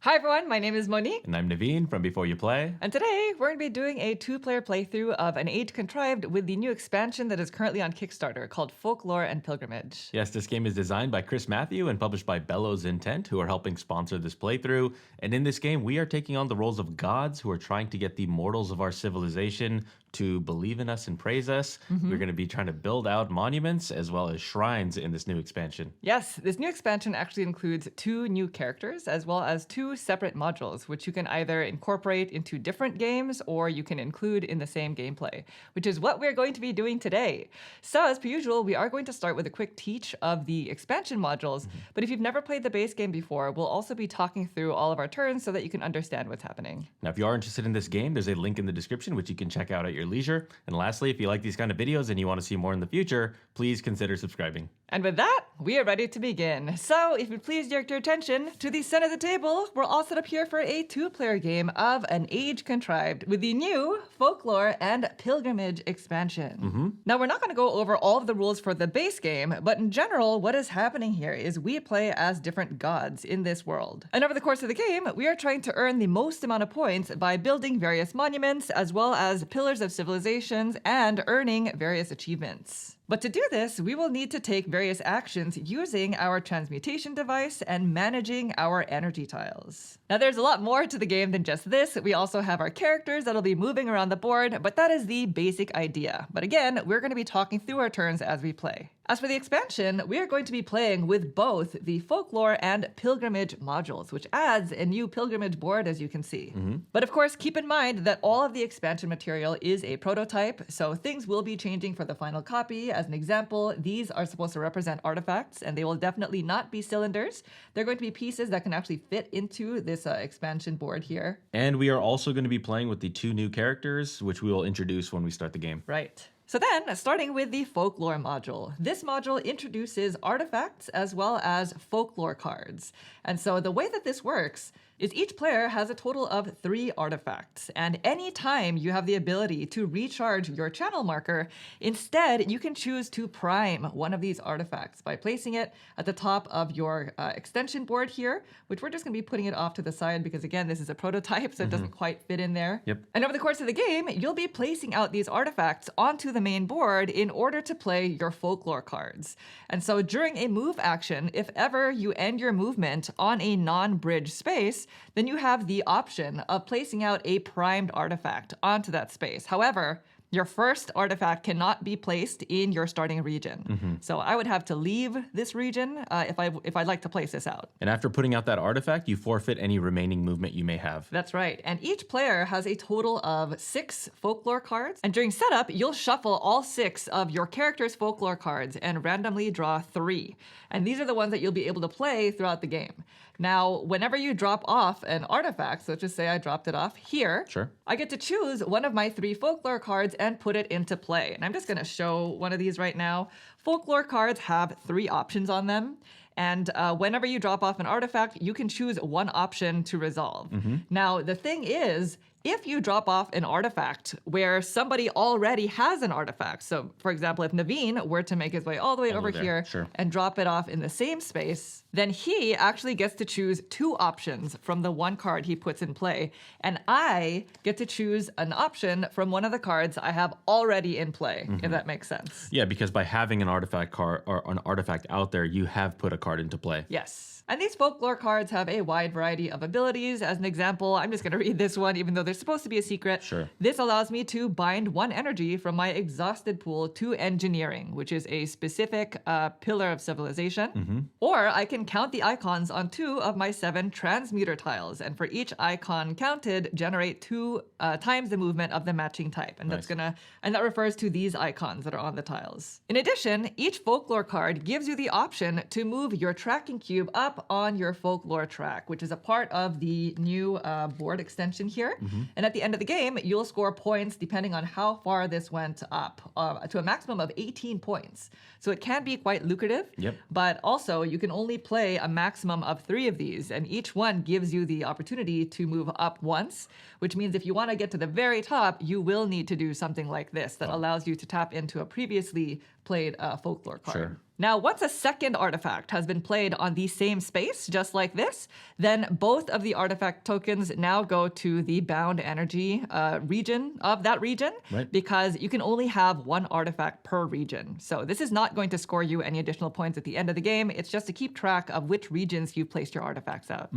Hi everyone, my name is Monique. And I'm Naveen from Before You Play. And today we're going to be doing a two-player playthrough of an Age Contrived with the new expansion that is currently on Kickstarter called Folklore and Pilgrimage. Yes, this game is designed by Chris Matthew and published by Bellows Intent, who are helping sponsor this playthrough. And in this game, we are taking on the roles of gods who are trying to get the mortals of our civilization to believe in us and praise us. We're going to be trying to build out monuments as well as shrines in this new expansion. Yes, this new expansion actually includes 2 new characters as well as 2 separate modules, which you can either incorporate into different games or you can include in the same gameplay, which is what we're going to be doing today. So as per usual, we are going to start with a quick teach of the expansion modules, but if you've never played the base game before, we'll also be talking through all of our turns so that you can understand what's happening. Now, if you are interested in this game, there's a link in the description which you can check out at your leisure. And lastly, if you like these kind of videos and you want to see more in the future, please consider subscribing. And with that, we are ready to begin. So if you please direct your attention to the center of the table, we're all set up here for a 2-player game of an Age Contrived with the new Folklore and Pilgrimage expansion. Now, we're not going to go over all of the rules for the base game, but in general, what is happening here is we play as different gods in this world. And over the course of the game, we are trying to earn the most amount of points by building various monuments as well as pillars of civilizations and earning various achievements. But to do this, we will need to take various actions using our transmutation device and managing our energy tiles. Now, there's a lot more to the game than just this. We also have our characters that'll be moving around the board, but that is the basic idea. But again, we're going to be talking through our turns as we play. As for the expansion, we are going to be playing with both the Folklore and Pilgrimage modules, which adds a new pilgrimage board, as you can see. But of course, keep in mind that all of the expansion material is a prototype, so things will be changing for the final copy. As an example, these are supposed to represent artifacts, and they will definitely not be cylinders. They're going to be pieces that can actually fit into this expansion board here. And we are also going to be playing with the 2 new characters, which we will introduce when we start the game. Right. So then, starting with the Folklore module. This module introduces artifacts as well as folklore cards. And so the way that this works is each player has a total of 3 artifacts, and any time you have the ability to recharge your channel marker, instead you can choose to prime one of these artifacts by placing it at the top of your extension board here, which we're just going to be putting it off to the side because again, this is a prototype, so it doesn't quite fit in there. And over the course of the game, you'll be placing out these artifacts onto the main board in order to play your folklore cards. And so during a move action, if ever you end your movement on a non-bridge space, then you have the option of placing out a primed artifact onto that space. However, your first artifact cannot be placed in your starting region. So I would have to leave this region if I'd like to place this out. And after putting out that artifact, you forfeit any remaining movement you may have. That's right. And each player has a total of 6 folklore cards. And during setup, you'll shuffle all 6 of your character's folklore cards and randomly draw 3. And these are the ones that you'll be able to play throughout the game. Now, whenever you drop off an artifact, so let's just say I dropped it off here, I get to choose one of my 3 folklore cards and put it into play. And I'm just going to show one of these right now. Folklore cards have 3 options on them. And whenever you drop off an artifact, you can choose one option to resolve. Now, the thing is, if you drop off an artifact where somebody already has an artifact, so for example, if Naveen were to make his way all the way over here and drop it off in the same space, then he actually gets to choose 2 options from the 1 card he puts in play. And I get to choose an option from one of the cards I have already in play, if that makes sense. Yeah, because by having an artifact card or an artifact out there, you have put a card into play. Yes. And these folklore cards have a wide variety of abilities. As an example, I'm just going to read this one, even though they're supposed to be a secret. This allows me to bind 1 energy from my exhausted pool to engineering, which is a specific pillar of civilization. Or I can count the icons on 2 of my 7 transmuter tiles, and for each icon counted, generate 2 times the movement of the matching type. And that refers to these icons that are on the tiles. In addition, each folklore card gives you the option to move your tracking cube up on your folklore track, which is a part of the new board extension here. And at the end of the game, you'll score points depending on how far this went up to a maximum of 18 points. So it can be quite lucrative, but also you can only play a maximum of 3 of these, and each one gives you the opportunity to move up once, which means if you want to get to the very top, you will need to do something like this that allows you to tap into a previously played folklore card. Now, once a second artifact has been played on the same space, just like this, then both of the artifact tokens now go to the bound energy region of that region, Right. because you can only have one artifact per region. So this is not going to score you any additional points at the end of the game. It's just to keep track of which regions you've placed your artifacts out.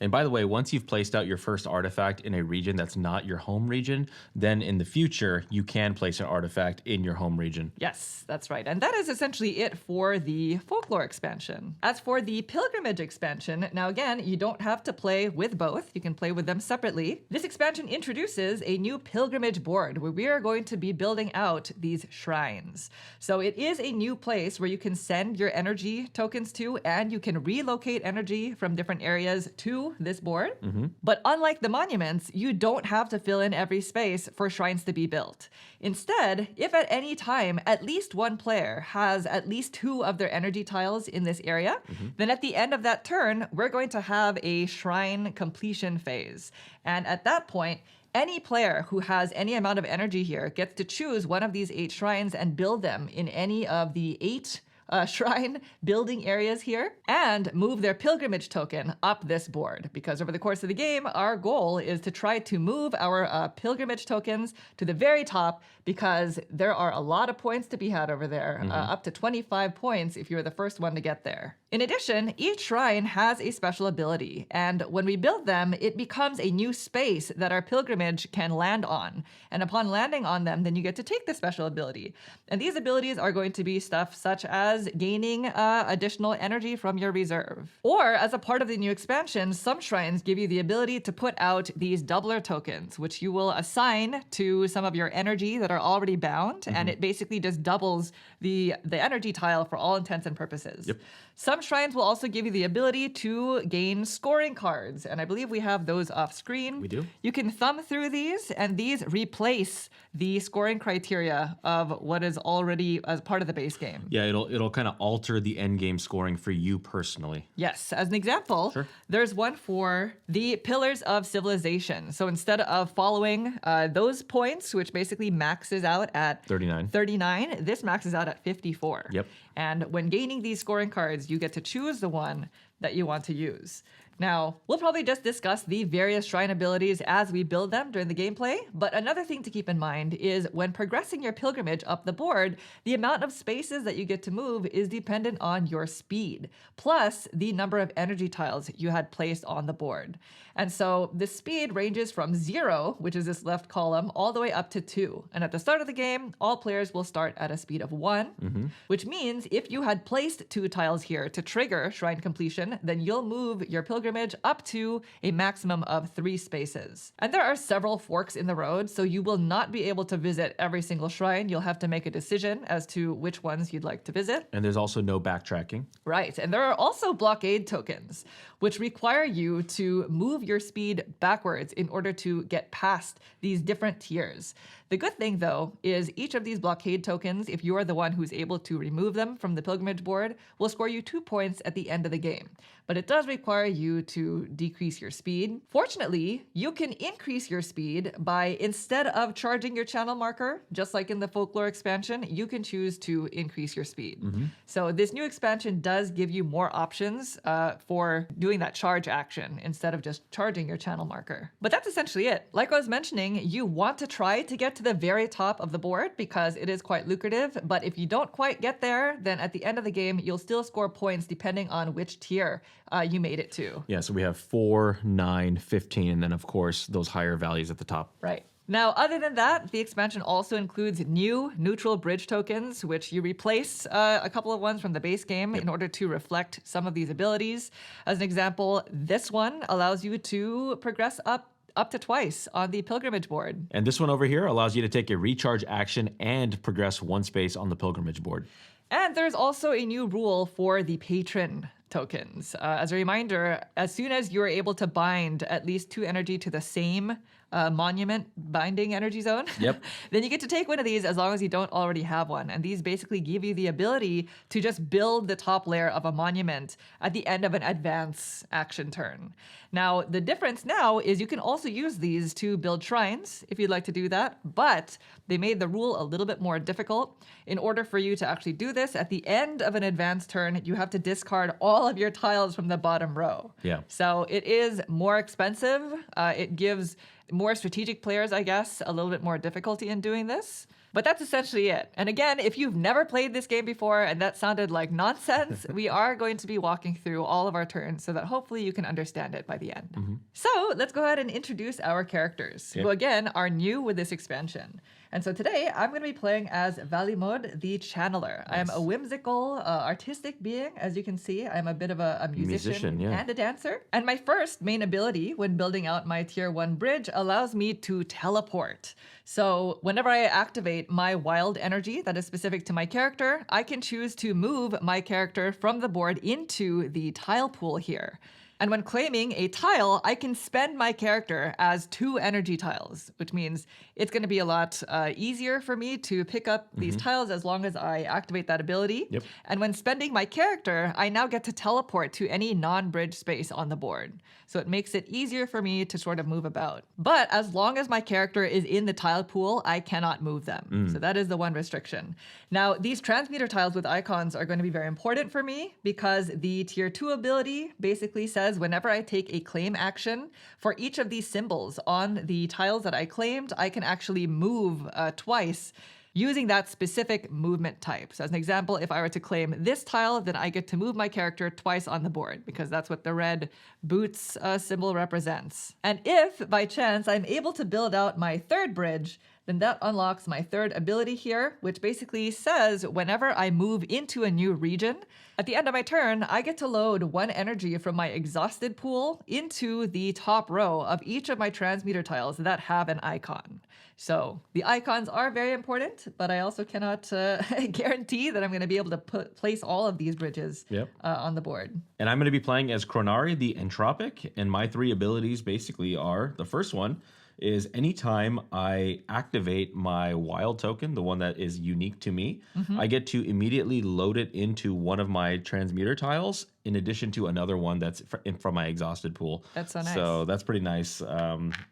And by the way, once you've placed out your first artifact in a region that's not your home region, then in the future, you can place an artifact in your home region. Yes, that's right. And that is essentially it for the Folklore expansion. As for the Pilgrimage expansion, now again, you don't have to play with both. You can play with them separately. This expansion introduces a new Pilgrimage board where we are going to be building out these shrines. So it is a new place where you can send your energy tokens to, and you can relocate energy from different areas to this board. But unlike the monuments, you don't have to fill in every space for shrines to be built. Instead, if at any time at least one player has at least 2 of their energy tiles in this area, then at the end of that turn, we're going to have a shrine completion phase. And at that point, any player who has any amount of energy here gets to choose one of these 8 shrines and build them in any of the 8 shrine building areas here, and move their pilgrimage token up this board. Because over the course of the game, our goal is to try to move our pilgrimage tokens to the very top, because there are a lot of points to be had over there, up to 25 points if you're the first one to get there. In addition, each shrine has a special ability, and when we build them, it becomes a new space that our pilgrimage can land on. And upon landing on them, then you get to take the special ability. And these abilities are going to be stuff such as gaining additional energy from your reserve. Or, as a part of the new expansion, some shrines give you the ability to put out these doubler tokens, which you will assign to some of your energy that are already bound, and it basically just doubles the energy tile for all intents and purposes. Yep. Some shrines will also give you the ability to gain scoring cards, and I believe we have those off screen. We do. You can thumb through these, and these replace the scoring criteria of what is already as part of the base game. Yeah, it'll kind of alter the end game scoring for you personally. Yes, as an example, Sure. there's one for the Pillars of Civilization. So instead of following those points, which basically maxes out at 39, this maxes out at 54. Yep. And when gaining these scoring cards, you get to choose the one that you want to use. Now, we'll probably just discuss the various shrine abilities as we build them during the gameplay, but another thing to keep in mind is when progressing your pilgrimage up the board, the amount of spaces that you get to move is dependent on your speed, plus the number of energy tiles you had placed on the board. And so the speed ranges from 0, which is this left column, all the way up to 2. And at the start of the game, all players will start at a speed of 1, which means if you had placed 2 tiles here to trigger shrine completion, then you'll move your pilgrimage up to a maximum of 3 spaces. And there are several forks in the road, so you will not be able to visit every single shrine. You'll have to make a decision as to which ones you'd like to visit. And there's also no backtracking. Right, and there are also blockade tokens, which require you to move your speed backwards in order to get past these different tiers. The good thing, though, is each of these blockade tokens, if you are the one who's able to remove them from the pilgrimage board, will score you 2 points at the end of the game. But it does require you to decrease your speed. Fortunately, you can increase your speed by, instead of charging your channel marker, just like in the Folklore expansion, you can choose to increase your speed. So this new expansion does give you more options for doing that charge action instead of just charging your channel marker. But that's essentially it. Like I was mentioning, you want to try to get to the very top of the board because it is quite lucrative, but if you don't quite get there, then at the end of the game, you'll still score points depending on which tier you made it to. Yeah, so we have 4, 9, 15, and then of course those higher values at the top. Right. Now, other than that, the expansion also includes new neutral bridge tokens, which you replace a couple of ones from the base game in order to reflect some of these abilities. As an example, this one allows you to progress up to twice on the pilgrimage board. And this one over here allows you to take a recharge action and progress 1 space on the pilgrimage board. And there's also a new rule for the patron tokens. As a reminder, as soon as you're able to bind at least 2 energy to the same monument binding energy zone, then you get to take one of these as long as you don't already have one. And these basically give you the ability to just build the top layer of a monument at the end of an advance action turn. Now, the difference now is you can also use these to build shrines if you'd like to do that, but they made the rule a little bit more difficult. In order for you to actually do this, at the end of an advanced turn, you have to discard all of your tiles from the bottom row. Yeah. So it is more expensive. It gives more strategic players, I guess, a little bit more difficulty in doing this. But that's essentially it. And again, if you've never played this game before and that sounded like nonsense, we are going to be walking through all of our turns so that hopefully you can understand it by the end. So let's go ahead and introduce our characters, who again are new with this expansion. And so today I'm going to be playing as Valimod the Channeler. I'm a whimsical, artistic being. As you can see, I'm a bit of a musician and a dancer. And my first main ability when building out my tier 1 bridge allows me to teleport. So whenever I activate my wild energy that is specific to my character, I can choose to move my character from the board into the tile pool here. And when claiming a tile, I can spend my character as 2 energy tiles, which means it's going to be a lot easier for me to pick up these tiles as long as I activate that ability. And when spending my character, I now get to teleport to any non-bridge space on the board. So it makes it easier for me to sort of move about. But as long as my character is in the tile pool, I cannot move them. So that is the one restriction. Now, these transmuter tiles with icons are going to be very important for me because the tier 2 ability basically says whenever I take a claim action for each of these symbols on the tiles that I claimed, I can actually move twice using that specific movement type. So as an example, if I were to claim this tile, then I get to move my character twice on the board because that's what the red boots symbol represents. And if by chance I'm able to build out my 3rd bridge, then that unlocks my 3rd ability here, which basically says whenever I move into a new region, at the end of my turn, I get to load 1 energy from my exhausted pool into the top row of each of my transmuter tiles that have an icon. So the icons are very important, but I also cannot guarantee that I'm going to be able to place all of these bridges on the board. And I'm going to be playing as Kronari the Entropic, and my 3 abilities basically are, the first one is anytime I activate my wild token, the one that is unique to me, I get to immediately load it into one of my transmuter tiles in addition to another one that's from my exhausted pool. That's so nice. So that's pretty nice.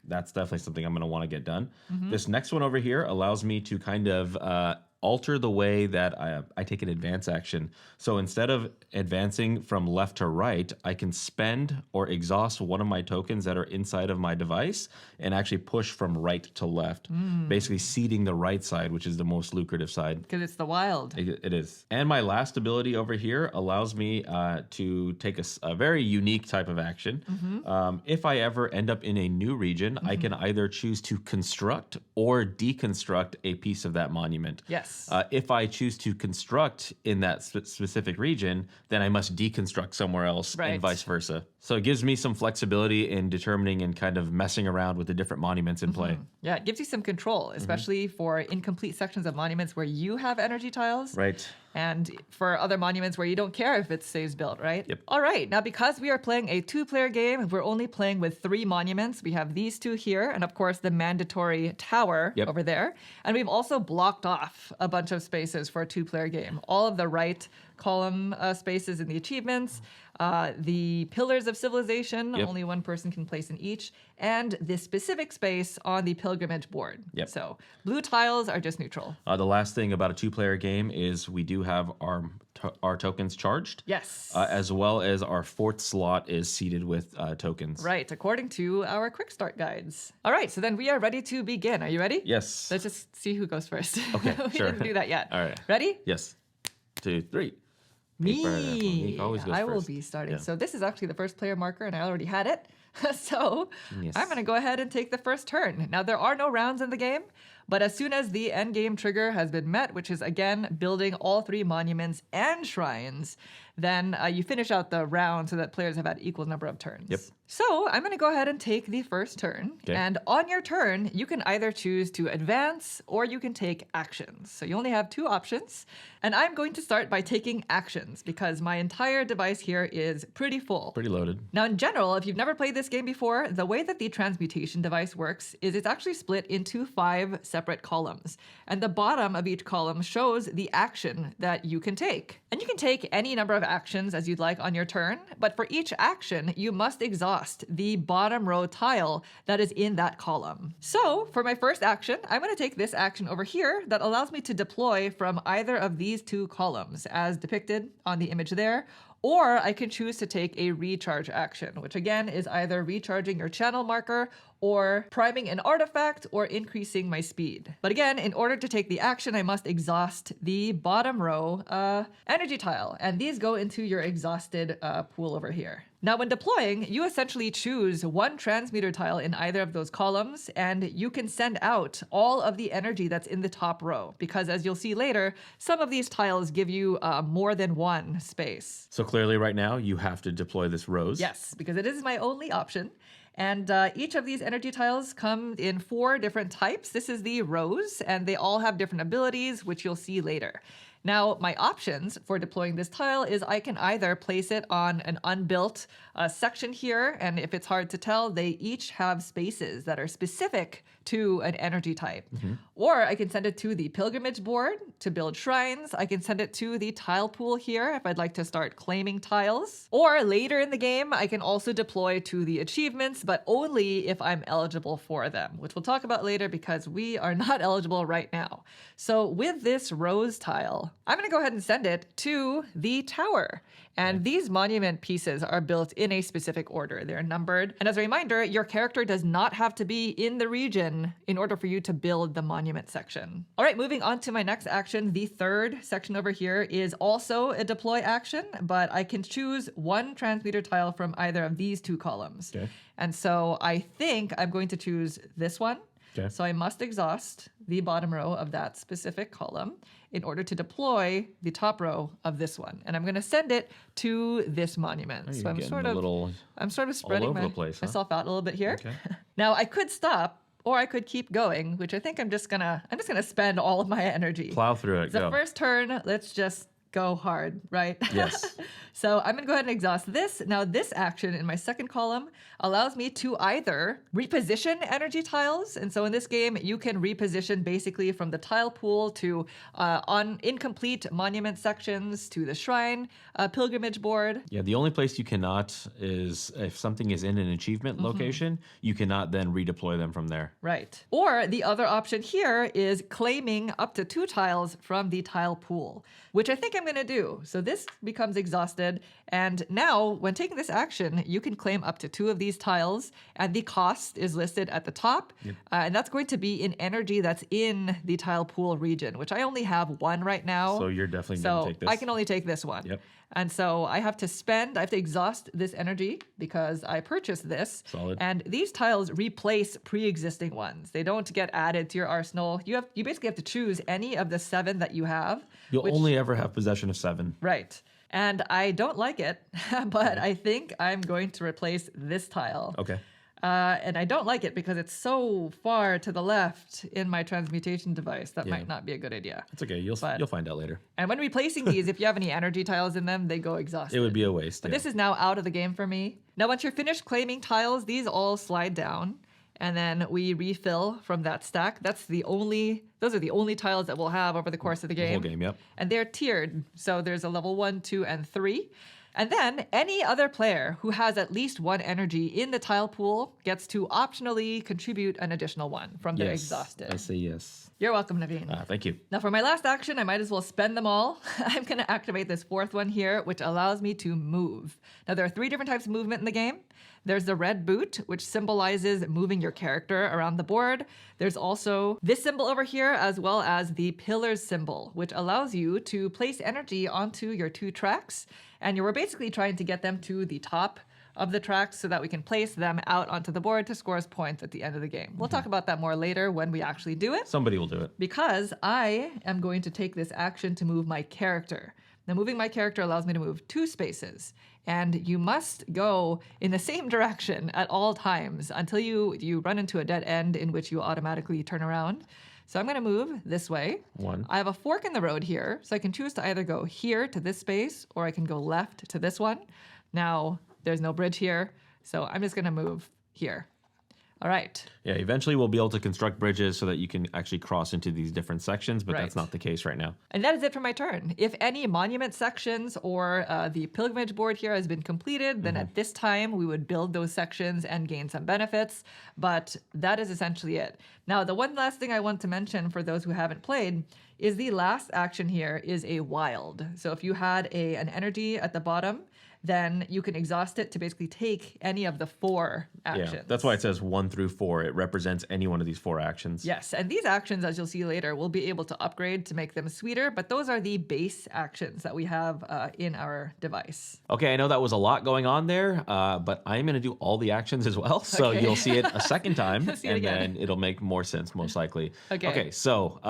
That's definitely something I'm going to want to get done. This next one over here allows me to kind of alter the way that I take an advance action. So instead of advancing from left to right, I can spend or exhaust one of my tokens that are inside of my device and actually push from right to left, basically seeding the right side, which is the most lucrative side. Because it's the wild. It is. And my last ability over here allows me to take a very unique type of action. If I ever end up in a new region, I can either choose to construct or deconstruct a piece of that monument. Yes. If I choose to construct in that specific region, then I must deconstruct somewhere else and vice versa. So it gives me some flexibility in determining and kind of messing around with the different monuments in play. Yeah, it gives you some control, especially for incomplete sections of monuments where you have energy tiles. Right. And for other monuments where you don't care if it stays built, right? Yep. All right. Now, because we are playing a 2-player game, we're only playing with 3 monuments. We have these 2 here, and of course, the mandatory tower over there. And we've also blocked off a bunch of spaces for a 2-player game. All of the right column spaces in the achievements, the pillars of civilization, only 1 person can place in each, and the specific space on the pilgrimage board. So blue tiles are just neutral. The last thing about a 2-player game is we do have our tokens charged. Yes. As well as our 4th slot is seeded with tokens. Right, according to our quick start guides. All right, so then we are ready to begin. Are you ready? Yes. Let's just see who goes first. Okay, we sure. didn't do that yet. All right. Ready? Yes. 2, 3. Me. Nick always goes I will first. be starting. So this is actually the first player marker, and I already had it. So I'm going to go ahead and take the first turn. Now, there are no rounds in the game, but as soon as the end game trigger has been met, which is, again, building all 3 monuments and shrines, then you finish out the round so that players have had equal number of turns. Yep. So I'm going to go ahead and take the first turn. Okay. And on your turn, you can either choose to advance or you can take actions. So you only have 2 options. And I'm going to start by taking actions because my entire device here is pretty full. Pretty loaded. Now, in general, if you've never played this game before, the way that the transmutation device works is it's actually split into 5 separate columns. And the bottom of each column shows the action that you can take. And you can take any number of actions as you'd like on your turn, but for each action, you must exhaust the bottom row tile that is in that column. So for my first action, I'm going to take this action over here that allows me to deploy from either of these two columns as depicted on the image there, or I can choose to take a recharge action, which again is either recharging your channel marker or priming an artifact or increasing my speed. But again, in order to take the action, I must exhaust the bottom row energy tile, and these go into your exhausted pool over here. Now, when deploying, you essentially choose one transmuter tile in either of those columns, and you can send out all of the energy that's in the top row, because as you'll see later, some of these tiles give you more than one space. So clearly right now, you have to deploy this rose. Yes, because it is my only option. And each of these energy tiles come in 4 different types. This is the rose, and they all have different abilities, which you'll see later. Now, my options for deploying this tile is I can either place it on an unbuilt section here, and if it's hard to tell, they each have spaces that are specific to an energy type. Or I can send it to the pilgrimage board to build shrines. I can send it to the tile pool here if I'd like to start claiming tiles. Or later in the game, I can also deploy to the achievements, but only if I'm eligible for them, which we'll talk about later because we are not eligible right now. So with this rose tile, I'm going to go ahead and send it to the tower. And these monument pieces are built in a specific order. They're numbered. And as a reminder, your character does not have to be in the region in order for you to build the monument section. All right, moving on to my next action. The third section over here is also a deploy action, but I can choose one transmuter tile from either of these 2 columns. Okay. And so I think I'm going to choose this one. Okay. So I must exhaust the bottom row of that specific column in order to deploy the top row of this one. And I'm going to send it to this monument. Oh, so you're I'm getting sort a of little spreading over the place, huh? myself out a little bit here. Okay. Now I could stop or I could keep going, which I think I'm just gonna spend all of my energy. Plow through it. The Go. first turn, let's just go hard, right? Yes. So I'm going to go ahead and exhaust this. Now this action in my second column allows me to either reposition energy tiles. And so in this game, you can reposition basically from the tile pool to on incomplete monument sections to the shrine, pilgrimage board. Yeah, the only place you cannot is if something is in an achievement location, you cannot then redeploy them from there. Right. Or the other option here is claiming up to 2 tiles from the tile pool, which I think I'm going to do. So this becomes exhausted. And now when taking this action, you can claim up to 2 of these tiles and the cost is listed at the top. And that's going to be in energy that's in the tile pool region, which I only have 1 right now. So you're definitely going to take this. I can only take this one. Yep. And so I have to exhaust this energy because I purchased this. Solid. And these tiles replace pre-existing ones. They don't get added to your arsenal. You basically have to choose any of the 7 that you have. You'll only ever have possession of 7. Right. And I don't like it, but I think I'm going to replace this tile. Okay. And I don't like it because it's so far to the left in my transmutation device. That might not be a good idea. It's okay. You'll find out later. And when replacing these, if you have any energy tiles in them, they go exhausted. It would be a waste. But this is now out of the game for me. Now, once you're finished claiming tiles, these all slide down. And then we refill from that stack. Those are the only tiles that we'll have over the course of the game. The whole game, yep. And they're tiered. So there's a level 1, 2, and 3. And then any other player who has at least 1 energy in the tile pool gets to optionally contribute an additional 1 from their exhausted. I say yes. You're welcome, Naveen. Thank you. Now for my last action, I might as well spend them all. I'm going to activate this 4th one here, which allows me to move. Now there are 3 different types of movement in the game. There's the red boot, which symbolizes moving your character around the board. There's also this symbol over here, as well as the pillars symbol, which allows you to place energy onto your 2 tracks. And you were basically trying to get them to the top of the tracks so that we can place them out onto the board to score us points at the end of the game. We'll talk about that more later when we actually do it. Somebody will do it. Because I am going to take this action to move my character. Now, moving my character allows me to move 2 spaces. And you must go in the same direction at all times until you run into a dead end in which you automatically turn around. So I'm going to move this way. 1. I have a fork in the road here, so I can choose to either go here to this space or I can go left to this one. Now, there's no bridge here, so I'm just going to move here. All right. Yeah, eventually we'll be able to construct bridges so that you can actually cross into these different sections, but that's Right. not the case right now. And that is it for my turn. If any monument sections or the pilgrimage board here has been completed, then at this time we would build those sections and gain some benefits. But that is essentially it. Now, the one last thing I want to mention for those who haven't played is the last action here is a wild. So if you had an energy at the bottom, then you can exhaust it to basically take any of the 4 actions. Yeah, that's why it says 1 through 4. It represents any one of these 4 actions. Yes, and these actions, as you'll see later, we'll be able to upgrade to make them sweeter, but those are the base actions that we have in our device. Okay, I know that was a lot going on there, but I'm going to do all the actions as well, so Okay. you'll see it a second time, See it and again. then it'll make more sense, most likely. Okay. So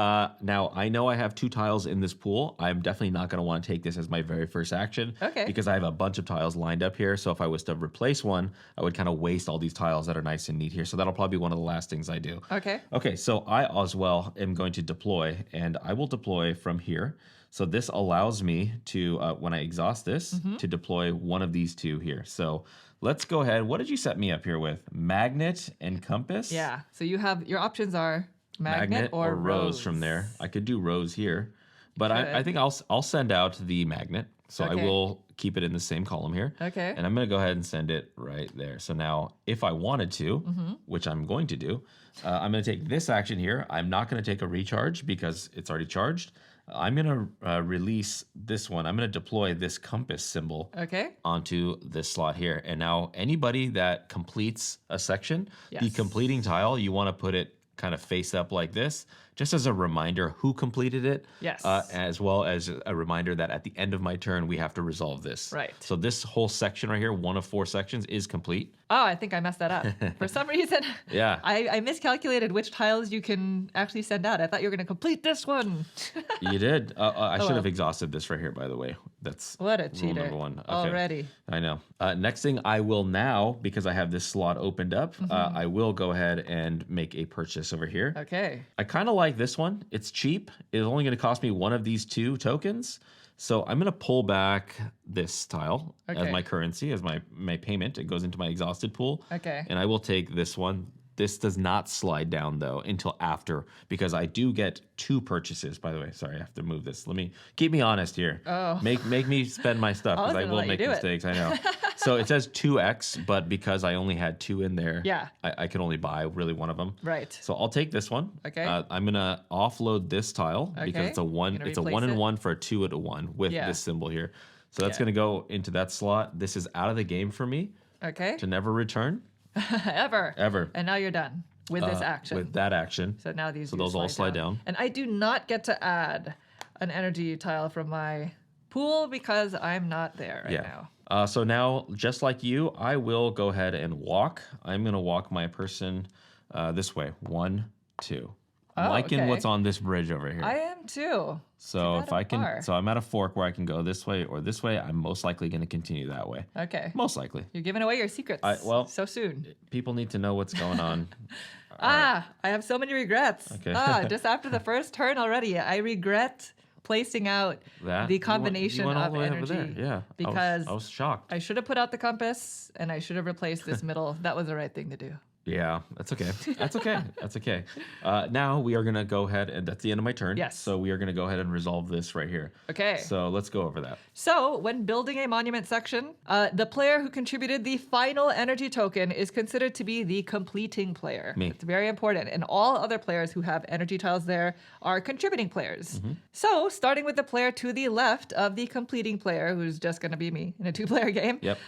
now I know I have 2 tiles in this pool. I'm definitely not going to want to take this as my very first action, Okay. because I have a bunch of tiles lined up here, so if I was to replace one, I would kind of waste all these tiles that are nice and neat here, so that'll probably be one of the last things I do. Okay. Okay, so I as well am going to deploy, and I will deploy from here. So this allows me to, when I exhaust this, to deploy one of these 2 here. So let's go ahead. What did you set me up here with? Magnet and compass? Yeah, so you have, your options are magnet or rose from there. I could do rose here, but I Could. think I'll send out the magnet. So I Okay. will keep it in the same column here. Okay. And I'm going to go ahead and send it right there. So now if I wanted to, which I'm going to do, I'm going to take this action here. I'm not going to take a recharge because it's already charged. I'm going to release this one. I'm going to deploy this compass symbol Okay. onto this slot here. And now anybody that completes a section, the Yes. completing tile, you want to put it kind of face up like this, just as a reminder who completed it. Yes. As well as a reminder that at the end of my turn, we have to resolve this. Right. So this whole section right here, one of 4 sections, is complete. Oh, I think I messed that up. For some reason, Yeah. I miscalculated which tiles you can actually send out. I thought you were going to complete this one. You did. I should well. have exhausted this right here, by the way. That's What a rule cheater. number 1. Okay. Already. I know. Next thing I will now, because I have this slot opened up, I will go ahead and make a purchase over here. Okay. I kind of like this one. It's cheap. It's only going to cost me one of these 2 tokens. So I'm going to pull back this tile as Okay. my currency, as my payment. It goes into my exhausted pool. Okay. And I will take this one. This does not slide down, though, until after, because I do get 2 purchases. By the way, sorry, I have to move this. Keep me honest here. Oh. Make me spend my stuff, I was because I gonna will let you make do it. mistakes. I know. So it says 2x, but because I only had 2 in there, Yeah. I can only buy really one of them. Right. So I'll take this one. Okay. I'm gonna offload this tile because Okay. it's a 1. Gonna It's a replace 1 and it? 1 for a 2 and a 1 with Yeah. this symbol here. So that's Yeah. gonna go into that slot. This is out of the game for me Okay. to never return Ever. ever And now you're done with this action. with that action. So now these So do those all slide down. And I do not get to add an energy tile from my pool because I'm not there right now. So now, just like you, I will go ahead and walk. I'm gonna walk my person this way. 1, 2. I'm Oh, liking okay. what's on this bridge over here. I am too. So Too if bad I I'm can, far. so I'm at a fork where I can go this way or this way. I'm most likely going to continue that way. Okay. Most likely. You're giving away your secrets well- so soon. People need to know what's going on. I have so many regrets. Okay. Just after the first turn already, I regret placing out That the you went- combination you went all of the way over energy. there. Yeah, Because I was shocked. I should have put out the compass and I should have replaced this middle. That was the right thing to do. Yeah, that's okay. That's okay. That's okay. Now we are gonna go ahead, and that's the end of my turn. Yes. So we are gonna go ahead and resolve this right here. Okay. So let's go over that. So, when building a monument section, the player who contributed the final energy token is considered to be the completing player. Me. It's very important. And all other players who have energy tiles there are contributing players. Mm-hmm. So, starting with the player to the left of the completing player, who's just going to be me in a 2-player game. Yep.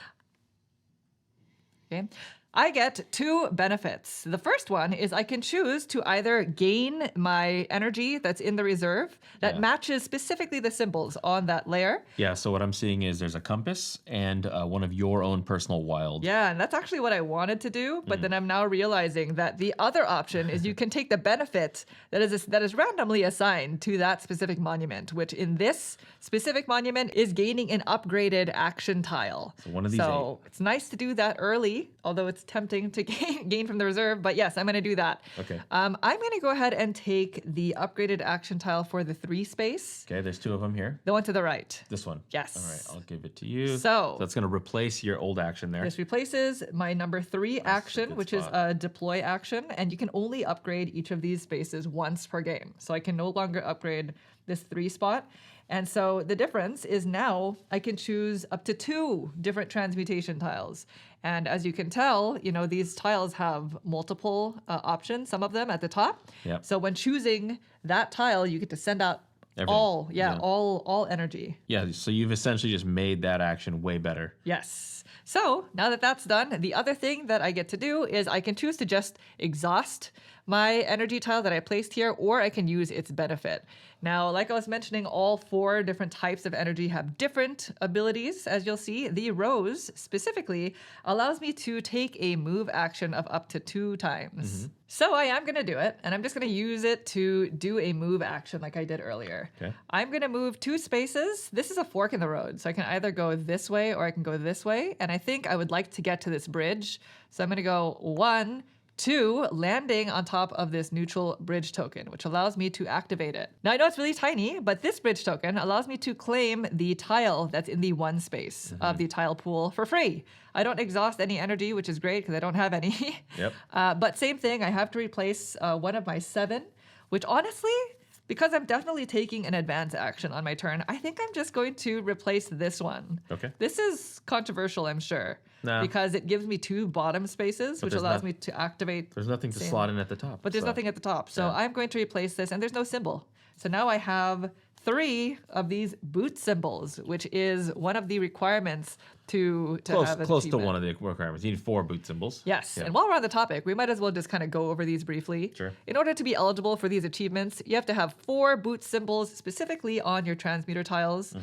Okay. I get 2 benefits. The first one is I can choose to either gain my energy that's in the reserve that Yeah. matches specifically the symbols on that layer. Yeah. So what I'm seeing is there's a compass and one of your own personal wild. Yeah, and that's actually what I wanted to do, but then I'm now realizing that the other option is you can take the benefit that is randomly assigned to that specific monument, which in this specific monument is gaining an upgraded action tile. So one of these So it's nice to do that early, although it's it's tempting to gain from the reserve, but yes, I'm going to do that. Okay. I'm going to go ahead and take the upgraded action tile for the 3 space. Okay, there's 2 of them here. The one to the right. This one. Yes. All right, I'll give it to you. So that's going to replace your old action there. this replaces my number 3 action, good which is spot. a deploy action, and you can only upgrade each of these spaces once per game. So I can no longer upgrade this 3 spot. And so the difference is now I can choose up to 2 different transmutation tiles. And as you can tell, these tiles have multiple options, some of them at the top. Yep. So when choosing that tile, you get to send out Everything. all energy. Yeah, so you've essentially just made that action way better. Yes. So now that that's done, the other thing that I get to do is I can choose to just exhaust my energy tile that I placed here, or I can use its benefit. Now, like I was mentioning, all 4 different types of energy have different abilities. As you'll see, the rose specifically allows me to take a move action of up to 2 times. So I am going to do it, and I'm just going to use it to do a move action like I did earlier. Okay. I'm going to move 2 spaces. This is a fork in the road, so I can either go this way or I can go this way, and I think I would like to get to this bridge. So I'm going to go 1, 2, landing on top of this neutral bridge token, which allows me to activate it. Now, I know it's really tiny, but this bridge token allows me to claim the tile that's in the 1 space of the tile pool for free. I don't exhaust any energy, which is great because I don't have any. Yep. But same thing, I have to replace one of my 7, which honestly, because I'm definitely taking an advance action on my turn, I think I'm just going to replace this one. Okay. This is controversial, I'm sure. Nah. Because it gives me 2 bottom spaces, which there's allows me to activate. There's nothing to same. slot in at the top. But there's so- nothing at the top. So Yeah. I'm going to replace this, and there's no symbol. So now I have 3 of these boot symbols, which is one of the requirements to have an Close to achievement. one of the requirements. You need 4 boot symbols. Yes, Yeah. and while we're on the topic, we might as well just kind of go over these briefly. Sure. In order to be eligible for these achievements, you have to have 4 boot symbols specifically on your transmuter tiles.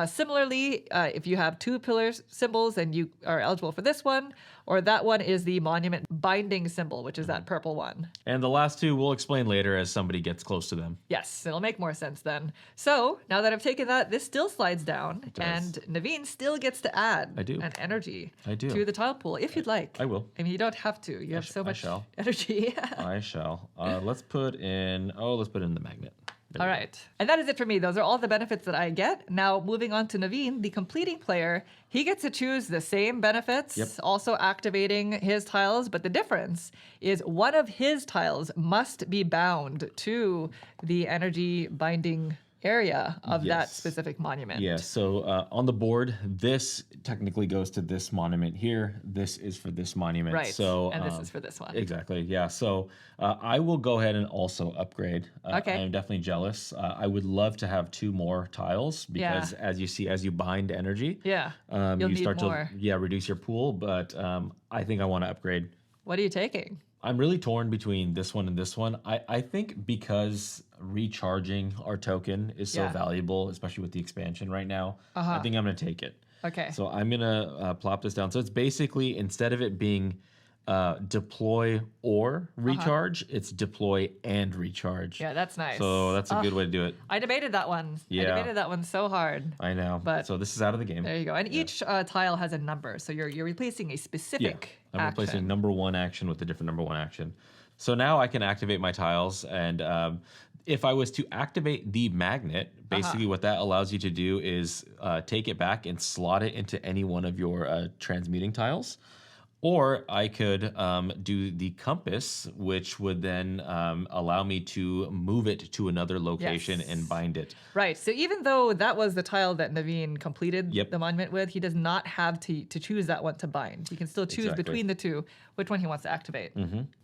Similarly, if you have 2 pillar symbols, then you are eligible for this one, or that one is the monument binding symbol, which is that purple one. And the last 2 we'll explain later as somebody gets close to them. Yes, it'll make more sense then. So now that I've taken that, this still slides down, does. and Naveen still gets to add I do. an energy I do. to the tile pool if you'd like. I will. I mean, you don't have to. You have so I much shall. energy. I shall. Let's put in the magnet. There All we go. right. And that is it for me. Those are all the benefits that I get. Now, moving on to Naveen, the completing player, he gets to choose the same benefits, Yep. also activating his tiles. But the difference is one of his tiles must be bound to the energy binding area of that Yes. specific monument. Yeah, so on the board, this technically goes to this monument here. This is for this monument. Right. So, and this is for this one. Exactly, yeah. So I will go ahead and also upgrade. Okay. I am definitely jealous. I would love to have 2 more tiles because as you see, as you bind energy, Yeah. you You'll need start more. to reduce your pool, but I think I want to upgrade. What are you taking? I'm really torn between this one and this one. I think because recharging our token is so Yeah. valuable, especially with the expansion right now, I think I'm going to take it. Okay. So I'm going to plop this down. So it's basically, instead of it being deploy or recharge, it's deploy and recharge. Yeah, that's nice. So that's a good way to do it. I debated that one. I Yeah. debated that one so hard. I know. But so this is out of the game. There you go. And each tile has a number. So you're replacing a specific I'm action. replacing number 1 action with a different number 1 action. So now I can activate my tiles, and if I was to activate the magnet, basically what that allows you to do is take it back and slot it into any one of your transmuting tiles. Or I could do the compass, which would then allow me to move it to another location Yes. and bind it. Right. So even though that was the tile that Naveen completed Yep. the monument with, he does not have to choose that one to bind. He can still choose Exactly. between the 2 which one he wants to activate.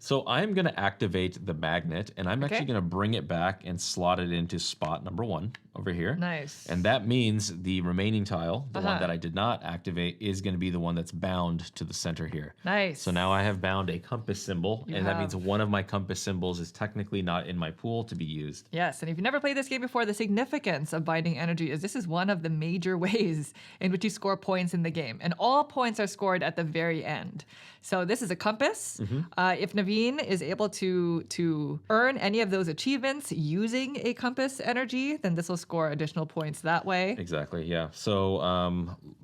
So I'm going to activate the magnet, and I'm Okay. actually going to bring it back and slot it into spot number 1 over here. Nice. And that means the remaining tile, the one Uh-huh. that I did not activate, is going to be the one that's bound to the center here. Nice. So now I have bound a compass symbol, You and that means have. one of my compass symbols is technically not in my pool to be used. Yes, and if you've never played this game before, the significance of binding energy is this is one of the major ways in which you score points in the game. And all points are scored at the very end. So this is a compass. If Naveen is able to earn any of those achievements using a compass energy, then this will score additional points that way. Exactly, yeah. So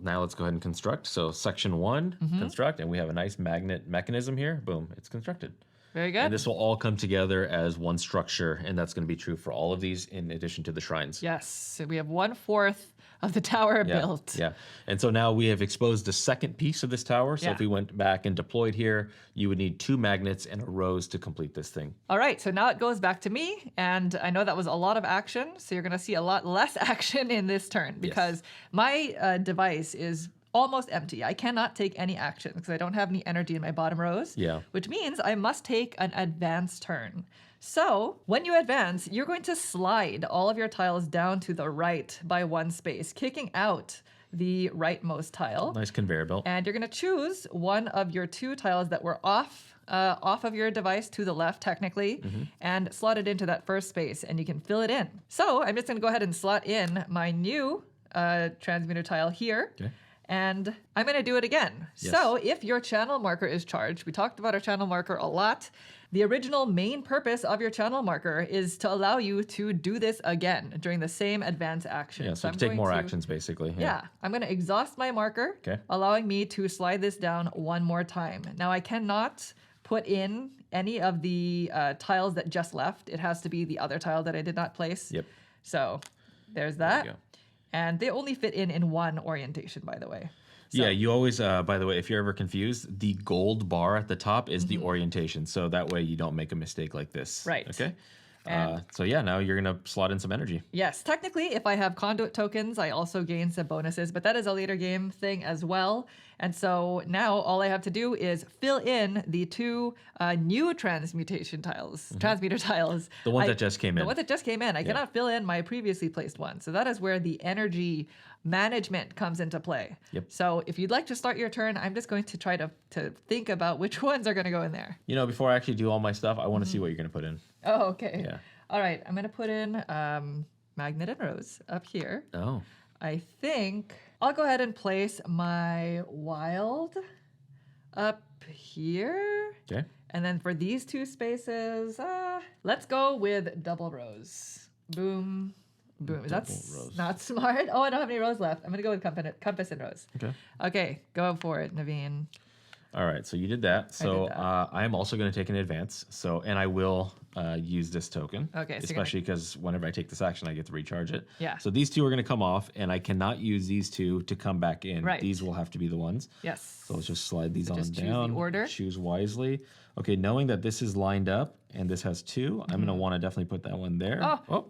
now let's go ahead and construct. So section 1, construct, and we have have a nice magnet mechanism here. Boom, it's constructed. Very good. And this will all come together as one structure, and that's going to be true for all of these in addition to the shrines. Yes, so we have 1/4 of the tower built. Yeah, and so now we have exposed the second piece of this tower. So if we went back and deployed here, you would need 2 magnets and a rose to complete this thing. All right, so now it goes back to me, and I know that was a lot of action, so you're going to see a lot less action in this turn because my device is almost empty. I cannot take any action because I don't have any energy in my bottom rows, which means I must take an advance turn. So when you advance, you're going to slide all of your tiles down to the right by 1 space, kicking out the rightmost tile. Nice conveyor belt. And you're going to choose one of your 2 tiles that were off of your device to the left, technically, and slot it into that first space, and you can fill it in. So I'm just going to go ahead and slot in my new transmuter tile here. Okay. And I'm going to do it again. Yes. So if your channel marker is charged, we talked about our channel marker a lot. The original main purpose of your channel marker is to allow you to do this again during the same advance action. Yeah, so you can take more actions, basically. Yeah, I'm going to exhaust my marker, allowing me to slide this down 1 more time. Now, I cannot put in any of the tiles that just left. It has to be the other tile that I did not place. Yep. So there's that. There you go. And they only fit in 1 orientation, by the way. So, yeah, you always, by the way, if you're ever confused, the gold bar at the top is the orientation. So that way you don't make a mistake like this. Right. Okay? So yeah, now you're going to slot in some energy. Yes, technically, if I have conduit tokens, I also gain some bonuses, but that is a later game thing as well. And so now all I have to do is fill in the 2 new transmutation tiles, transmuter tiles. The ones that just came in. The ones that just came in. I cannot fill in my previously placed one. So that is where the energy management comes into play. Yep. So if you'd like to start your turn, I'm just going to try to think about which ones are going to go in there. You know, before I actually do all my stuff, I want to see what you're going to put in. Oh, okay. Yeah. All right. I'm going to put in magnet and rose up here. Oh. I think I'll go ahead and place my wild up here. Okay. And then for these 2 spaces, let's go with double rose. Boom. Boom. That's rose. not smart. Oh, I don't have any rose left. I'm going to go with compass and rose. Okay. Okay. Go for it, Naveen. All right, so you did that. So that. I'm also going to take an advance. So, and I will use this token. Okay, so especially because whenever I take this action, I get to recharge it. Yeah. So these 2 are going to come off, and I cannot use these 2 to come back in. Right. These will have to be the ones. Yes. So let's just slide these on just choose down. the order. Choose wisely. Okay, knowing that this is lined up and this has 2, I'm going to want to definitely put that one there. Oh,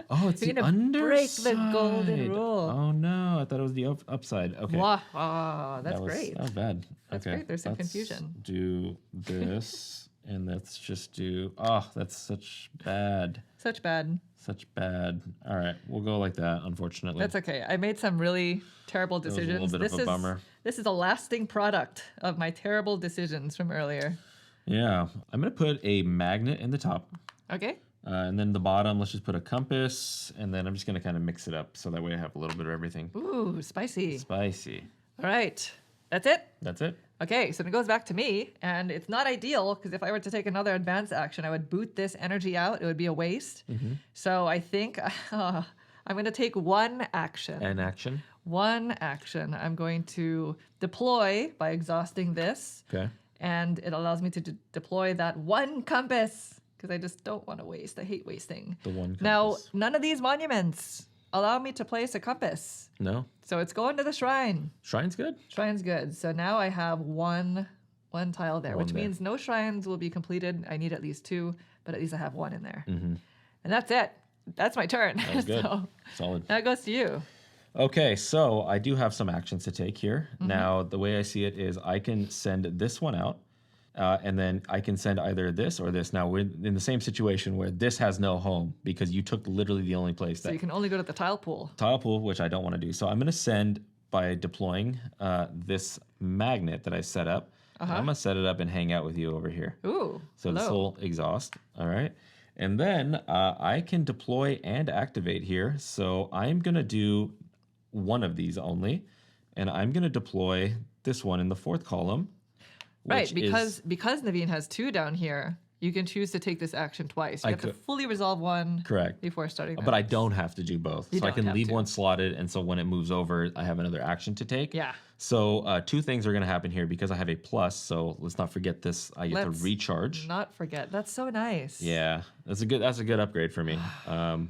Oh, it's You're the gonna underside. break the golden rule. Oh no, I thought it was the upside. Okay. Wow. Oh, that's great. Not bad. That's great. There's some confusion. Do this, and let's just do. Oh, that's such bad. Such bad. Such bad. All right, we'll go like that. Unfortunately, That's okay. I made some really terrible was a decisions. little bit of a bummer. This is a lasting product of my terrible decisions from earlier. Yeah, I'm gonna put a magnet in the top. Okay. And then the bottom, let's just put a compass, and then I'm just gonna kind of mix it up so that way I have a little bit of everything. Ooh, spicy. Spicy. All right. That's it? That's it. Okay, so it goes back to me, and it's not ideal because if I were to take another advance action, I would boot this energy out. It would be a waste. So I think I'm going to take 1 action. An action. 1 action. I'm going to deploy by exhausting this. Okay. And it allows me to deploy that 1 compass because I just don't want to waste. I hate wasting. The 1 compass. Now, none of these monuments allow me to place a compass. No. So it's going to the shrine. Shrine's good. Shrine's good. So now I have one tile there, which there. means no shrines will be completed. I need at least 2, but at least I have 1 in there. Mm-hmm. And that's it. That's my turn. That was good. So Solid. now it goes to you. Okay, so I do have some actions to take here. Now, the way I see it is I can send this one out, and then I can send either this or this. Now, we're in the same situation where this has no home because you took literally the only place So that you can only go to the tile pool. tile pool, which I don't want to do. So I'm going to send by deploying this magnet that I set up. And I'm going to set it up and hang out with you over here. Ooh. So this hello. will exhaust. All right. And then I can deploy and activate here. So I'm going to do one of these only. And I'm going to deploy this one in the 4th column. Right, because Naveen has 2 down here, you can choose to take this action twice. You I have to could- fully resolve one Correct. before starting. But I don't have to do both. You So I don't can have leave to. one slotted, and so when it moves over, I have another action to take. Yeah. So two things are going to happen here because I have a plus. So let's not forget this. I get Let's to recharge. Not forget. That's so nice. Yeah, that's a good upgrade for me.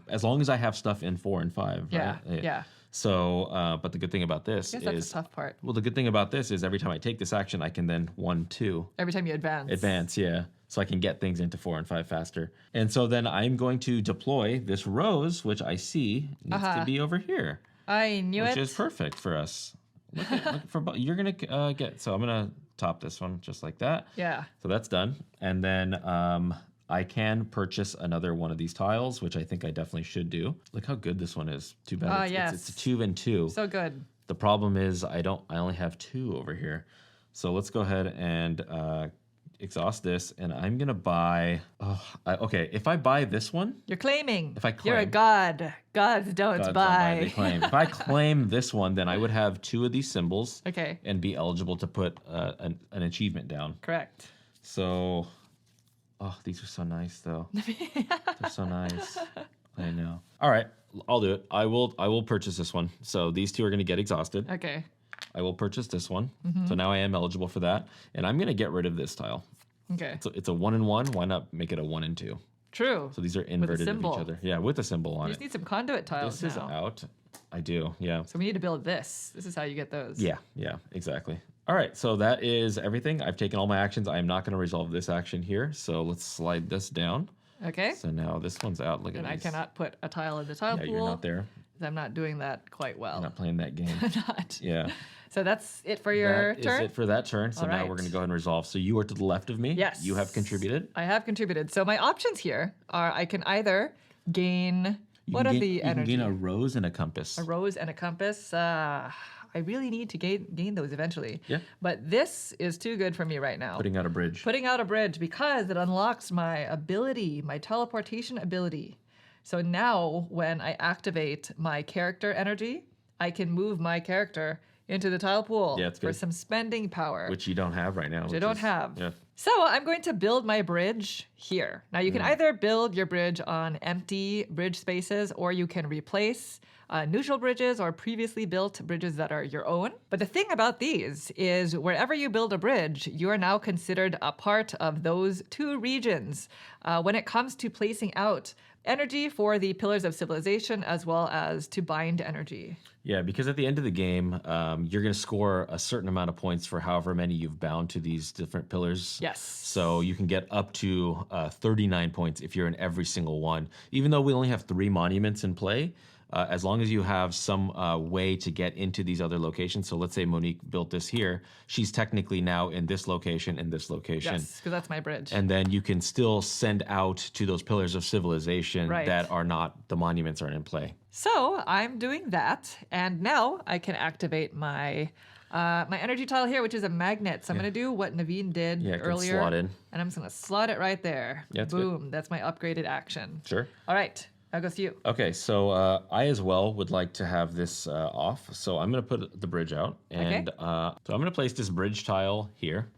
As long as I have stuff in 4 and 5. Yeah. Right? Yeah. So, but the good thing about this I guess that's is the tough part. well, the good thing about this is every time I take this action, I can then 1, 2 Every time you advance. advance. Yeah, so I can get things into 4 and 5 faster. And so then I'm going to deploy this rose, which I see needs to be over here, I knew which it. is perfect for us. Look for you're gonna get. So I'm gonna top this one just like that. Yeah. So that's done. And then I can purchase another one of these tiles, which I think I definitely should do. Look how good this one is. Too bad it's a 2 and 2. So good. The problem is I only have 2 over here. So let's go ahead and exhaust this, and I'm gonna buy. Okay, if I buy this one, You're claiming. If I You're a claim. god. Gods don't Gods don't buy. they claim. If I claim this one, then I would have 2 of these symbols Okay. and be eligible to put an achievement down. Correct. So, these are so nice though. They're so nice. I know. All right, I'll do it. I will purchase this one. So these 2 are going to get exhausted. Okay. I will purchase this one. So now I am eligible for that, and I'm going to get rid of this tile. Okay. So it's a 1 and 1. Why not make it a 1 and 2? True. So these are inverted of symbol. each other. Yeah, with a symbol on You it. just need some conduit tiles This is now. out. I do. Yeah. So we need to build this. This is how you get those. Yeah, exactly. All right, so that is everything. I've taken all my actions. I am not going to resolve this action here. So let's slide this down. Okay. So now this one's out. Look at And I these. cannot put a tile in the tile Yeah, pool. you're not there. 'Cause I'm not doing that quite well. You're not playing that game. Not. Yeah. So that's it for your That is turn? it for that turn. So All now right. we're going to go ahead and resolve. So you are to the left of me. Yes. You have contributed. I have contributed. So my options here are I can either gain what are the energy? You can gain a rose and a compass. A rose and a compass. I really need to gain those eventually. Yeah. But this is too good for me right now. Putting out a bridge. Putting out a bridge because it unlocks my ability, my teleportation ability. So now when I activate my character energy, I can move my character into the tile pool Yeah, it's for good. some spending power. Which you don't have right now. I which don't is- have. Yeah. So I'm going to build my bridge here. Now you can either build your bridge on empty bridge spaces, or you can replace neutral bridges or previously built bridges that are your own. But the thing about these is wherever you build a bridge, you are now considered a part of those 2 regions when it comes to placing out energy for the pillars of civilization as well as to bind energy. Yeah, because at the end of the game, you're going to score a certain amount of points for however many you've bound to these different pillars. Yes. So you can get up to 39 points if you're in every single one. Even though we only have 3 monuments in play, as long as you have some way to get into these other locations. So let's say Monique built this here. She's technically now in this location and this location. Yes, because that's my bridge. And then you can still send out to those pillars of civilization Right. that are not, the monuments aren't in play. So I'm doing that, and now I can activate my my energy tile here, which is a magnet. So I'm going to do what Naveen did Yeah, it can earlier, slot in. and I'm just going to slot it right there. Yeah, it's good. Boom! That's my upgraded action. Sure. All right, now goes to you. Okay, so I as well would like to have this off. So I'm going to put the bridge out. And so I'm going to place this bridge tile here.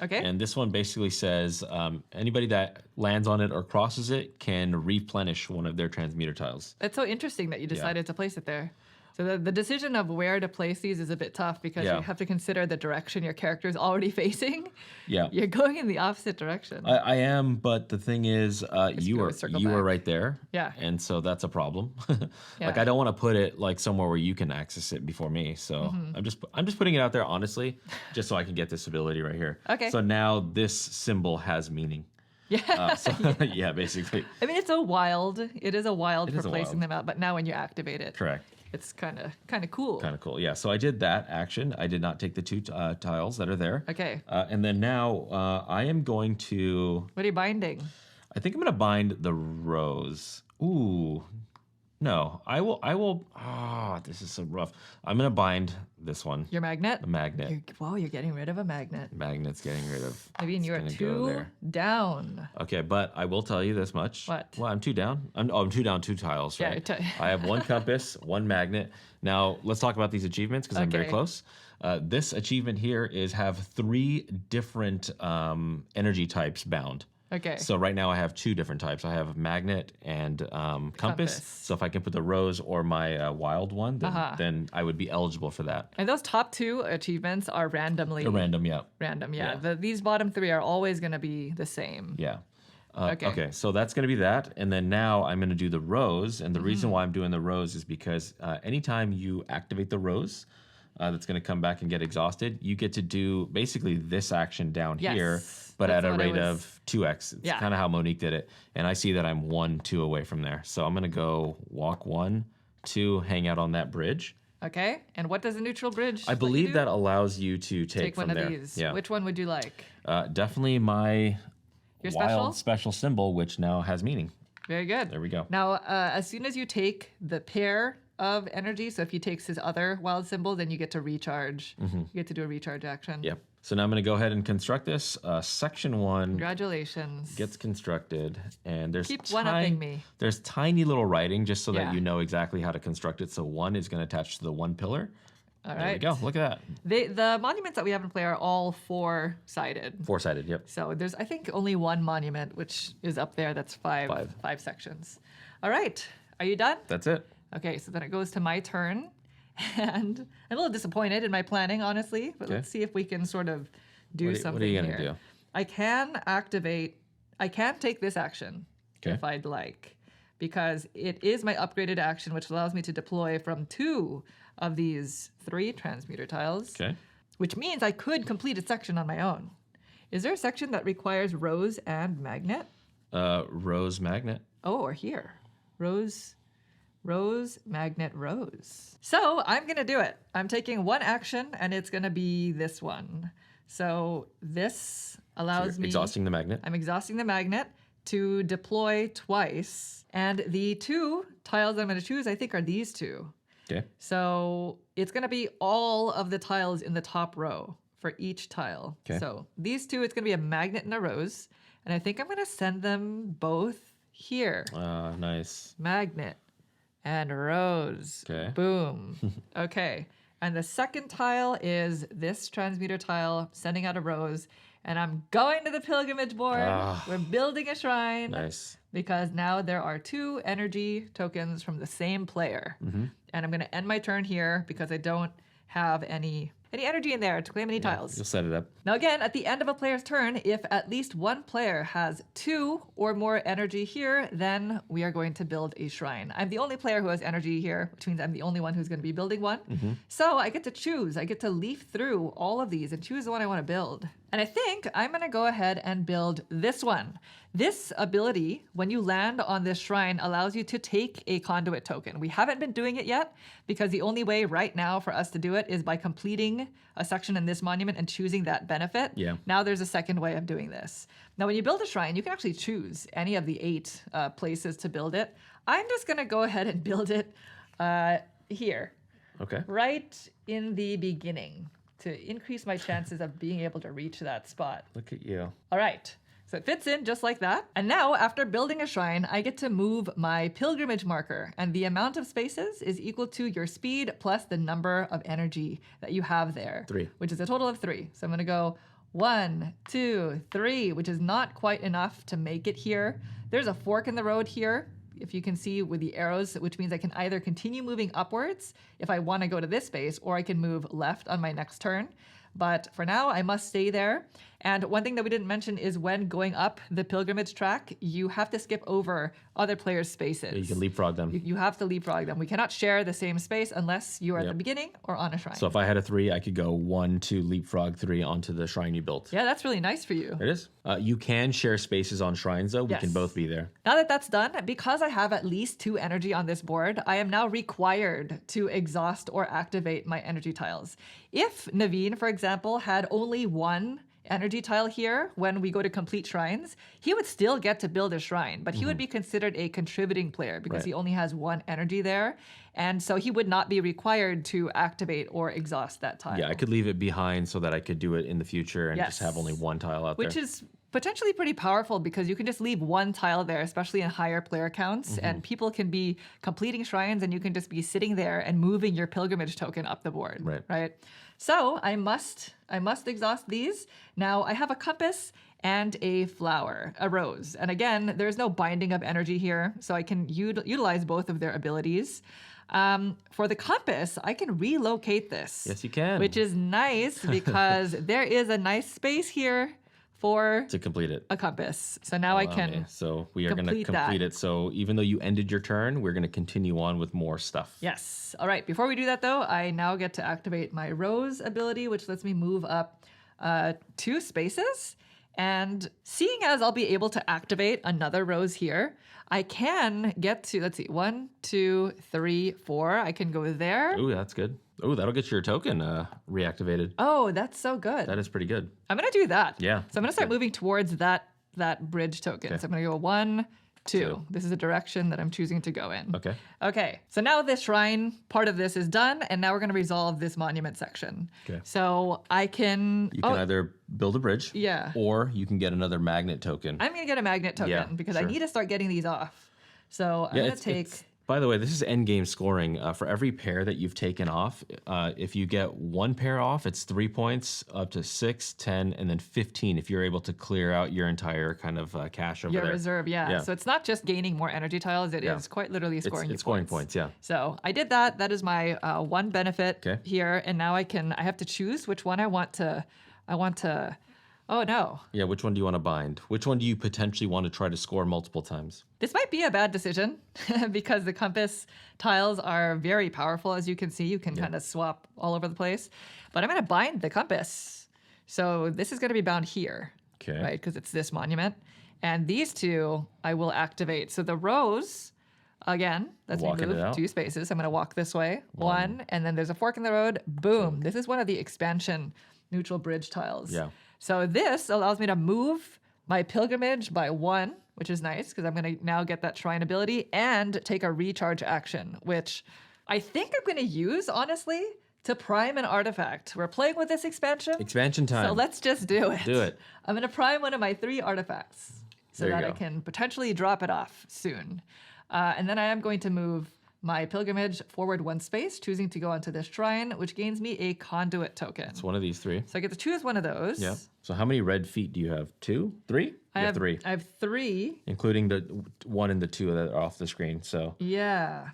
Okay. And this one basically says anybody that lands on it or crosses it can replenish one of their transmuter tiles. That's so interesting that you decided to place it there. So the decision of where to place these is a bit tough because Yeah. you have to consider the direction your character is already facing. Yeah. You're going in the opposite direction. I am, but the thing is, you always circle are back. right there. Yeah. And so that's a problem. Yeah. Like I don't want to put it like somewhere where you can access it before me. So Mm-hmm. I'm just putting it out there honestly, just so I can get this ability right here. Okay. So now this symbol has meaning. Yeah. Yeah, basically. I mean, it is a wild for is a placing wild. them out, but now when you activate it, Correct. it's kind of cool. Kind of cool. Yeah. So I did that action. I did not take the 2 tiles that are there. Okay. And then now I am going to. What are you binding? I think I'm going to bind the rose. Ooh. No, I will. This is so rough. I'm going to bind this one. Your magnet? A magnet. You're getting rid of a magnet. Magnet's getting rid of. I mean, it's you're gonna go 2 there. down. Okay, but I will tell you this much. What? Well, I'm 2 down. I'm 2 down, 2 tiles, Yeah, right? you're I have 1 compass, 1 magnet. Now, let's talk about these achievements because I'm very Okay. close. This achievement here is have 3 different energy types bound. Okay. So right now I have two different types. I have magnet and compass. So if I can put the rose or my wild one, then I would be eligible for that. And those top two achievements are randomly. They're random, yeah. Random, yeah. These bottom three are always going to be the same. Yeah. Okay. Okay, so that's going to be that. And then now I'm going to do the rose. And the reason why I'm doing the rose is because anytime you activate the rose, that's going to come back and get exhausted, you get to do basically this action down here, but at a rate of 2x. It's kind of how Monique did it. And I see that I'm 1, 2 away from there. So I'm going to go walk 1, 2, hang out on that bridge. Okay. And what does a neutral bridge I believe that allows you to take from one there. of these. Yeah. Which one would you like? Definitely my Your wild special symbol, which now has meaning. Very good. There we go. Now, as soon as you take the pair of energy, so if he takes his other wild symbol, then you get to recharge. You get to do a recharge action. Yep. So now I'm going to go ahead and construct this. Section 1 Congratulations. gets constructed, and there's Keep one-upping me. There's tiny little writing just so that you know exactly how to construct it. So 1 is going to attach to the 1 pillar. All right. There we go. Look at that. The monuments that we have in play are all 4-sided. 4-sided, yep. So there's, I think, only one monument, which is up there. That's five sections. All right. Are you done? That's it. Okay, so then it goes to my turn. And I'm a little disappointed in my planning, honestly, but let's see if we can sort of do something What are you going to here. do? I can take this action if I'd like, because it is my upgraded action, which allows me to deploy from 2 of these 3 transmuter tiles, which means I could complete a section on my own. Is there a section that requires rose and magnet? Rose, magnet. Oh, or here. Rose, magnet, rose. So I'm going to do it. I'm taking one action, and it's going to be this one. So this allows me... Exhausting the magnet. I'm exhausting the magnet to deploy twice. And the 2 tiles I'm going to choose, I think, are these 2. Okay. So it's going to be all of the tiles in the top row for each tile. Okay. So these 2, it's going to be a magnet and a rose. And I think I'm going to send them both here. Nice. Magnet and rose. Okay. Boom. Okay. And the second tile is this transmuter tile, sending out a rose. And I'm going to the pilgrimage board. We're building a shrine. Nice. Because now there are 2 energy tokens from the same player. And I'm going to end my turn here because I don't have any energy in there to claim any tiles. You'll set it up. Now again, at the end of a player's turn, if at least one player has 2 or more energy here, then we are going to build a shrine. I'm the only player who has energy here, which means I'm the only one who's going to be building one. So I get to choose. I get to leaf through all of these and choose the one I want to build. And I think I'm going to go ahead and build this one. This ability, when you land on this shrine, allows you to take a conduit token. We haven't been doing it yet because the only way right now for us to do it is by completing a section in this monument and choosing that benefit. Yeah. Now there's a second way of doing this. Now when you build a shrine, you can actually choose any of the 8 places to build it. I'm just going to go ahead and build it here. Okay. Right in the beginning to increase my chances of being able to reach that spot. Look at you. All right. So it fits in just like that. And now, after building a shrine, I get to move my pilgrimage marker. And the amount of spaces is equal to your speed plus the number of energy that you have there. 3. Which is a total of 3. So I'm going to go 1, 2, 3, which is not quite enough to make it here. There's a fork in the road here, if you can see with the arrows, which means I can either continue moving upwards if I want to go to this space, or I can move left on my next turn. But for now, I must stay there. And one thing that we didn't mention is when going up the pilgrimage track, you have to skip over other players' spaces. Yeah, you can leapfrog them. You have to leapfrog them. We cannot share the same space unless you are at the beginning or on a shrine. So if I had a 3, I could go 1, 2, leapfrog 3 onto the shrine you built. Yeah, that's really nice for you. It is. You can share spaces on shrines, though. We Yes. can both be there. Now that that's done, because I have at least 2 energy on this board, I am now required to exhaust or activate my energy tiles. If Naveen, for example, had only 1 energy tile here when we go to complete shrines, he would still get to build a shrine, but he would be considered a contributing player because he only has 1 energy there. And so he would not be required to activate or exhaust that tile. Yeah, I could leave it behind so that I could do it in the future and just Yes. have only 1 tile out there. Which is potentially pretty powerful because you can just leave 1 tile there, especially in higher player counts, and people can be completing shrines and you can just be sitting there and moving your pilgrimage token up the board. Right. So I must exhaust these. Now I have a compass, and a flower, a rose. And again, there's no binding of energy here, so I can utilize both of their abilities. For the compass, I can relocate this. Yes, you can. Which is nice because there is a nice space here for to complete it. a compass. So now I can. Okay, so we are going to complete that. complete it. So even though you ended your turn, we're going to continue on with more stuff. Yes. All right. Before we do that, though, I now get to activate my rose ability, which lets me move up 2 spaces. And seeing as I'll be able to activate another rose here, I can get to, let's see, 1, 2, 3, 4. I can go there. Ooh, that's good. Ooh, that'll get your token reactivated. Oh, that's so good. That is pretty good. I'm going to do that. Yeah, So I'm going to start moving towards that bridge token. Okay. So I'm going to go 1, 2. 2. This is a direction that I'm choosing to go in. Okay. Okay, so now this shrine part of this is done, and now we're going to resolve this monument section. Okay. So I can... You can either build a bridge, Yeah. or you can get another magnet token. I'm going to get a magnet token Yeah, because I sure. need to start getting these off. So I'm going to take... By the way, this is end game scoring. For every pair that you've taken off, if you get 1 pair off, it's 3 points, up to 6, 10, and then 15 if you're able to clear out your entire kind of cache over your there. reserve, yeah. Yeah. So it's not just gaining more energy tiles, it is quite literally scoring It's scoring points, yeah. So I did that. That is my one benefit Okay. here. And now I have to choose which one I want to, oh no. Yeah, which one do you want to bind? Which one do you potentially want to try to score multiple times? This might be a bad decision because the compass tiles are very powerful. As you can see, you can kind of swap all over the place. But I'm going to bind the compass. So this is going to be bound here, Okay. right? Because it's this monument. And these 2 I will activate. So the rose, again, let's me Walking it move out. 2 spaces. I'm going to walk this way. 1, and then there's a fork in the road. Boom. This is one of the expansion neutral bridge tiles. Yeah. So this allows me to move my pilgrimage by 1, which is nice because I'm going to now get that shrine ability and take a recharge action, which I think I'm going to use, honestly, to prime an artifact. We're playing with this expansion. Expansion time. So let's just do it. Do it. I'm going to prime one of my 3 artifacts so There you that I go. can potentially drop it off soon. And then I am going to move my pilgrimage forward 1 space, choosing to go onto this shrine, which gains me a conduit token. It's one of these 3. So I get to choose one of those. Yeah. So how many red feet do you have? 2? 3? I have 3. I have 3. Including the 1 and the 2 that are off the screen. So Yeah.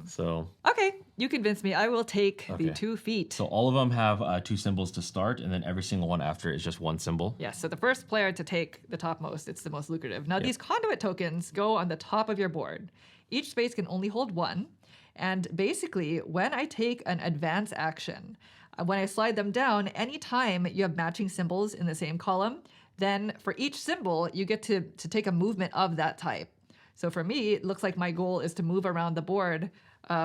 so Okay, you convinced me. I will take the Okay. 2 feet. so all of them have 2 symbols to start, and then every single one after is just 1 symbol. Yes, so the first player to take the topmost, it's the most lucrative. Now, these conduit tokens go on the top of your board. Each space can only hold 1. And basically, when I take an advance action, when I slide them down, anytime you have matching symbols in the same column, then for each symbol, you get to take a movement of that type. So for me, it looks like my goal is to move around the board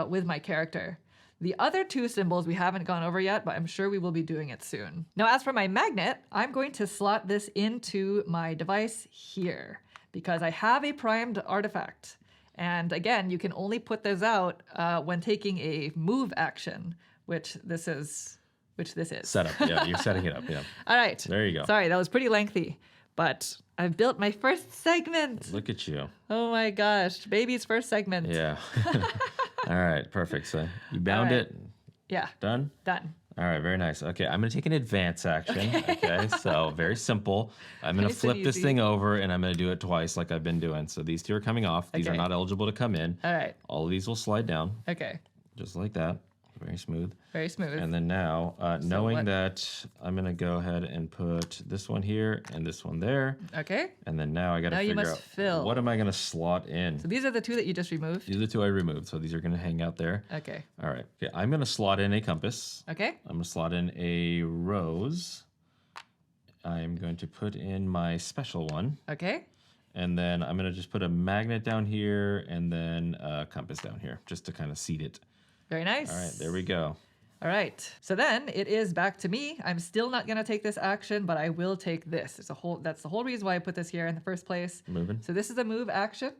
with my character. The other 2 symbols we haven't gone over yet, but I'm sure we will be doing it soon. Now, as for my magnet, I'm going to slot this into my device here because I have a primed artifact. And again, you can only put those out when taking a move action, which this is. Setup. Yeah, you're setting it up. Yeah. All right. There you go. Sorry, that was pretty lengthy, but I've built my first segment. Look at you. Oh my gosh, baby's first segment. Yeah. All right. Perfect. So you bound right. it. Yeah, Done? done. All right, very nice. Okay, I'm going to take an advance action. Okay, so very simple. I'm going to Nice flip and this easy. thing over, and I'm going to do it twice like I've been doing. So these 2 are coming off. These are Okay. not eligible to come in. All right. All of these will slide down, Okay. just like that. Very smooth. Very smooth. And then now, knowing what- that I'm going to go ahead and put this one here and this one there. Okay. And then now I got to Now you figure must out fill. what am I going to slot in. So these are the 2 that you just removed. These are the 2 I removed, so these are going to hang out there. Okay. All right. Okay, I'm going to slot in a compass. Okay. I'm going to slot in a rose. I'm going to put in my special one. Okay. And then I'm going to just put a magnet down here and then a compass down here just to kind of seat it. Very nice. All right, there we go. All right. So then it is back to me. I'm still not going to take this action, but I will take this. That's the whole reason why I put this here in the first place. Moving. So this is a move action,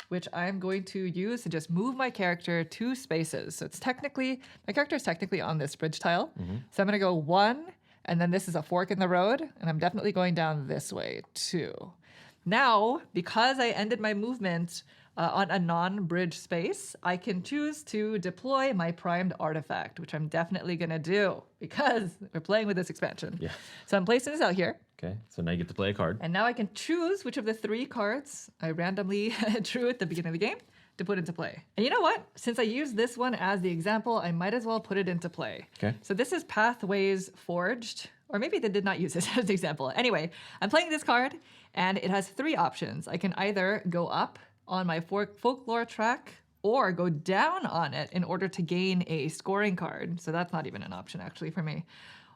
which I'm going to use to just move my character 2 spaces. So my character is technically on this bridge tile. So I'm going to go 1, and then this is a fork in the road, and I'm definitely going down this way too. Now, because I ended my movement on a non-bridge space, I can choose to deploy my primed artifact, which I'm definitely going to do because we're playing with this expansion. Yeah. So I'm placing this out here. Okay, so now you get to play a card. And now I can choose which of the 3 cards I randomly drew at the beginning of the game to put into play. And you know what? Since I used this one as the example, I might as well put it into play. Okay. So this is Pathways Forged, or maybe they did not use this as the example. Anyway, I'm playing this card, and it has 3 options. I can either go up on my folklore track or go down on it in order to gain a scoring card. So that's not even an option actually for me.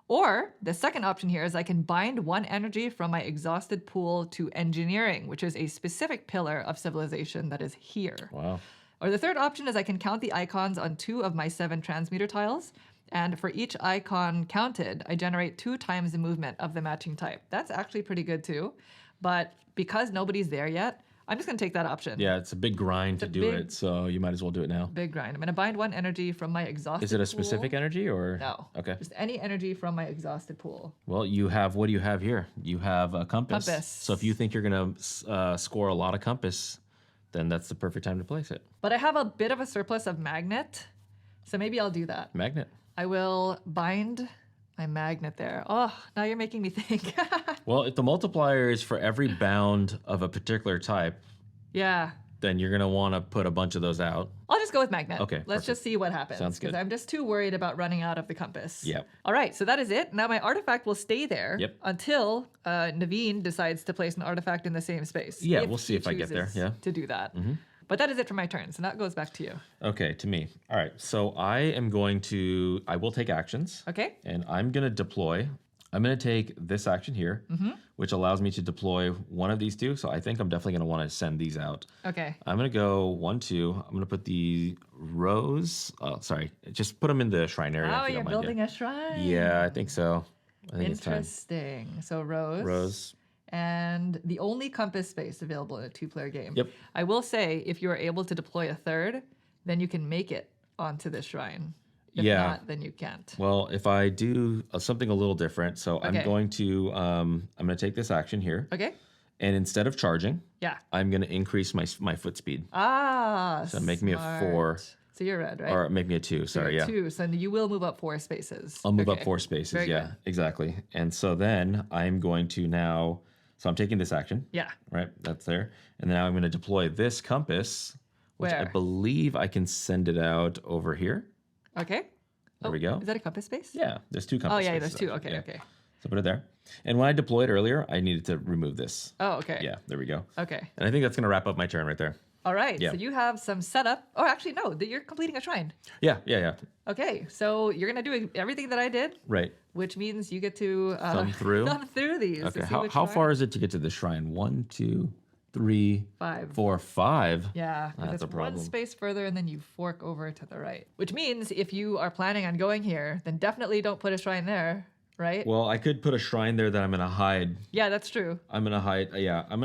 Or the second option here is I can bind 1 energy from my exhausted pool to engineering, which is a specific pillar of civilization that is here. Wow. Or the third option is I can count the icons on 2 of my 7 transmuter tiles. And for each icon counted, I generate 2 times the movement of the matching type. That's actually pretty good too. But because nobody's there yet, I'm just going to take that option. Yeah, it's a big grind to do it, so you might as well do it now. Big grind. I'm going to bind 1 energy from my exhausted pool. Is it a specific energy or? No. Okay. Just any energy from my exhausted pool. Well, you have, what do you have here? You have a compass. Compass. So if you think you're going to score a lot of compass, then that's the perfect time to place it. But I have a bit of a surplus of magnet, so maybe I'll do that. Magnet. I will bind my magnet there. Oh, now you're making me think. Well, if the multiplier is for every bound of a particular type, Yeah. then you're going to want to put a bunch of those out. I'll just go with magnet. Okay, Let's perfect. just see what happens. Sounds good. Because I'm just too worried about running out of the compass. Yep. All right, so that is it. Now my artifact will stay there Yep. until Naveen decides to place an artifact in the same space. Yeah, we'll see if I get there, chooses yeah. To do that. But that is it for my turn. So that goes back to you. Okay, to me. All right, so I will take actions. Okay. And I'm going to deploy. I'm going to take this action here, which allows me to deploy one of these 2. So I think I'm definitely going to want to send these out. Okay. I'm going to go 1, 2. I'm going to put the rows. Oh, sorry. Just put them in the shrine area. Oh, if you you're don't mind. building a shrine. Yeah, I think so. I think it's time. Interesting. So rows. Rows. And the only compass space available in a 2-player game. Yep. I will say, if you are able to deploy a 3rd, then you can make it onto the shrine. If Yeah. not, then you can't. Well, if I do something a little different, so Okay. I'm going to take this action here, Okay. and instead of charging, Yeah. I'm going to increase my foot speed. Ah, So make me a 4. So you're red, right? Or make me a 2, sorry, You're yeah. 2, so you will move up 4 spaces. I'll move up Okay. 4 spaces, Very yeah, good. exactly. And so then I'm going to now, so I'm taking this action, Yeah. right? That's there. And now I'm going to deploy this compass, which I Where? believe I can send it out over here. Okay. There we go. Is that a compass space? Yeah, there's 2 compass Oh, yeah, spaces there's 2. actually, Okay, yeah. okay. So put it there. And when I deployed earlier, I needed to remove this. Oh, okay. Yeah, there we go. Okay. And I think that's going to wrap up my turn right there. All right. Yeah. So you have some setup. Oh, actually, no. You're completing a shrine. Yeah. Okay. So you're going to do everything that I did, Right. which means you get to Thumb through? thumb through these. Okay. To see How which far one. is it to get to the shrine? 1, 2, 3, 5. 4, 5. Yeah, because That's it's a problem. 1 space further and then you fork over to the right. Which means if you are planning on going here, then definitely don't put a shrine there, right? Well, I could put a shrine there that I'm going to hide. Yeah, that's true. I'm going to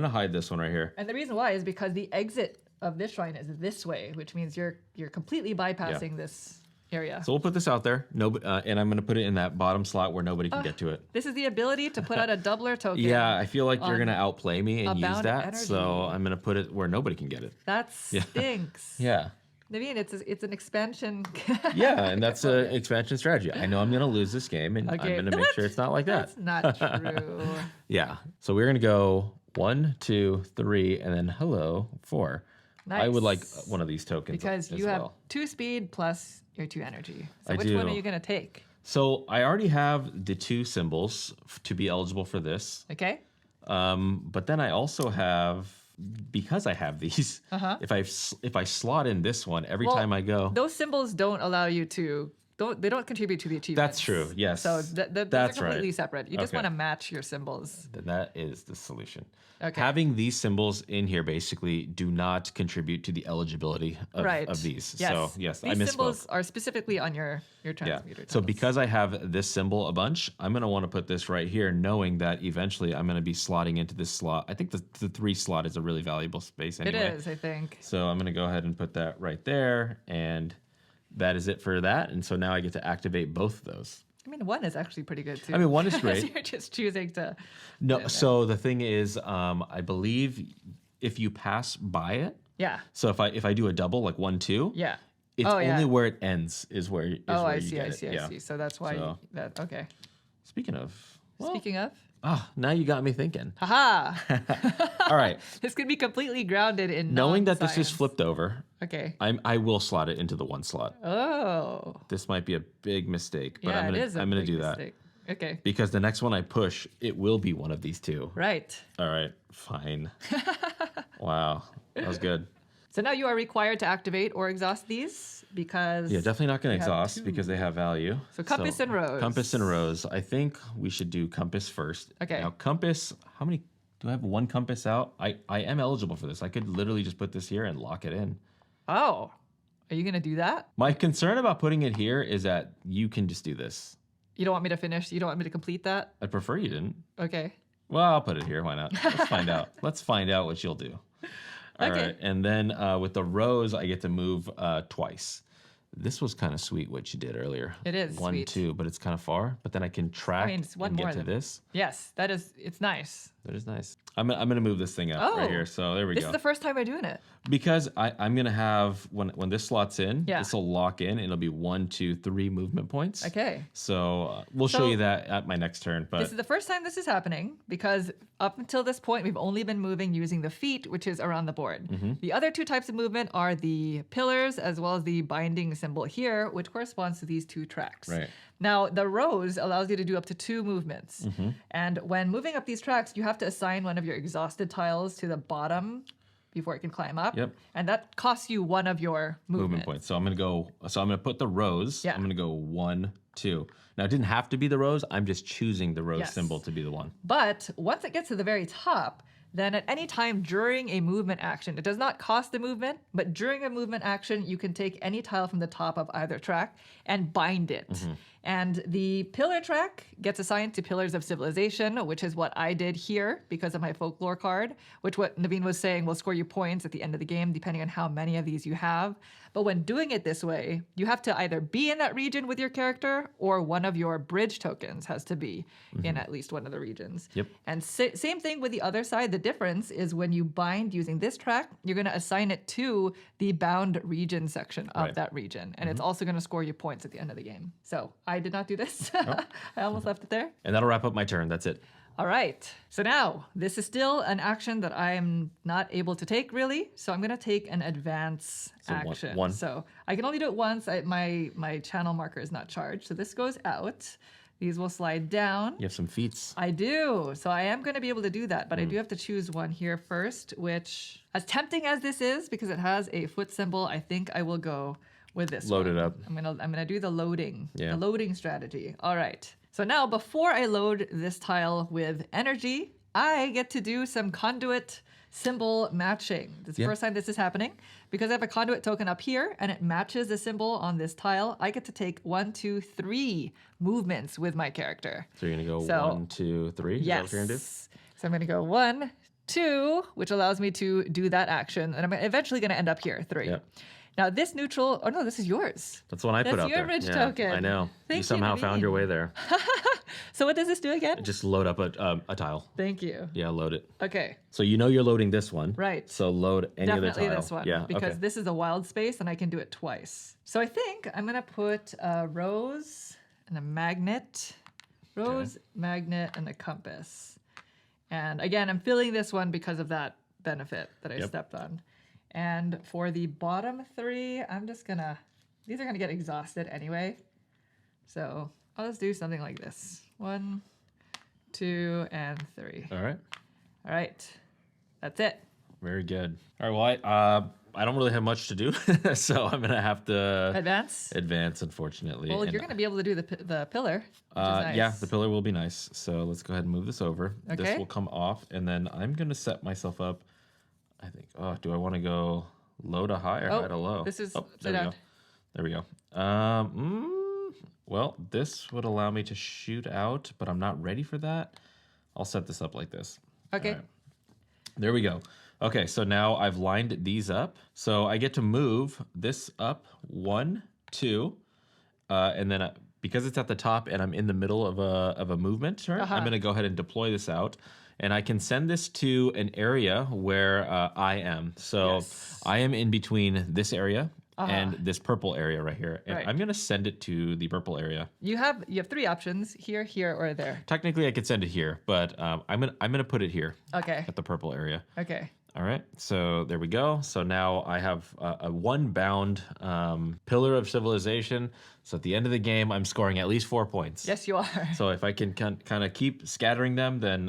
hide this one right here. And the reason why is because the exit of this shrine is this way, which means you're completely bypassing this area. So we'll put this out there. And I'm going to put it in that bottom slot where nobody can get to it. This is the ability to put out a doubler token. Yeah, I feel like you're going to outplay me and use bound that. energy. So I'm going to put it where nobody can get it. That stinks. Yeah. Naveen, it's an expansion. Yeah, and that's an expansion strategy. I know I'm going to lose this game, and Okay. I'm going to make sure it's not like that. That's not true. Yeah. So we're going to go 1, 2, 3, and then hello, 4. I would like Nice. one of these tokens Because as you have well. 2 speed plus your 2 energy. So I which one do. are you going to take? So I already have the 2 symbols to be eligible for this. Okay. But then I also have, because I have these, if I slot in this one every Well, time I go. Those symbols don't allow you to. They don't contribute to the achievements. That's true, yes. So those are That's right. completely separate. You just Okay. want to match your symbols. Then that is the solution. Okay. Having these symbols in here basically do not contribute to the eligibility Right. of these. Yes. So yes, I These misspoke. symbols are specifically on your Yeah. transmuter. So tiles. because I have this symbol a bunch, I'm going to want to put this right here, knowing that eventually I'm going to be slotting into this slot. I think the 3 slot is a really valuable space It anyway. is, I think. So I'm going to go ahead and put that right there. And that is it for that. And so now I get to activate both of those. I mean, 1 is actually pretty good too. I mean, 1 is So great. you're just choosing to. No, so the thing is, I believe if you pass by it, Yeah. So if I do a double, like 1, 2, Yeah. it's Oh, yeah. only where it ends is where you I get see. it. I Yeah. see. So that's why So- that. Okay. Speaking of, well, Speaking of, now you got me thinking. haha. All right. This could be completely grounded in Knowing that this is non-science. flipped over, Okay. I will slot it into the 1 slot. Oh. This might be a big mistake, but Yeah, I'm it is a gonna big do mistake. Okay. that because the next one I push, it will be one of these 2. Right. All right, fine. Wow, that was good. So now you are required to activate or exhaust these because Yeah, definitely not going to we have exhaust 2. because they have value. So compass and rose. Compass and rose. I think we should do compass first. Okay. Now compass, how many, do I have 1 compass out? I am eligible for this. I could literally just put this here and lock it in. Oh. Are you going to do that? My concern about putting it here is that you can just do this. You don't want me to finish? You don't want me to complete that? I'd prefer you didn't. Okay. Well, I'll put it here. Why not? Let's find out. Let's find out what you'll do. All Okay. right. And then with the rose, I get to move twice. This was kind of sweet what you did earlier. It is 1, sweet. 2, but it's kind of far. But then I can track it's one and more get to than- this. Yes, it's nice. That is nice. I'm gonna move this thing up right Oh, here. So there we This go. is the first time I'm doing it. Because I'm gonna have when this slots in, Yeah. this will lock in. And it'll be 1, 2, 3 movement points. Okay. So we'll show So- you that at my next turn. But This is the first time this is happening because up until this point, we've only been moving using the feet, which is around the board. Mm-hmm. The other 2 types of movement are the pillars as well as the binding symbol here, which corresponds to these 2 tracks. Right. Now, the rose allows you to do up to 2 movements. Mm-hmm. And when moving up these tracks, you have to assign one of your exhausted tiles to the bottom before it can climb up. Yep. And that costs you one of your movement points. So I'm gonna put the rose. Yeah. I'm gonna go 1, 2. Now it didn't have to be the rose. I'm just choosing the rose Yes. symbol to be the one. But once it gets to the very top, then at any time during a movement action, it does not cost a movement, but during a movement action, you can take any tile from the top of either track and bind it. And the pillar track gets assigned to Pillars of Civilization, which is what I did here because of my folklore card, which what Naveen was saying will score you points at the end of the game, depending on how many of these you have. But when doing it this way, you have to either be in that region with your character or one of your bridge tokens has to be in at least one of the regions. Yep. And same thing with the other side. The difference is when you bind using this track, you're going to assign it to the bound region section of Right. that region. And it's also going to score you points at the end of the game. So I did not do this. I almost left it there. And that'll wrap up my turn. That's it. All right. So now this is still an action that I am not able to take really. So I'm going to take an advance action. one. So I can only do it once. My channel marker is not charged. So this goes out. These will slide down. You have some feats. I do. So I am going to be able to do that, but I do have to choose one here first, which, as tempting as this is, because it has a foot symbol, I think I will go with this Load one. it up. I'm gonna do the loading. Yeah. The loading strategy. All right. So now before I load this tile with energy, I get to do some conduit symbol matching. This is the Yeah. first time this is happening. Because I have a conduit token up here and it matches the symbol on this tile, I get to take 1, 2, 3 movements with my character. So you're gonna go So- 1, 2, 3. Is that Yes. what you're gonna do? So I'm going to go 1, 2, which allows me to do that action. And I'm eventually going to end up here, 3. Yep. Now this neutral, oh no, this is yours. That's the one I put That's out your there. bridge Yeah, token. I know. Thank You you, somehow found your Naveen. way there. So what does this do again? Just load up a tile. Thank you. Yeah, load it. Okay, So you know you're loading this one. Right. So load any definitely other tile. this one. Yeah. Because okay. this is a wild space and I can do it twice. So I think I'm going to put a rose and a magnet. Rose, magnet, and a compass. And again, I'm filling this one because of that benefit that I Yep. stepped on. And for the bottom 3, I'm just gonna, these are gonna get exhausted anyway. So I'll just do something like this. 1, 2, and 3. All right. All right, that's it. Very good. All right. Well, I don't really have much to do, so I'm gonna have to Advance. advance, unfortunately. Well, And, you're gonna be able to do the pillar, which is nice. Yeah, the pillar will be nice. So let's go ahead and move this over. Okay. This will come off, and then I'm gonna set myself up. I think. Oh, do I want to go low to high or high to low? This is there we go. down. There we go. Well, this would allow me to shoot out, but I'm not ready for that. I'll set this up like this. Okay. All right. There we go. Okay, so now I've lined these up. So I get to move this up 1, 2, and then because it's at the top and I'm in the middle of a movement turn, I'm going to go ahead and deploy this out. and I can send this to an area where I am. So Yes. I am in between this area and this purple area right here. And Right. I'm going to send it to the purple area. You have 3 options: here, here, or there. Technically, I could send it here, but I'm gonna put it here Okay. at the purple area. Okay. All right, so there we go. So now I have a one bound pillar of civilization. So at the end of the game, I'm scoring at least 4 points. Yes, you are. So if I can kind of keep scattering them, then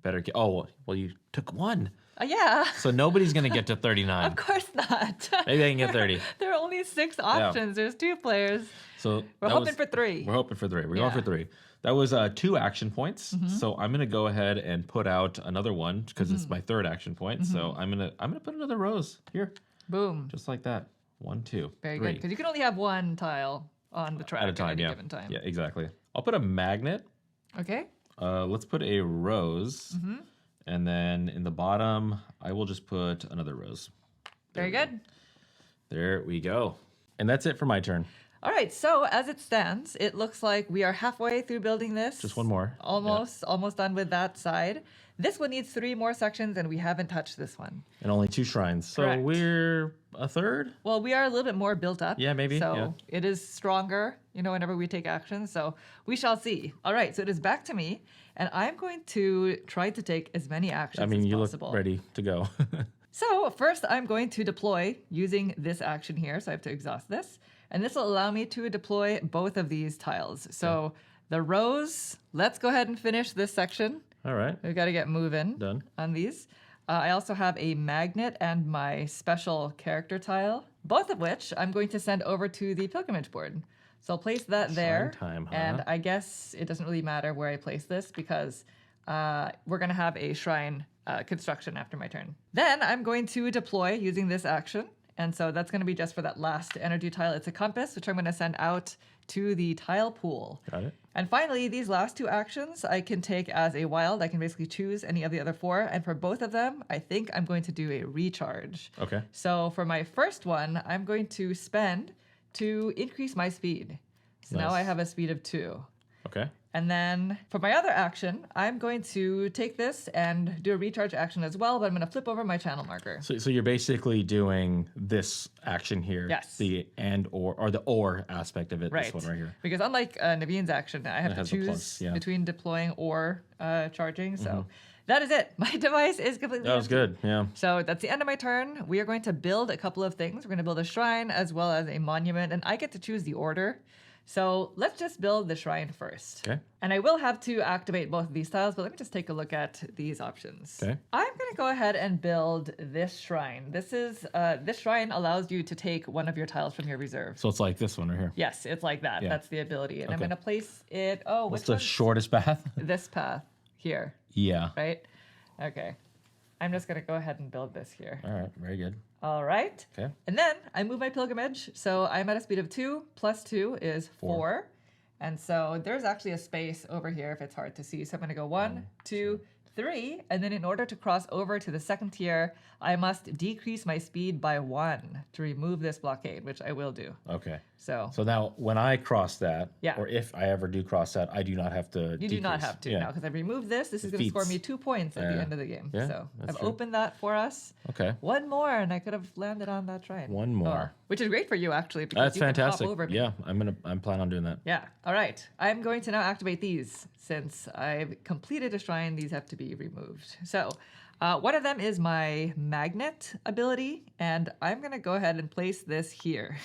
better. Oh well, you took 1, Yeah. so nobody's gonna get to 39. Of course not. Maybe I can get 30. There are only 6 options. There's 2 players. So We're that hoping was- for 3. We're hoping for 3. We're going Yeah. for 3. That was 2 action points. So I'm gonna go ahead and put out another one because it's my 3rd action point. So I'm gonna put another rose here, Boom. just like that. 1, 2, Very 3. good. Because you can only have 1 tile on the track At a time, any yeah. given time. Yeah, exactly. I'll put a magnet. Okay. Let's put a rose, and then in the bottom, I will just put another rose. Very good. There we go. And that's it for my turn. All right, so as it stands, it looks like we are halfway through building this. Just one more. Almost done with that side. This one needs 3 more sections, and we haven't touched this one. And only 2 shrines. So Correct. we're a third? Well, we are a little bit more built up. Yeah, maybe, So yeah. it is stronger, whenever we take action. So we shall see. All right, so it is back to me, and I'm going to try to take as many actions I mean, as you possible. look ready to go. So first, I'm going to deploy using this action here. So I have to exhaust this. And this will allow me to deploy both of these tiles. So the rows, let's go ahead and finish this section. All right. We've got to get moving Done. on these. I also have a magnet and my special character tile, both of which I'm going to send over to the pilgrimage board. So I'll place that there. time, huh? And I guess it doesn't really matter where I place this because we're going to have a shrine construction after my turn. Then I'm going to deploy using this action. And so that's going to be just for that last energy tile. It's a compass, which I'm going to send out to the tile pool. Got it. And finally, these last 2 actions I can take as a wild. I can basically choose any of the other 4. And for both of them, I think I'm going to do a recharge. Okay. So for my first one, I'm going to spend to increase my speed. So now Nice. I have a speed of 2. Okay. And then for my other action, I'm going to take this and do a recharge action as well, but I'm going to flip over my channel marker. So you're basically doing this action here. Yes. The and or the or aspect of it. Right. This one right here. Because unlike Naveen's action, I have It to has the choose plus, yeah. between deploying or charging. So that is it. My device is completely That was empty. good. Yeah. So that's the end of my turn. We are going to build a couple of things. We're going to build a shrine as well as a monument, and I get to choose the order. So let's just build the shrine first. Okay. And I will have to activate both of these tiles, but let me just take a look at these options. Okay. I'm going to go ahead and build this shrine. This shrine allows you to take one of your tiles from your reserve. So it's like this one right here. Yes, it's like that. Yeah. That's the ability. And I'm Okay. going to place it. Oh, What's which the one's shortest path? this path here, Yeah. right? Okay. I'm just going to go ahead and build this here. All right. Very good. All right. Okay. And then I move my pilgrimage. So I'm at a speed of 2 plus 2 is 4. And so there's actually a space over here if it's hard to see. So I'm going to go 1, 2, 3. And then in order to cross over to the second tier, I must decrease my speed by 1 to remove this blockade, which I will do. Okay. So So now when I cross that, Yeah. or if I ever do cross that, I do not have to. you do not decrease. have to Yeah. now because I've removed this. This is going to score Defeats. me 2 points at the Yeah. end of the game. Yeah, So that's I've true. opened that for us. Okay. One more, and I could have landed on that shrine. One more. Which is great for you, actually, because That's you can hop fantastic. over me. Yeah. I'm planning on doing that. Yeah. All right. I'm going to now activate these. Since I've completed a shrine, these have to be removed. So one of them is my magnet ability, and I'm going to go ahead and place this here.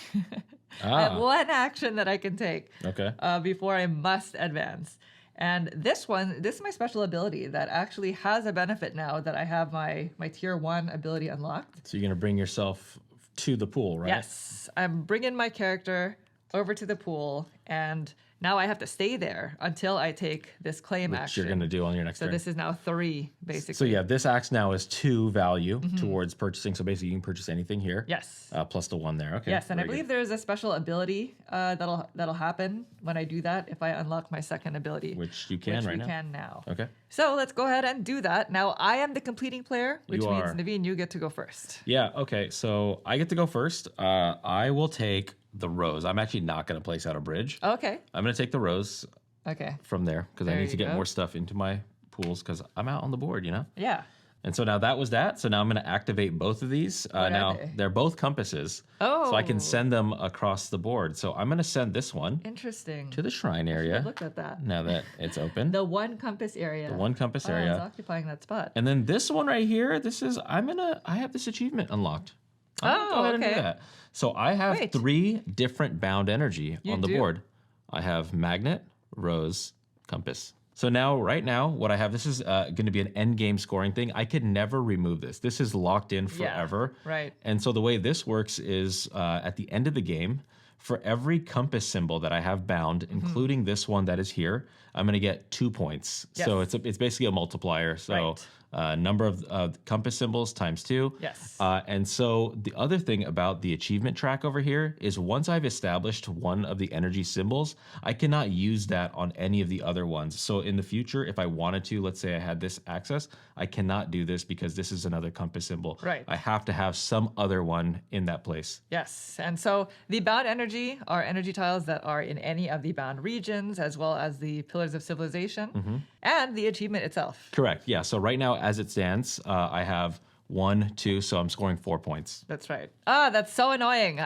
I have Ah. one action that I can take Okay. before I must advance. And this is my special ability that actually has a benefit now that I have my tier 1 ability unlocked. So you're gonna bring yourself to the pool, right? Yes, I'm bringing my character over to the pool, and now I have to stay there until I take this claim Which action. you're gonna do on your next So turn. this is now 3, basically. So yeah, this axe now is 2 value towards purchasing. So basically, you can purchase anything here. Yes. Plus the 1 there. Okay. Yes, and I very believe good. there's a special ability that'll happen when I do that if I unlock my second ability. Which you can which right we now. can now. Okay. So let's go ahead and do that. Now I am the completing player, which You means are. Naveen, you get to go first. Yeah. Okay. So I get to go first. I will take the rose. I'm actually not gonna place out a bridge. Okay. I'm gonna take the rose Okay. from there because I There need to you get go. more stuff into my pools because I'm out on the board, you know? Yeah. And so now that was that. So now I'm going to activate both of these. What Now are they? they're both compasses. So I can send them across the board. So I'm going to send this one Interesting. to the shrine I area. looked at that. Now that it's open. The one compass area. The one compass It's area. occupying that spot. And then this one right here, I have this achievement unlocked. I'm gonna go ahead and do that. So I have 3 different bound energy on the board. I have magnet, rose, compass. So now, right now, what I have, this is going to be an end game scoring thing. I could never remove this. This is locked in forever. Yeah, right. And so the way this works is at the end of the game, for every compass symbol that I have bound, including this one that is here, I'm going to get 2 points. Yes. So it's basically a multiplier. So number of compass symbols times 2. Yes. And so the other thing about the achievement track over here is once I've established one of the energy symbols, I cannot use that on any of the other ones. So in the future, if I wanted to, let's say I had this access, I cannot do this because this is another compass symbol. Right. I have to have some other one in that place. Yes. And so the bound energy are energy tiles that are in any of the bound regions, as well as the pillars of civilization and the achievement itself. Correct. Yeah. So right now, as it stands, I have 1, 2, so I'm scoring 4 points. That's right. That's so annoying.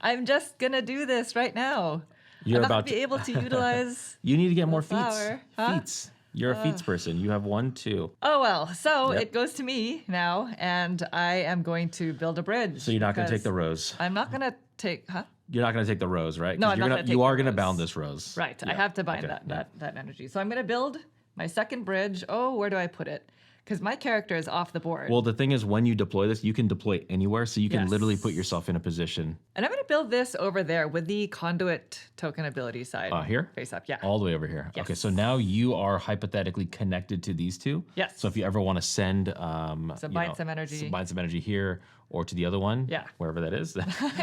I'm just gonna do this right now. You're I'm not about gonna be able to utilize. You need to get more flower. feats. Huh? Feats. You're a feats person. You have 1, 2. Oh well. So it goes to me now, and I am going to build a bridge. So you're not going to take the rose. I'm not gonna take. Huh? You're not going to take the rose, right? No, 'Cause I'm not gonna take You are the going to rose. bound this rose. Right. I Yeah. have to bind Okay, that energy. So I'm gonna build my second bridge. Oh, where do I put it? Because my character is off the board. Well, the thing is, when you deploy this, you can deploy anywhere, so you can Yes. literally put yourself in a position. And I'm going to build this over there with the conduit token ability side. Here? Face up, yeah. All the way over here. Yes. Okay, so now you are hypothetically connected to these two. Yes. So if you ever want to send, bind some energy. bind some energy here or to the other one, Yeah. wherever that is.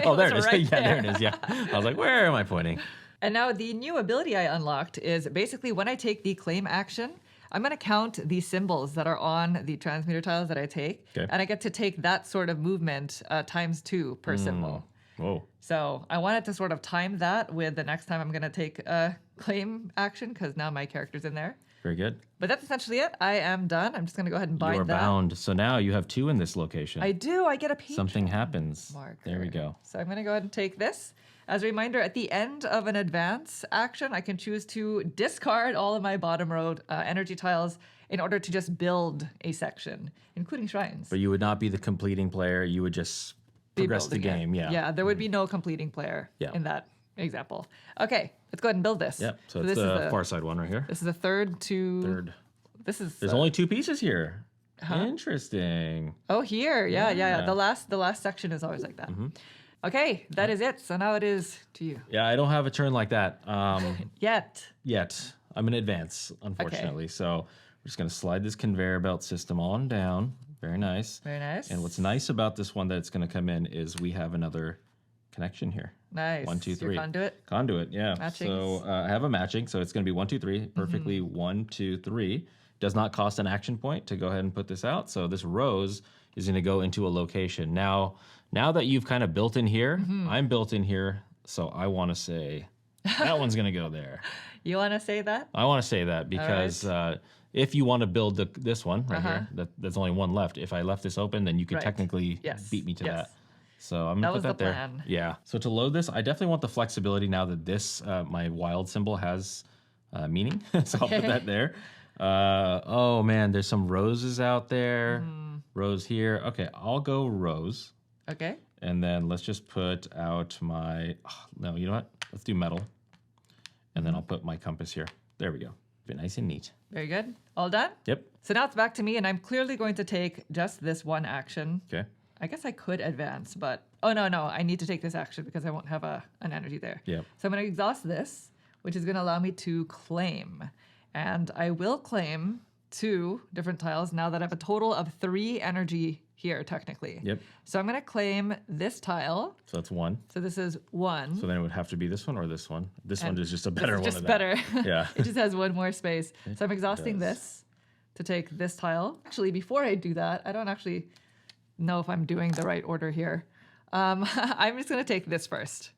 Oh, there it is. right Yeah, there it is. Yeah. I was like, where am I pointing? And now the new ability I unlocked is basically when I take the claim action, I'm going to count the symbols that are on the transmuter tiles that I take. Okay. And I get to take that sort of movement times 2 per symbol. Whoa. So I wanted to sort of time that with the next time I'm going to take a claim action because now my character's in there. Very good. But that's essentially it. I am done. I'm just going to go ahead and bind You are that. bound. So now you have 2 in this location. I do. I get a page. Something happens. Marker. There we go. So I'm going to go ahead and take this. As a reminder, at the end of an advance action, I can choose to discard all of my bottom row energy tiles in order to just build a section, including shrines. But you would not be the completing player. You would just Be progress the building it. game. Yeah. Yeah, there would be no completing player Yeah. in that example. Okay, let's go ahead and build this. Yep. So this it's is the far side one right here. This is the third to... Third. This is... There's only 2 pieces here. Interesting. Oh, here. Yeah. Yeah. The last section is always like that. Okay, that is it. So now it is to you. Yeah, I don't have a turn like that Yet. yet. I'm in advance, unfortunately. So we're just going to slide this conveyor belt system on down. Very nice. Very nice. And what's nice about this one that's going to come in is we have another connection here. Nice. 1, 2, 3. Your conduit. Conduit, yeah. Matchings. So I have a matching, so it's going to be 1, 2, 3, perfectly 1, 2, 3. Does not cost an action point to go ahead and put this out. So this rose is going to go into a location. Now that you've kind of built in here, I'm built in here, so I want to say that one's going to go there. You want to say that? I want to say that because if you want to build this one right here, there's only one left. If I left this open, then you could Right. technically Yes. beat me to Yes. that. So I'm That gonna was put that the there. plan. Yeah. So to load this, I definitely want the flexibility now that this my wild symbol has meaning. So I'll put that there. Oh man, there's some roses out there. Rose here. Okay, I'll go rose. Okay. And then let's just put out my, no, you know what? Let's do metal. And then I'll put my compass here. There we go. Be nice and neat. Very good. All done? Yep. So now it's back to me, and I'm clearly going to take just this one action. Okay. I guess I could advance, but oh no, I need to take this action because I won't have an energy there. Yep. So I'm going to exhaust this, which is going to allow me to claim. And I will claim 2 different tiles now that I have a total of 3 energy here, technically. Yep. So I'm going to claim this tile. So that's 1. So this is 1. So then it would have to be this one or this one. This one And is just a better It's one. just of that. better. Yeah. It just has 1 more space. So I'm exhausting does. this to take this tile. Actually, before I do that, I don't actually know if I'm doing the right order here. I'm just going to take this first.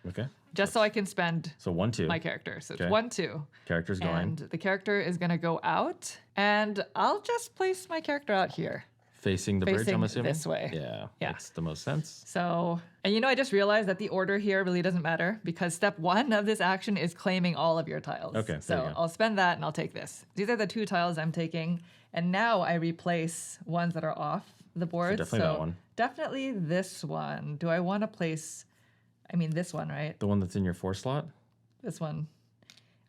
Okay. just so I can spend So 1, 2. my character. So Okay. it's 1, 2. Character's going. And the character is going to go out. And I'll just place my character out here. Facing the bridge, Facing I'm assuming? this way. Yeah. Yeah. Makes the most sense. So, and I just realized that the order here really doesn't matter because step 1 of this action is claiming all of your tiles. Okay, there you So go. I'll spend that and I'll take this. These are the 2 tiles I'm taking. And now I replace ones that are off the board. definitely that one. Definitely this one. Do I want to place, this one, right? The one that's in your 4 slot? This one.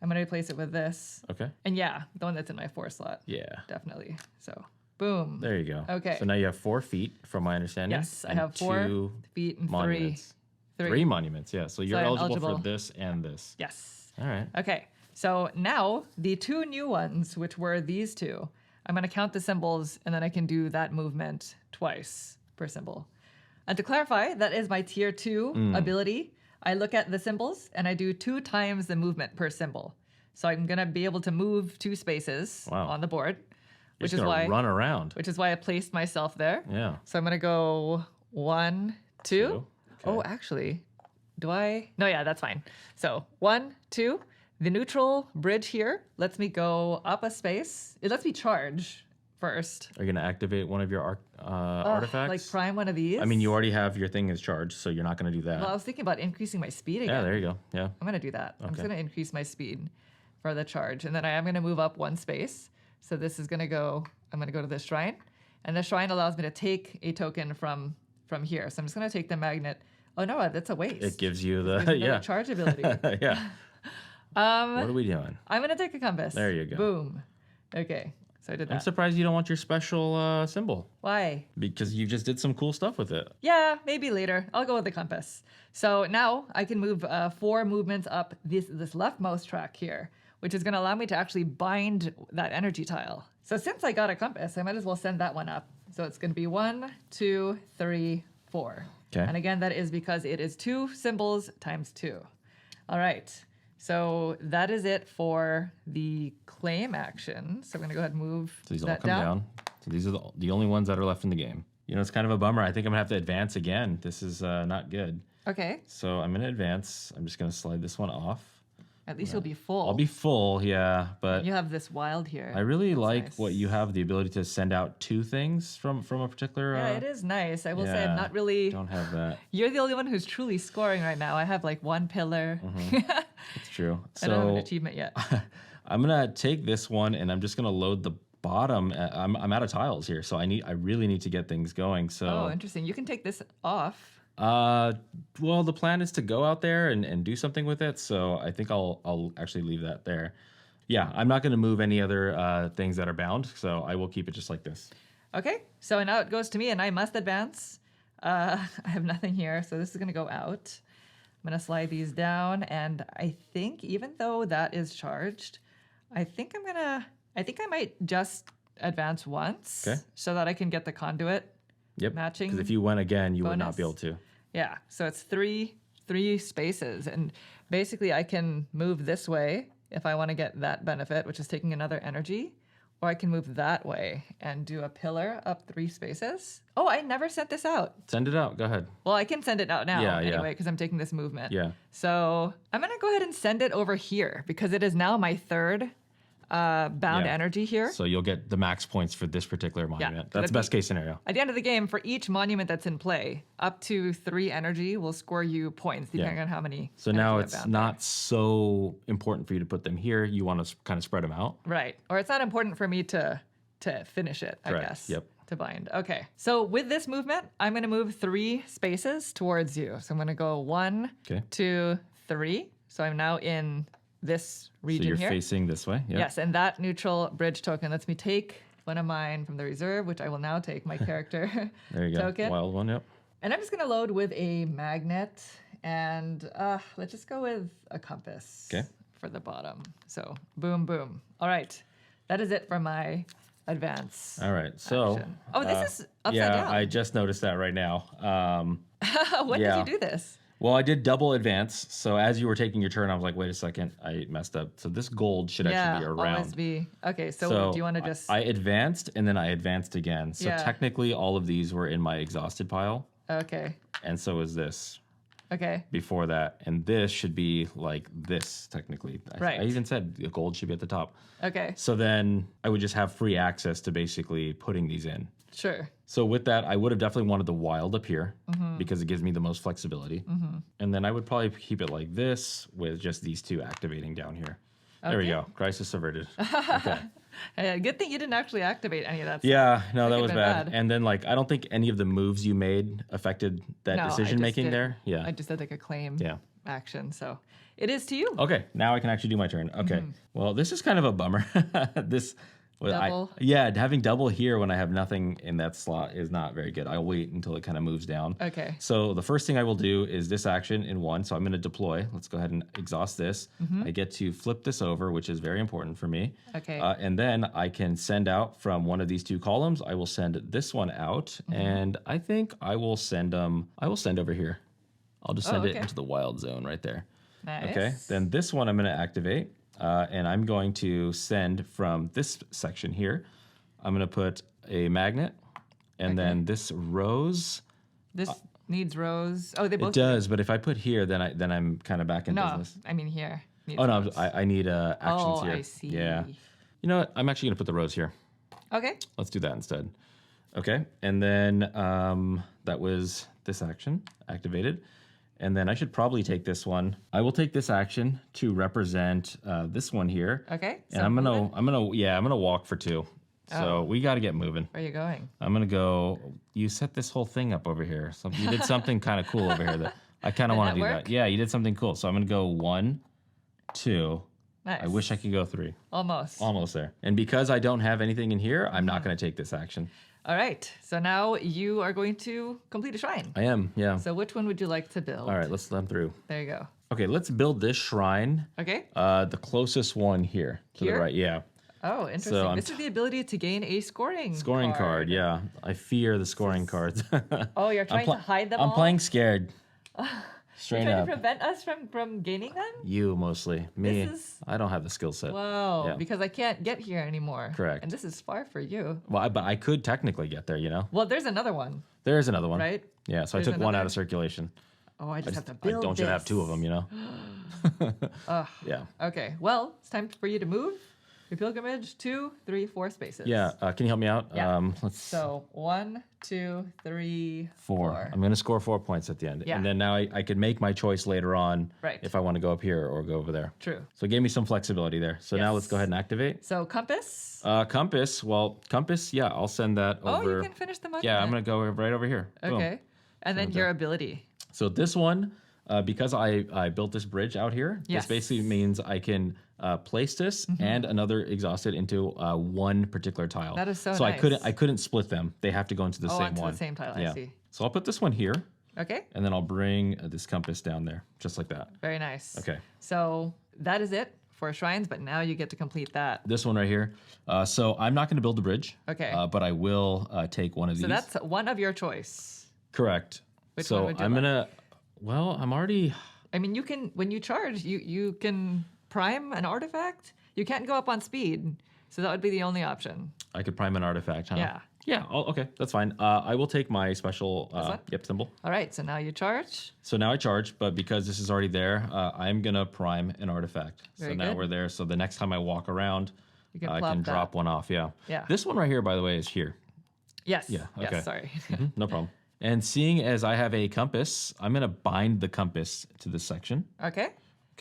I'm going to replace it with this. Okay. And yeah, the one that's in my 4 slot. Yeah. Definitely. So, boom. There you go. Okay. So now you have 4 feet, from my understanding. Yes, I and have 4 2 feet and monuments. 3. 3 monuments, yeah. So you're I'm eligible eligible. for this and this. Yes. All right. Okay. So now the 2 new ones, which were these 2, I'm going to count the symbols and then I can do that movement twice per symbol. And to clarify, that is my tier 2 ability. I look at the symbols and I do 2 times the movement per symbol. So I'm going to be able to move 2 spaces Wow. on the board, You're which just is gonna why run around. which is why I placed myself there. Yeah. So I'm going to go 1, 2. Okay. Oh, actually, do I? No, yeah, that's fine. So 1, 2. The neutral bridge here lets me go up a space. It lets me charge first. Are you going to activate one of your artifacts? Like prime one of these. I mean, you already have your thing is charged, so you're not going to do that. Well, I was thinking about increasing my speed again. Yeah, there you go. Yeah. I'm going to do that. I'm just Okay. going to increase my speed for the charge. And then I am going to move up 1 space. So this is going to go, I'm going to go to this shrine. And the shrine allows me to take a token from here. So I'm just going to take the magnet. Oh, no, that's a waste. It gives you the, Another yeah. charge ability. Yeah. What are we doing? I'm going to take a compass. There you go. Boom. Okay. So I did I'm that. surprised you don't want your special symbol Why? because you just did some cool stuff with it. Yeah, maybe later. I'll go with the compass. So now I can move 4 movements up this leftmost track here, which is going to allow me to actually bind that energy tile. So since I got a compass, I might as well send that one up. So it's going to be 1, 2, 3, 4. Okay. And again, that is because it is 2 symbols times 2. All right. So that is it for the claim action. So I'm going to go ahead and move So these all that come down. So these are the only ones that are left in the game. It's kind of a bummer. I think I'm going to have to advance again. This is not good. Okay. So I'm going to advance. I'm just going to slide this one off. At least you'll be full. I'll be full, yeah, but You have this wild here. I really like nice. what you have, the ability to send out 2 things from a particular... Yeah, it is nice. I will say yeah, I'm not really... Don't have that. You're the only one who's truly scoring right now. I have like 1 pillar. It's true. I don't have an So achievement yet. I'm going to take this one and I'm just going to load the bottom. I'm out of tiles here, so I really need to get things going. So Oh, interesting. You can take this off. well, the plan is to go out there and do something with it. So I think I'll actually leave that there. Yeah, I'm not going to move any other things that are bound. So I will keep it just like this. Okay, so now it goes to me and I must advance. I have nothing here, so this is going to go out. I'm going to slide these down, and I think even though that is charged, I think I might just advance once Okay. so that I can get the conduit Yep. matching. Because if you went again, you would not bonus. be able to. Yeah, so it's three spaces, and basically I can move this way if I want to get that benefit, which is taking another energy, or I can move that way and do a pillar up 3 spaces. Oh, I never sent this out. Send it out. Go ahead. Well, I can send it out now Yeah, anyway because I'm taking this movement. Yeah. So I'm going to go ahead and send it over here because it is now my 3rd bound Yeah. energy here. So you'll get the max points for this particular monument. That's that'd best case scenario. At the end of the game, for each monument that's in play, up to 3 energy will score you points depending on how many. So now energy it's I've bound not so important for you to put them here. You want to kind of spread them out. there. Right. Or it's not important for me to finish it, I Correct. guess. Yep. To bind. Okay. So with this movement, I'm going to move 3 spaces towards you. So I'm going to go 1, Okay. 2, 3. So I'm now in this So region you're here. facing this way. Yep. Yes, and that neutral bridge token lets me take one of mine from the reserve, which I will now take my character There you go. token. Wild one. Yep. And I'm just going to load with a magnet, and let's just go with a compass Okay. for the bottom. So boom, boom. All right, that is it for my advance. All right. So. action. Oh, this is upside yeah, down. I just noticed that right now. When yeah. did you do this? Well, I did double advance. So as you were taking your turn, I was like, wait a second, I messed up. So this gold should actually be around. Always be. Okay, so do you want to just... I advanced and then I advanced again. So Yeah. technically all of these were in my exhausted pile. Okay. And so is this. Okay. before that. And this should be like this, technically. Right. I even said the gold should be at the top. Okay. So then I would just have free access to basically putting these in. Sure. So with that, I would have definitely wanted the wild up here because it gives me the most flexibility. And then I would probably keep it like this with just these two activating down here. There we go. Crisis averted. Okay. Good thing you didn't actually activate any of that stuff. Yeah, no, that could've was been bad. bad. And then like I don't think any of the moves you made affected that No, I decision just making did- there. Yeah. I just did like a claim Yeah. action. So it is to you. Okay, now I can actually do my turn. Okay. Well, this is kind of a bummer. this Double. having double here when I have nothing in that slot is not very good. I'll wait until it kind of moves down. Okay. So the first thing I will do is this action in 1. So I'm going to deploy. Let's go ahead and exhaust this. I get to flip this over, which is very important for me. Okay. And then I can send out from one of these 2 columns. I will send this one out, and I think I will send over here. I'll just send it okay. into the wild zone right there. Nice. Okay. Then this one I'm going to activate, and I'm going to send from this section here. I'm going to put a magnet, and then this rose. This needs rows. Oh, they both It does, but if I put here, then I'm kind of back in No, business. I mean here. Needs Oh no, rows. I need actions Oh, here. I see. Yeah. You know what? I'm actually going to put the rose here. Okay. Let's do that instead. Okay, and then that was this action activated. And then I should probably take this one. I will take this action to represent this one here. Okay. And I'm gonna walk for 2. So we got to get moving. Where are you going? I'm gonna go. You set this whole thing up over here. You did something kind of cool over here that I kind of want to do work? that. Yeah, you did something cool. So I'm gonna go 1, 2. Nice. I wish I could go 3. Almost. Almost there. And because I don't have anything in here, I'm not gonna take this action. All right. So now you are going to complete a shrine. I am. Yeah. So which one would you like to build? All right. Let's let them through. There you go. Okay. Let's build this shrine. Okay. The closest one here to Here? the right. Yeah. Oh, interesting. I'm This is the ability to gain a scoring Card. Yeah. I fear the scoring cards. Oh, you're trying to hide them all? I'm playing scared. Straight You're trying up. to prevent us from gaining them? You mostly. Me. This is- I don't have the skill set. Whoa, Yeah. because I can't get here anymore. Correct. And this is far for you. Well, but I could technically get there, you know? Well, there's another one, There is another one. right? Yeah, so I There's took one out another? of circulation. Oh, I just have to I build don't you have this. 2 of them, you know? Yeah. Okay, well, it's time for you to move your pilgrimage 2, 3, 4 spaces. Yeah. Can you help me out? Yeah. Let's So 1, 2, 3, 4. I'm going to score 4 points at the end. Yeah. And then now I could make my choice later on Right. if I want to go up here or go over there. True. So it gave me some flexibility there. So now let's Yes. go ahead and activate. So compass. Compass, yeah, I'll send that Oh, over. you can finish the monument. Yeah, I'm going to go right over here. Boom. Okay. And then your ability. So this one, because I built this bridge out here, Yes. this basically means I can place this and another exhausted into one particular tile. That is so So nice. I couldn't split them. They have to go into the same onto one. the same tile, I Yeah. see. So I'll put this one here, Okay. and then I'll bring this compass down there, just like that. Very nice. Okay. So that is it for shrines, but now you get to complete that. This one right here. So I'm not going to build the bridge. Okay. But I will take one of these. So that's one of your choice. correct. Which so one would you I'm like? gonna. Well, I'm already. I mean, you can, when you charge, you can prime an artifact. You can't go up on speed. So that would be the only option. I could prime an artifact, huh? Yeah. Yeah. Okay, that's fine. I will take my special. one? Symbol. All right. So now you charge. So now I charge, but because this is already there, I'm gonna prime an artifact. Very so now good. we're there. So the next time I walk around, You can I plop can that. drop one off. Yeah. Yeah. This one right here, by the way, is here. Yes. Yeah, okay. Yes. Sorry. No problem. And seeing as I have a compass, I'm gonna bind the compass to this section. Okay.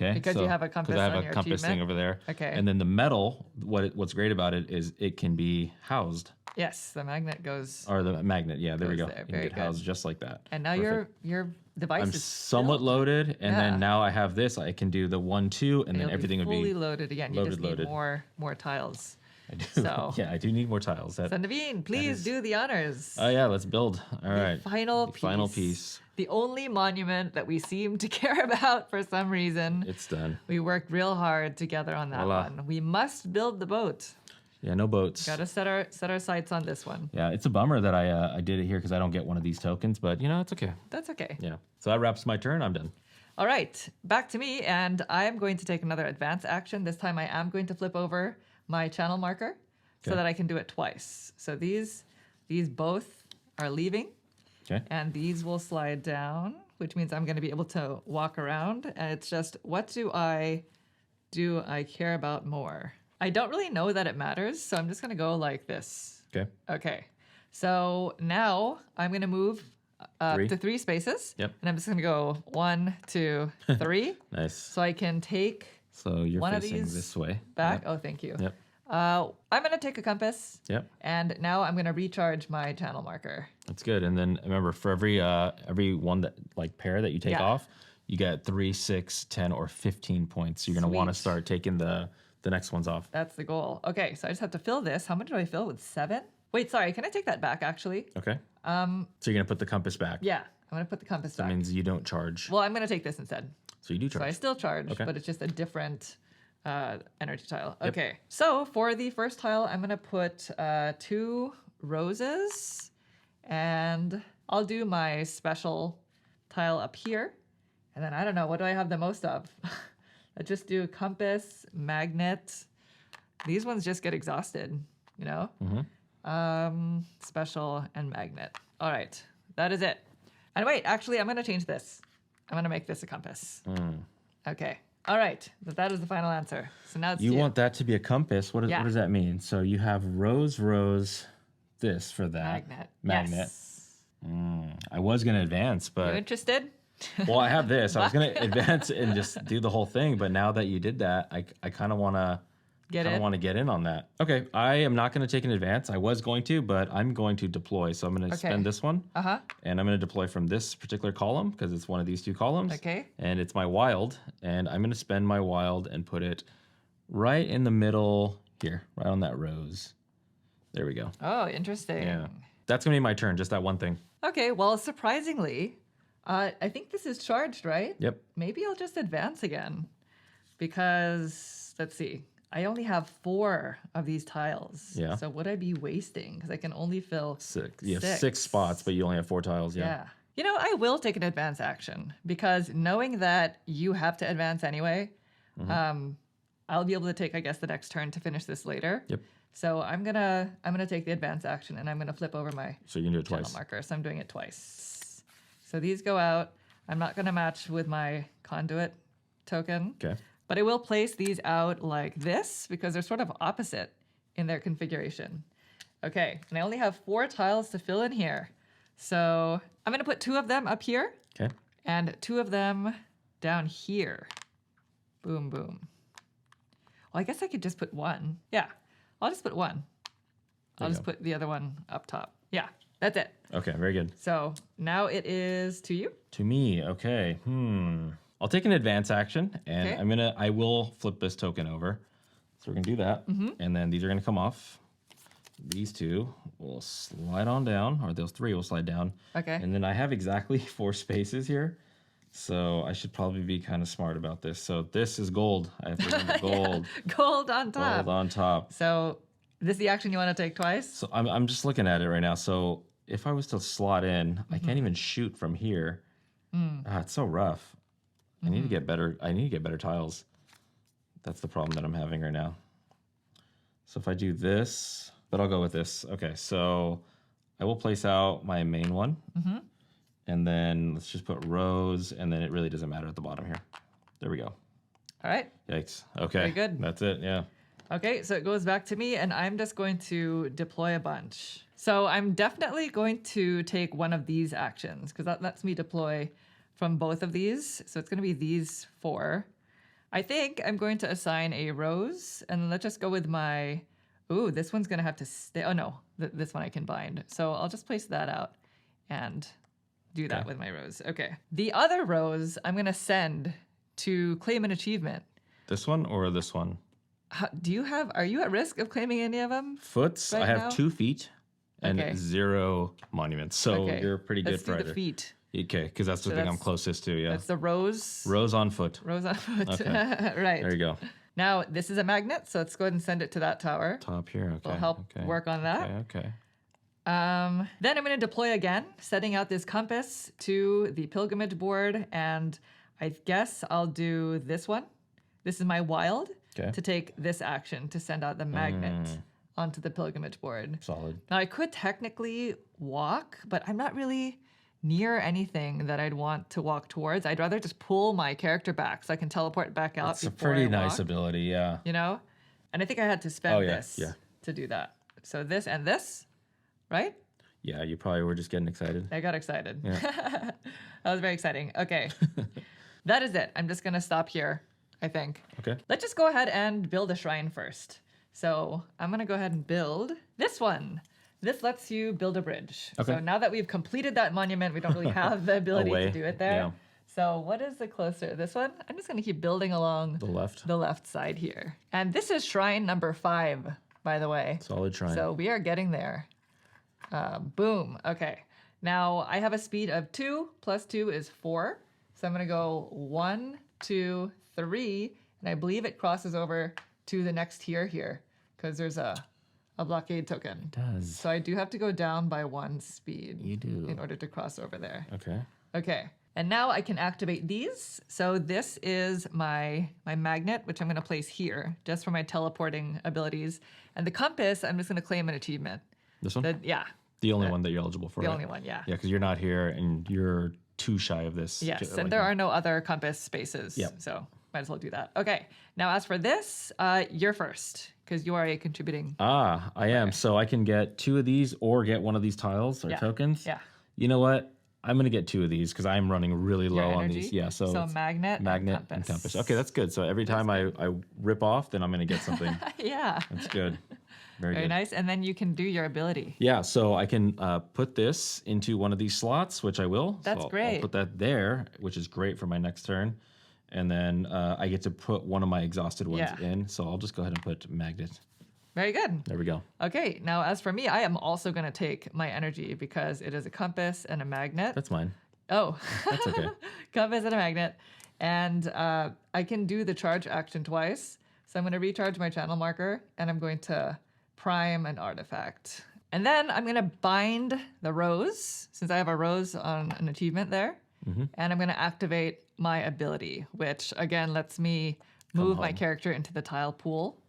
Okay. Because you have a compass Because I have on a your compass thing achievement? over there. Okay. And then the metal, what's great about it is it can be housed, Yes. The magnet goes. or the magnet. Yeah, there we Goes go. there. You can Very get good. housed just like that. And now Perfect. your device I'm is somewhat filled. loaded, and Yeah. then now I have this. I can do the 1, 2, and then You'll everything be would fully be. loaded again. loaded, You just need loaded. more tiles. I do. So- Yeah, I do need more tiles. That. Sandavine, please is- do the honors. Oh yeah, let's build. All right. Final The piece. final piece. The only monument that we seem to care about for some reason. It's done. We worked real hard together on that Voila. one. We must build the boat. Yeah, no boats. Got to set our sights on this one. Yeah, it's a bummer that I did it here because I don't get one of these tokens, but it's okay. That's okay. Yeah. So that wraps my turn. I'm done. All right, back to me, and I'm going to take another advance action. This time I am going to flip over my channel marker so Okay. that I can do it twice. So these both are leaving, Okay. and these will slide down which means I'm going to be able to walk around. And it's just, what do I care about more? I don't really know that it matters, so I'm just going to go like this. Okay. Okay. So now I'm going to move up Three. to 3 spaces. Yep. And I'm just going to go 1, 2, 3. Nice. So I can take So you're one of facing these this way. back. Yep. Oh, thank you. Yep. I'm going to take a compass. Yep. And now I'm going to recharge my channel marker. That's good. And then remember, for every one that like pair that you take Yeah. off, you get 3, 6, 10, or 15 points. So you're going to want to Sweet. start taking the next ones off. That's the goal. Okay, so I just have to fill this. How much do I fill with 7? Wait, sorry. Can I take that back, actually? Okay. So you're going to put the compass back. Yeah, I'm going to put the compass That back. means you don't charge. Well, I'm going to take this instead. So you do So I charge. still charge, Okay. but it's just a different energy tile. Yep. Okay, so for the first tile, I'm going to put 2 roses, and I'll do my special tile up here. And then I don't know, what do I have the most of? I just do compass, magnet. These ones just get exhausted, you know? Special and magnet. All right, that is it. And wait, actually, I'm going to change this. I'm going to make this a compass. Okay. All right, that is the final answer. So now it's You want that to be a compass. What Yeah. does that mean? So you have rose, this for that. magnet. Yes. I was going to advance, You but interested? well, I have this. I was going to advance and just do the whole thing, but now that you did that, I kind of want to Get I it? want to get in on that. Okay, I am not going to take an advance. I was going to, but I'm going to deploy. So I'm going to spend this one, and I'm going to deploy from this particular column because it's one of these 2 columns. Okay. And it's my wild, and I'm going to spend my wild and put it right in the middle here, right on that rose. There we go. Oh, interesting. Yeah, that's going to be my turn. Just that one thing. Okay, well, surprisingly, I think this is charged, right? Yep. Maybe I'll just advance again because, let's see, I only have 4 of these tiles. Yeah. So would I be wasting? Because I can only fill 6. You have 6 spots, but you only have 4 tiles. Yeah. You know, I will take an advance action because knowing that you have to advance anyway, I'll be able to take, I guess, the next turn to finish this later. Yep. So I'm gonna take the advance action and I'm gonna flip over my So you can do it channel twice. marker. So I'm doing it twice. So these go out. I'm not gonna match with my conduit token. Okay. But I will place these out like this because they're sort of opposite in their configuration. Okay, and I only have 4 tiles to fill in here. So I'm gonna put 2 of them up here Okay. and 2 of them down here. Boom, boom. Well, I guess I could just put 1. Yeah, I'll just put 1. I'll just put the other one up top. Yeah, that's it. Okay. Very good. So now it is to you. To me, okay. I'll take an advance action, and Okay. I will flip this token over. So we're gonna do that, and then these are gonna come off. These 2 will slide on down, or those 3 will slide down. Okay. And then I have exactly 4 spaces here, so I should probably be kind of smart about this. So this is gold. I have to remember gold. Gold on top. Gold on top. So this is the action you want to take twice? So I'm just looking at it right now. So if I was to slot in, I can't even shoot from here. It's so rough. I need to get better. I need to get better tiles. That's the problem that I'm having right now. So if I do this, but I'll go with this. Okay, so I will place out my main one. And then let's just put rows, and then it really doesn't matter at the bottom here. There we go. All right. Yikes. Okay. Very good. That's it, yeah. Okay, so it goes back to me, and I'm just going to deploy a bunch. So I'm definitely going to take one of these actions, because that lets me deploy from both of these. So it's going to be these 4. I think I'm going to assign a rose, and let's just go with my... Ooh, this one's going to have to stay... Oh, no, this one I can bind. So I'll just place that out and do that with my rose. Okay. The other rose, I'm going to send to claim an achievement. This one or this one? Are you at risk of claiming any of them? Foots, Right I have now? 2 feet and Okay. 0 monuments. So Okay. you're pretty good Let's for do either. the feet. Okay, because that's the thing I'm that's- closest to, yeah. That's the rose. Rose on foot. Rose on foot. Okay. Right. There you go. Now, this is a magnet, so let's go ahead and send it to that tower. Top here, okay. Will help okay. work on that. Okay. Then I'm going to deploy again, setting out this compass to the pilgrimage board, and I guess I'll do this one. This is my wild Okay. to take this action to send out the magnet onto the pilgrimage board. Solid. Now, I could technically walk, but I'm not really near anything that I'd want to walk towards. I'd rather just pull my character back so I can teleport back out. It's a before pretty I nice walk, ability, yeah. you know? And I think I had to spend yeah, this yeah. to do that. So this and this, right? Yeah, you probably were just getting excited. I got excited. Yeah. That was very exciting. Okay. That is it. I'm just going to stop here, I think. Okay. Let's just go ahead and build a shrine first. So I'm going to go ahead and build this one. This lets you build a bridge. Okay. So now that we've completed that monument, we don't really have the ability to do it there. Yeah. So what is the closer? This one? I'm just going to keep building along The left. side here. And this is shrine number 5, by the way. Solid shrine. So we are getting there. Boom. Okay. Now I have a speed of 2 plus 2 is 4. So I'm going to go 1, 2, 3. And I believe it crosses over to the next tier here because there's a blockade token. It does. So I do have to go down by 1 speed. You do. In order to cross over there. Okay. Okay. And now I can activate these. So this is my magnet, which I'm going to place here just for my teleporting abilities. And the compass, I'm just going to claim an achievement. This one? Yeah. The only one that you're eligible for, The right? only one, yeah. Yeah, because you're not here and you're too shy of this. Yes, Like and there are no other compass spaces. Yep. So might as well do that. Okay. Now, as for this, you're first because you are a contributing. I am. So I can get 2 of these or get one of these tiles or Yeah. tokens. Yeah. You know what? I'm going to get 2 of these because I'm running really Your low on energy. these. Yeah, so it's magnet and compass. Okay, that's good. So every time I rip off, then I'm going to get something. Yeah. That's good. Very Very good. nice. And then you can do your ability. Yeah, so I can put this into one of these slots, which I will. That's so great. I'll put that there, which is great for my next turn. And then I get to put one of my exhausted ones Yeah. in. So I'll just go ahead and put magnet. Very good. There we go. Okay. Now, as for me, I am also going to take my energy because it is a compass and a magnet. That's mine. Oh, That's okay. compass and a magnet. And I can do the charge action twice. So I'm going to recharge my channel marker and I'm going to prime an artifact. And then I'm going to bind the rose, since I have a rose on an achievement there. And I'm going to activate my ability, which again lets me move my character into the tile pool.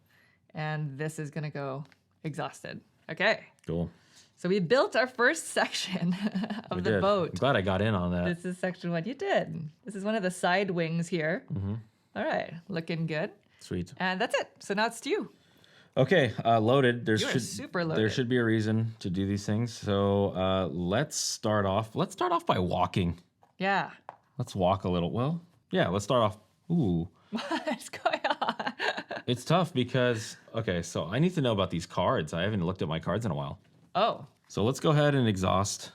And this is going to go exhausted. Okay. Cool. So we built our first section of We the did. boat. I'm glad I got in on that. This is section 1. You did. This is one of the side wings here. All right. Looking good. Sweet. And that's it. So now it's you. Okay, loaded. You are super loaded. There should be a reason to do these things. So let's start off. Let's start off by walking. Yeah. Let's walk a little. Well, yeah. Let's start off. Ooh, What's going on? it's tough because okay. So I need to know about these cards. I haven't looked at my cards in a while. Oh, So let's go ahead and exhaust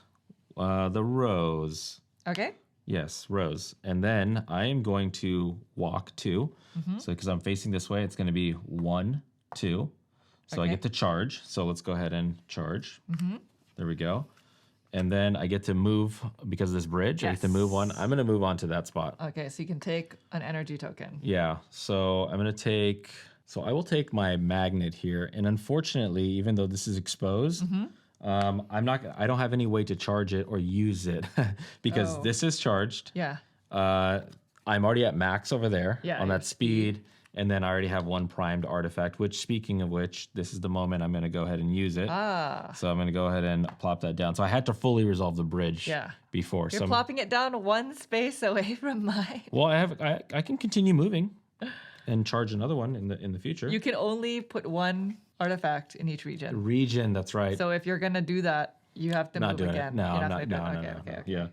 the rose. okay. Yes, rose. And then I am going to walk 2. So because I'm facing this way, it's going to be 1, 2. So I Okay. get to charge. So let's go ahead and charge. There we go. And then I get to move because of this bridge. I get to move one. Yes. I'm going to move on to that spot. Okay, so you can take an energy token. Yeah. So I'm going to take. So I will take my magnet here. And unfortunately, even though this is exposed, I'm not. I don't have any way to charge it or use it because Oh. this is charged. Yeah. I'm already at max over there Yeah, on your that speed. And then I already have one primed artifact, which speaking of which, this is the moment I'm going to go ahead and use it. Ah. So I'm going to go ahead and plop that down. So I had to fully resolve the bridge Yeah. before. You're So plopping it down 1 space away from mine. well, I can continue moving and charge another one in the future. You can only put 1 artifact in each region. Region, that's right. So if you're going to do that, you have to Not move doing again. it. No, You're I'm gonna not. do No, it. no, Okay, no, okay, no. okay. Yeah.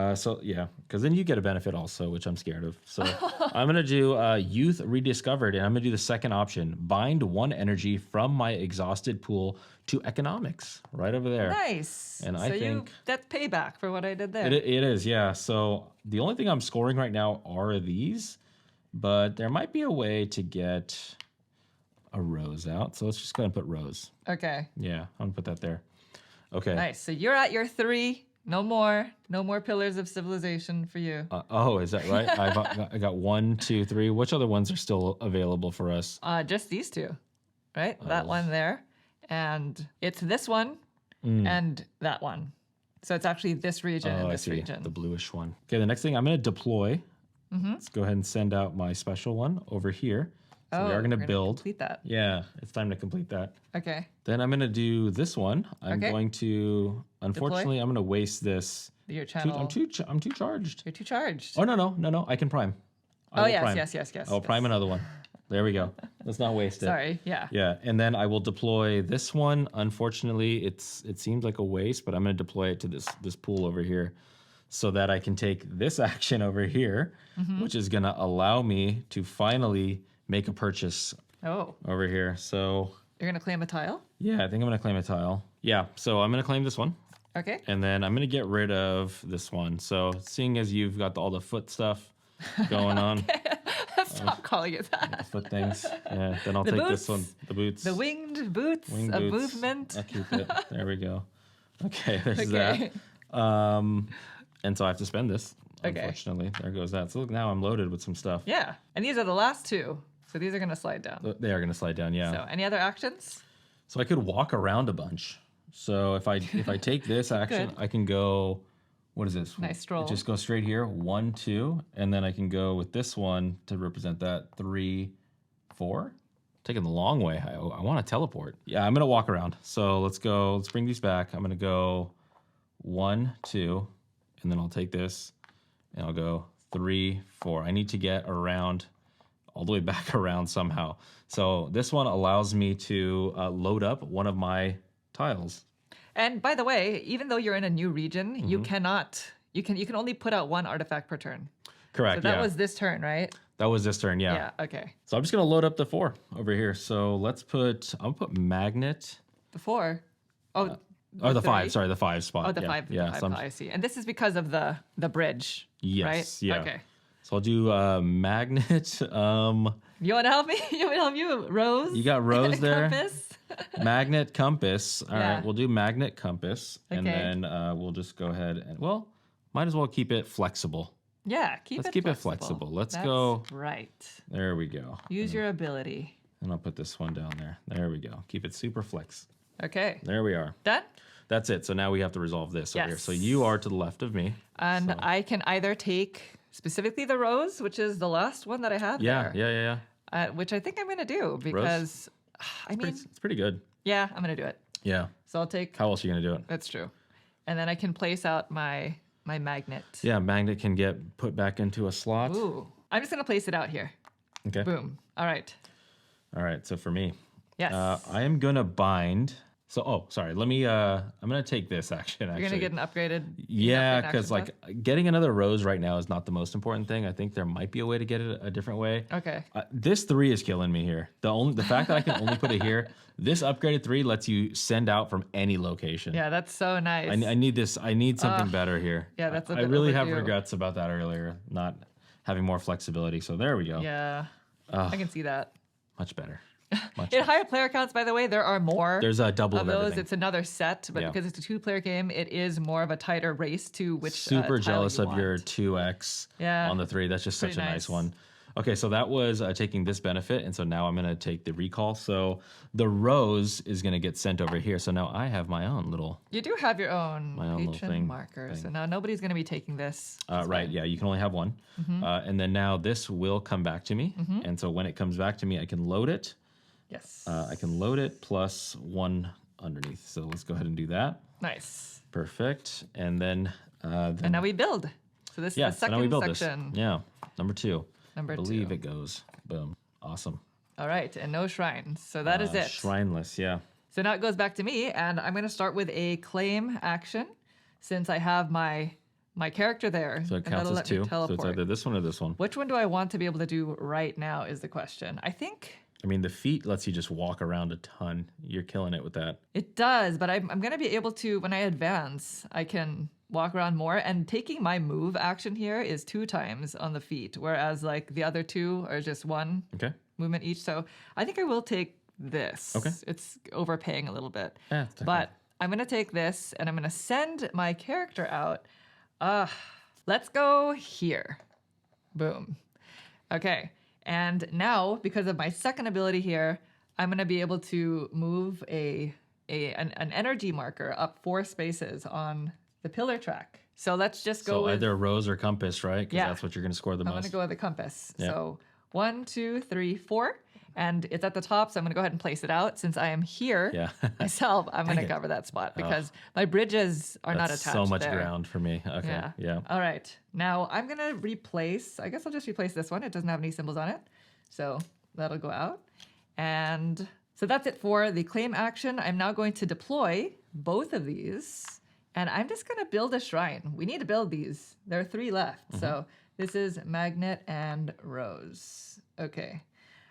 Okay. So yeah, because then you get a benefit also, which I'm scared of. So I'm gonna do Youth Rediscovered, and I'm gonna do the second option: bind 1 energy from my exhausted pool to economics, right over there. Nice. And so I think that's payback for what I did there. it is, yeah. So the only thing I'm scoring right now are these, but there might be a way to get a rose out. So let's just go ahead and put rose. Okay. Yeah, I'm gonna put that there. Okay. Nice. So you're at your 3. No more pillars of civilization for you. Oh, is that right? I got 1, 2, 3. Which other ones are still available for us? Just these 2, right? That one there, and it's this one and that one. So it's actually this region and Oh, I this see. region. The bluish one. Okay, the next thing I'm going to deploy. Let's go ahead and send out my special one over here. So we are going to we're gonna build. complete that. Yeah, it's time to complete that. Okay. Then I'm going to do this one. I'm Okay. going to, unfortunately, I'm going to waste this Your channel. I'm too charged. You're too charged. Oh no! I can prime. I will prime. Yes. I'll prime another one. There we go. Let's not waste it. Sorry. Yeah. Yeah, and then I will deploy this one. Unfortunately, it seems like a waste, but I'm going to deploy it to this pool over here, so that I can take this action over here, which is going to allow me to finally make a purchase. Oh. Over here. So You're going to claim a tile? yeah, I think I'm going to claim a tile. Yeah, so I'm going to claim this one. Okay. And then I'm going to get rid of this one. So seeing as you've got all the foot stuff going on. Stop calling it that. Foot things. Yeah, then I'll The take boots. this one. The boots. The winged boots of movement. I'll keep it. There we go. Okay, there's Okay. that. And so I have to spend this. Okay. Unfortunately, there goes that. So look, now I'm loaded with some stuff. Yeah. And these are the last two. So these are going to slide down. They are going to slide down, yeah. So any other actions? So I could walk around a bunch. So if I take this action, Good. I can go. What is this? Nice stroll. Just go straight here. 1, 2, and then I can go with this one to represent that 3, 4. Taking the long way. I want to teleport. Yeah, I'm gonna walk around. So let's go. Let's bring these back. I'm gonna go 1, 2, and then I'll take this, and I'll go 3, 4. I need to get around, all the way back around somehow. So this one allows me to load up one of my tiles. And by the way, even though you're in a new region, you cannot. You can only put out one artifact per turn. Correct. So that yeah. was this turn, right? That was this turn. Yeah. Yeah. Okay. So I'm just gonna load up the 4 over here. So I'll put magnet. The 4. Oh. Or the 3? 5. Sorry, the 5 spot. Oh, the yeah. 5. Yeah. The 5 so I see. And this is because of the bridge. yes. Right? Yeah. Okay. So I'll do magnet. You want to help me? You want to help you, Rose? You got Rose there. Compass. Magnet compass. All Yeah. right, we'll do magnet compass, and Okay. then we'll just go ahead and might as well keep it flexible. Yeah. Let's keep it flexible. Let's go. Right. There we go. Use your ability. And I'll put this one down there. There we go. Keep it super flex. Okay. There we are. Done? That's it. So now we have to resolve this over here. Yes. So you are to the left of me. And So- I can either take specifically the rose, which is the last one that I have Yeah, there. yeah. Which I think I'm going to do because, I mean, It's pretty good. yeah, I'm going to do it. Yeah. So I'll take, How else are you gonna do it? that's true. And then I can place out my magnet. Yeah, magnet can get put back into a slot. Ooh. I'm just going to place it out here. Okay. Boom. All right. All right. So for me, Yes. I am gonna bind. So, sorry. Let me. I'm gonna take this action. You're Actually, going to get an upgraded. yeah, upgrade because action like getting another rose right now is not the most important thing. I think there might be a way to get it a different way. plus? Okay. This 3 is killing me here. The fact that I can only put it here. This upgraded 3 lets you send out from any location. Yeah, that's so nice. I need this. I need something better here. yeah, that's a I bit really have overdue. regrets about that earlier, not having more flexibility. So there we go. Yeah. I can see that. Much better. Much In higher player counts, by the way, there are more. There's a double of of those. everything. It's another set, but Yeah. because it's a 2-player game, it is more of a tighter race to which Super tile jealous you of your want. 2x Yeah. on the 3. That's just such Pretty a nice nice. one. Okay, so that was taking this benefit, and so now I'm going to take the recall. So the rose is going to get sent over here. So now I have my own little. You do have your own My own little patron thing- marker, so thing. now nobody's going to be taking this. That's Right, fine. yeah, you can only have one. And then now this will come back to me. Mm-hmm. And so when it comes back to me, I can load it. Yes. I can load it plus 1 underneath. So let's go ahead and do that. Nice. Perfect. And then, And now we build. So this yeah, is the so second now we build section. this. Yeah, number 2. Number I believe 2. it goes. Boom. Awesome. All right, and no shrines. So that is it. Shrineless, yeah. So now it goes back to me, and I'm going to start with a claim action since I have my character there. So it and counts that'll as let me 2. So it's teleport. either this one or this one. Which one do I want to be able to do right now is the question. I think I mean, the feet lets you just walk around a ton. You're killing it with that. it does, but I'm going to be able to, when I advance, I can walk around more. And taking my move action here is 2 times on the feet, whereas like the other 2 are just 1 Okay. movement each. So I think I will take this. Okay. It's overpaying a little bit. Yeah, it's But I'm going to take this and I'm going to send my character out. Let's go here. Boom. Okay. And now, because of my second ability here, I'm going to be able to move an energy marker up 4 spaces on the pillar track. So let's just go So with... either rose or compass, right? Because Yeah. that's what you're going to score the I'm going most. to go with the compass. Yeah. So 1, 2, 3, 4. And it's at the top, so I'm going to go ahead and place it out. Since I am here Yeah. myself, I'm going to Dang it. cover that spot because my bridges are not That's attached so much there. ground for me. Okay. Yeah. All right. Now I'm going to replace, I guess I'll just replace this one. It doesn't have any symbols on it. So that'll go out. And so that's it for the claim action. I'm now going to deploy both of these. And I'm just going to build a shrine. We need to build these. There are 3 left. So this is Magnet and Rose. Okay.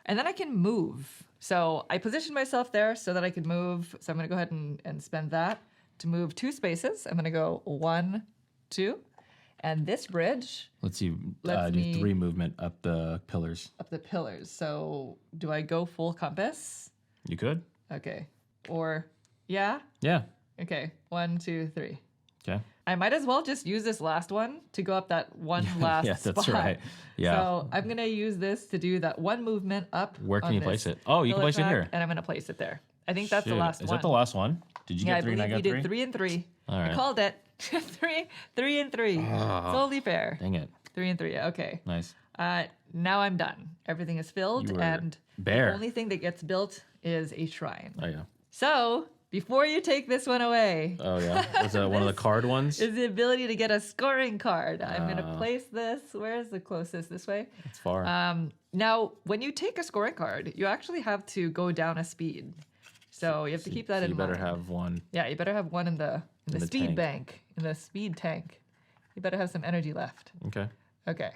And then I can move. So I positioned myself there so that I could move. So I'm going to go ahead and spend that to move 2 spaces. I'm going to go 1, 2. And this bridge Let's see. Lets Do me- 3 movement up the pillars. up the pillars. So do I go full compass? You could. Okay. Or, yeah? Yeah. Okay. 1, 2, 3. Okay. I might as well just use this last one to go up that one last Yeah, that's spot. right. Yeah. So I'm going to use this to do that one movement up. Where can on you this place it? Oh, you can pillar place it track, here. And I'm going to place it there. I think that's the Shoot. last Is one. that the last one? Did you Yeah, I get 3 and I believe got you 3? did 3 and 3. All I right. called it. 3 and 3. It's only fair. Dang it. 3 and 3. Okay. Nice. Now I'm done. Everything is filled, You were and bare. the only thing that gets built is a shrine. Oh, yeah. So before you take this one away, Oh, yeah. Was that one of the card ones? is the ability to get a scoring card. I'm going to place this. Where's the closest? This way. It's far. Now, when you take a scoring card, you actually have to go down a speed. So you have to keep that So in you mind. better have one. Yeah, you better have one in the the speed tank. bank, in the speed tank. You better have some energy left. Okay. Okay.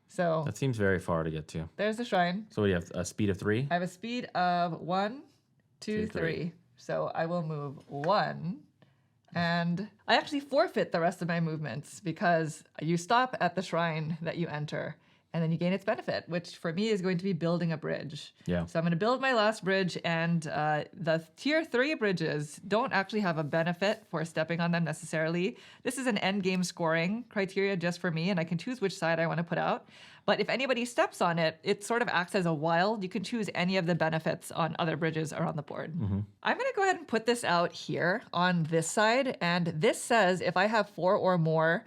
So That seems very far to get to. there's the shrine. So what do you have? A speed of 3? I have a speed of 1, 2, 2, 3. 3. So I will move 1. And I actually forfeit the rest of my movements because you stop at the shrine that you enter and then you gain its benefit, which for me is going to be building a bridge. Yeah. So I'm going to build my last bridge, and the tier 3 bridges don't actually have a benefit for stepping on them necessarily. This is an end game scoring criteria just for me, and I can choose which side I want to put out. But if anybody steps on it, it sort of acts as a wild. You can choose any of the benefits on other bridges around the board. I'm going to go ahead and put this out here on this side, and this says if I have 4 or more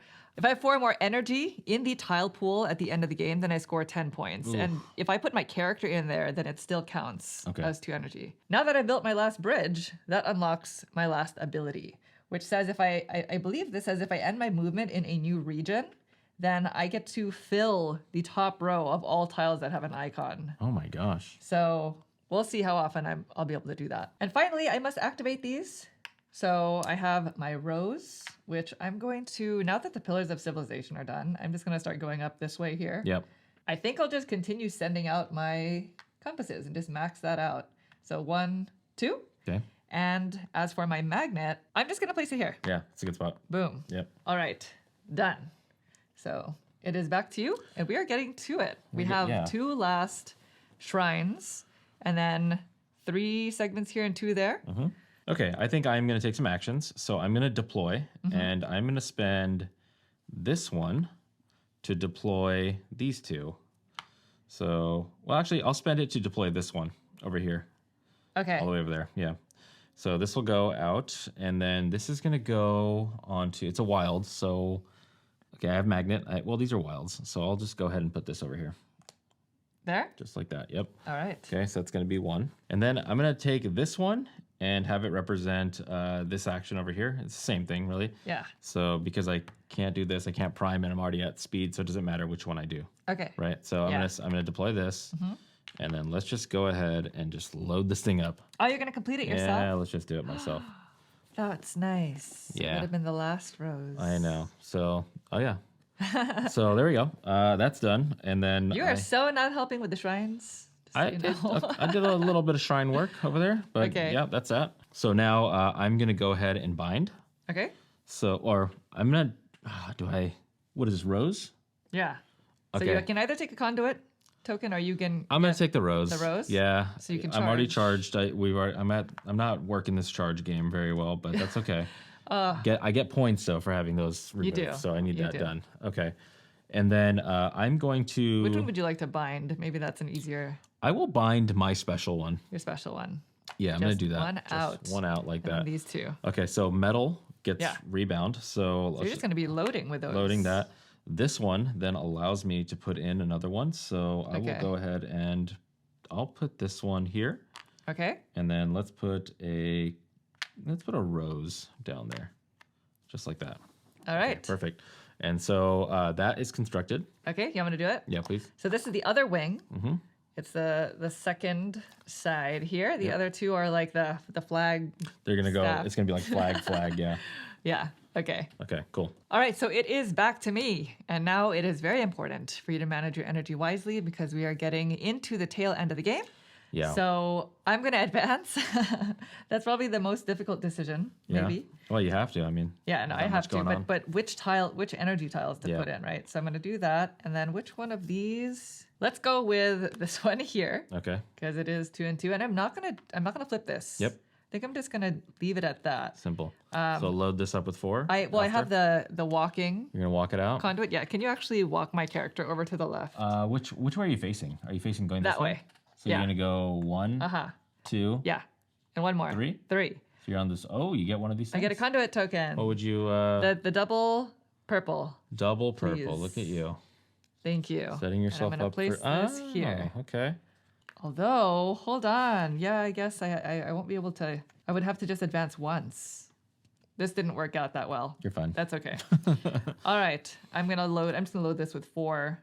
energy in the tile pool at the end of the game, then I score 10 points. And if I put my character in there, then it still counts Okay. as 2 energy. Now that I built my last bridge, that unlocks my last ability, which says if I believe this says if I end my movement in a new region, then I get to fill the top row of all tiles that have an icon. Oh my gosh. So we'll see how often I'll be able to do that. And finally, I must activate these. So I have my rows, which I'm going to, now that the Pillars of Civilization are done, I'm just going to start going up this way here. Yep. I think I'll just continue sending out my compasses and just max that out. So 1, 2. Okay. And as for my magnet, I'm just going to place it here. Yeah, it's a good spot. Boom. Yep. All right. Done. So it is back to you, and we are getting to it. We have yeah. 2 last shrines, and then 3 segments here and 2 there. Okay, I think I'm going to take some actions. So I'm going to deploy, and I'm going to spend this one to deploy these 2. So, well, actually, I'll spend it to deploy this one over here, Okay. all the way over there. Yeah. So this will go out, and then this is going to go onto, it's a wild, so, okay, I have magnet. Well, these are wilds, so I'll just go ahead and put this over here, There? just like that. Yep. All right. Okay, so that's going to be 1. And then I'm going to take this one and have it represent this action over here. It's the same thing, really. Yeah. So because I can't do this, I can't prime, and I'm already at speed, so it doesn't matter which one I do, Okay. right? So Yeah. I'm gonna deploy this, and then let's just go ahead and just load this thing up. Oh, you're going to complete it Yeah, yourself? let's just do it myself. That's nice. It Yeah. would have been the last rose. I know. So, oh yeah. So there we go. That's done, and then You are so not helping with the shrines. Just so I you did, know. I did a little bit of shrine work over there, but Okay. yeah, that's that. So now I'm gonna go ahead and bind. Okay. So, or I'm gonna, what is this, rose? Yeah. So Okay. you can either take a conduit token or you can. I'm gonna take the rose. The rose? Yeah. So you can I'm already charge. charged. I'm not working this charge game very well, but that's okay. I get points though for having those removed, do. so I need You that do. done. Okay. And then I'm going to. Which one would you like to bind? Maybe that's an easier, I will bind my special one. your special one. Yeah, I'm gonna Just do that. one Just out. one out like And then that. these 2. Okay, so metal gets Yeah. rebound. So So let's you're just going to be loading with those. loading that. This one then allows me to put in another one. So I will Okay. go ahead and I'll put this one here, Okay. and then let's put a rose down there, just like that. All right. Okay, perfect. And so that is constructed. Okay, you want me to do it? Yeah, please. So this is the other wing. Mm-hmm. It's the second side here. The other two are like the flag. They're gonna go. staff. It's gonna be like flag. Yeah. Yeah. Okay. Okay. Cool. All right, so it is back to me. And now it is very important for you to manage your energy wisely because we are getting into the tail end of the game. Yeah. So I'm going to advance. That's probably the most difficult decision, maybe. Yeah. Well, you have to. I mean. Yeah, no, I not have much to. going on. But which energy tiles to Yeah. put in, right? So I'm going to do that. And then which one of these? Let's go with this one here Okay. because it is 2 and 2. And I'm not gonna flip this. Yep. I think I'm just gonna leave it at that. Simple. So load this up with 4. I have the walking You're gonna walk it out. conduit. Yeah, can you actually walk my character over to the left? Which way are you facing? Are you facing going That this way? way. So Yeah. you're gonna go 1, 2. Yeah, and one more. 3? 3. So you're on this. Oh, you get one of these I things. get a conduit token. What would you? The double purple. Double purple. please. Look at you. Thank you. Setting yourself and I'm up gonna place for. this here. Okay. Although, hold on. Yeah, I guess I won't be able to. I would have to just advance once. This didn't work out that well. You're fine. That's okay. All right. I'm just gonna load this with 4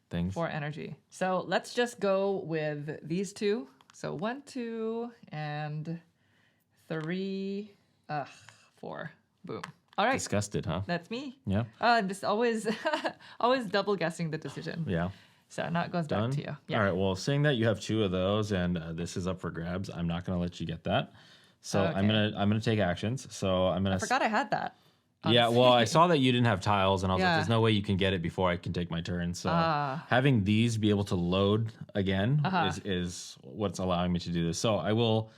Things. 4 energy. So let's just go with these 2. So 1, 2, and 3, 4. Boom. All right. Disgusted, huh? That's me. Yeah. I'm just always always double guessing the decision. Yeah. So now it goes Done. back to you. Yeah. All right. Well, seeing that you have 2 of those and this is up for grabs, I'm not gonna let you get that. So Okay. I'm gonna take actions. So I'm gonna. I forgot I had that. Yeah, honestly. well, I saw that you didn't have tiles, and I was like, Yeah. "There's no way you can get it before I can take my turn." So Ah. having these be able to load again is what's allowing me to do this. So I will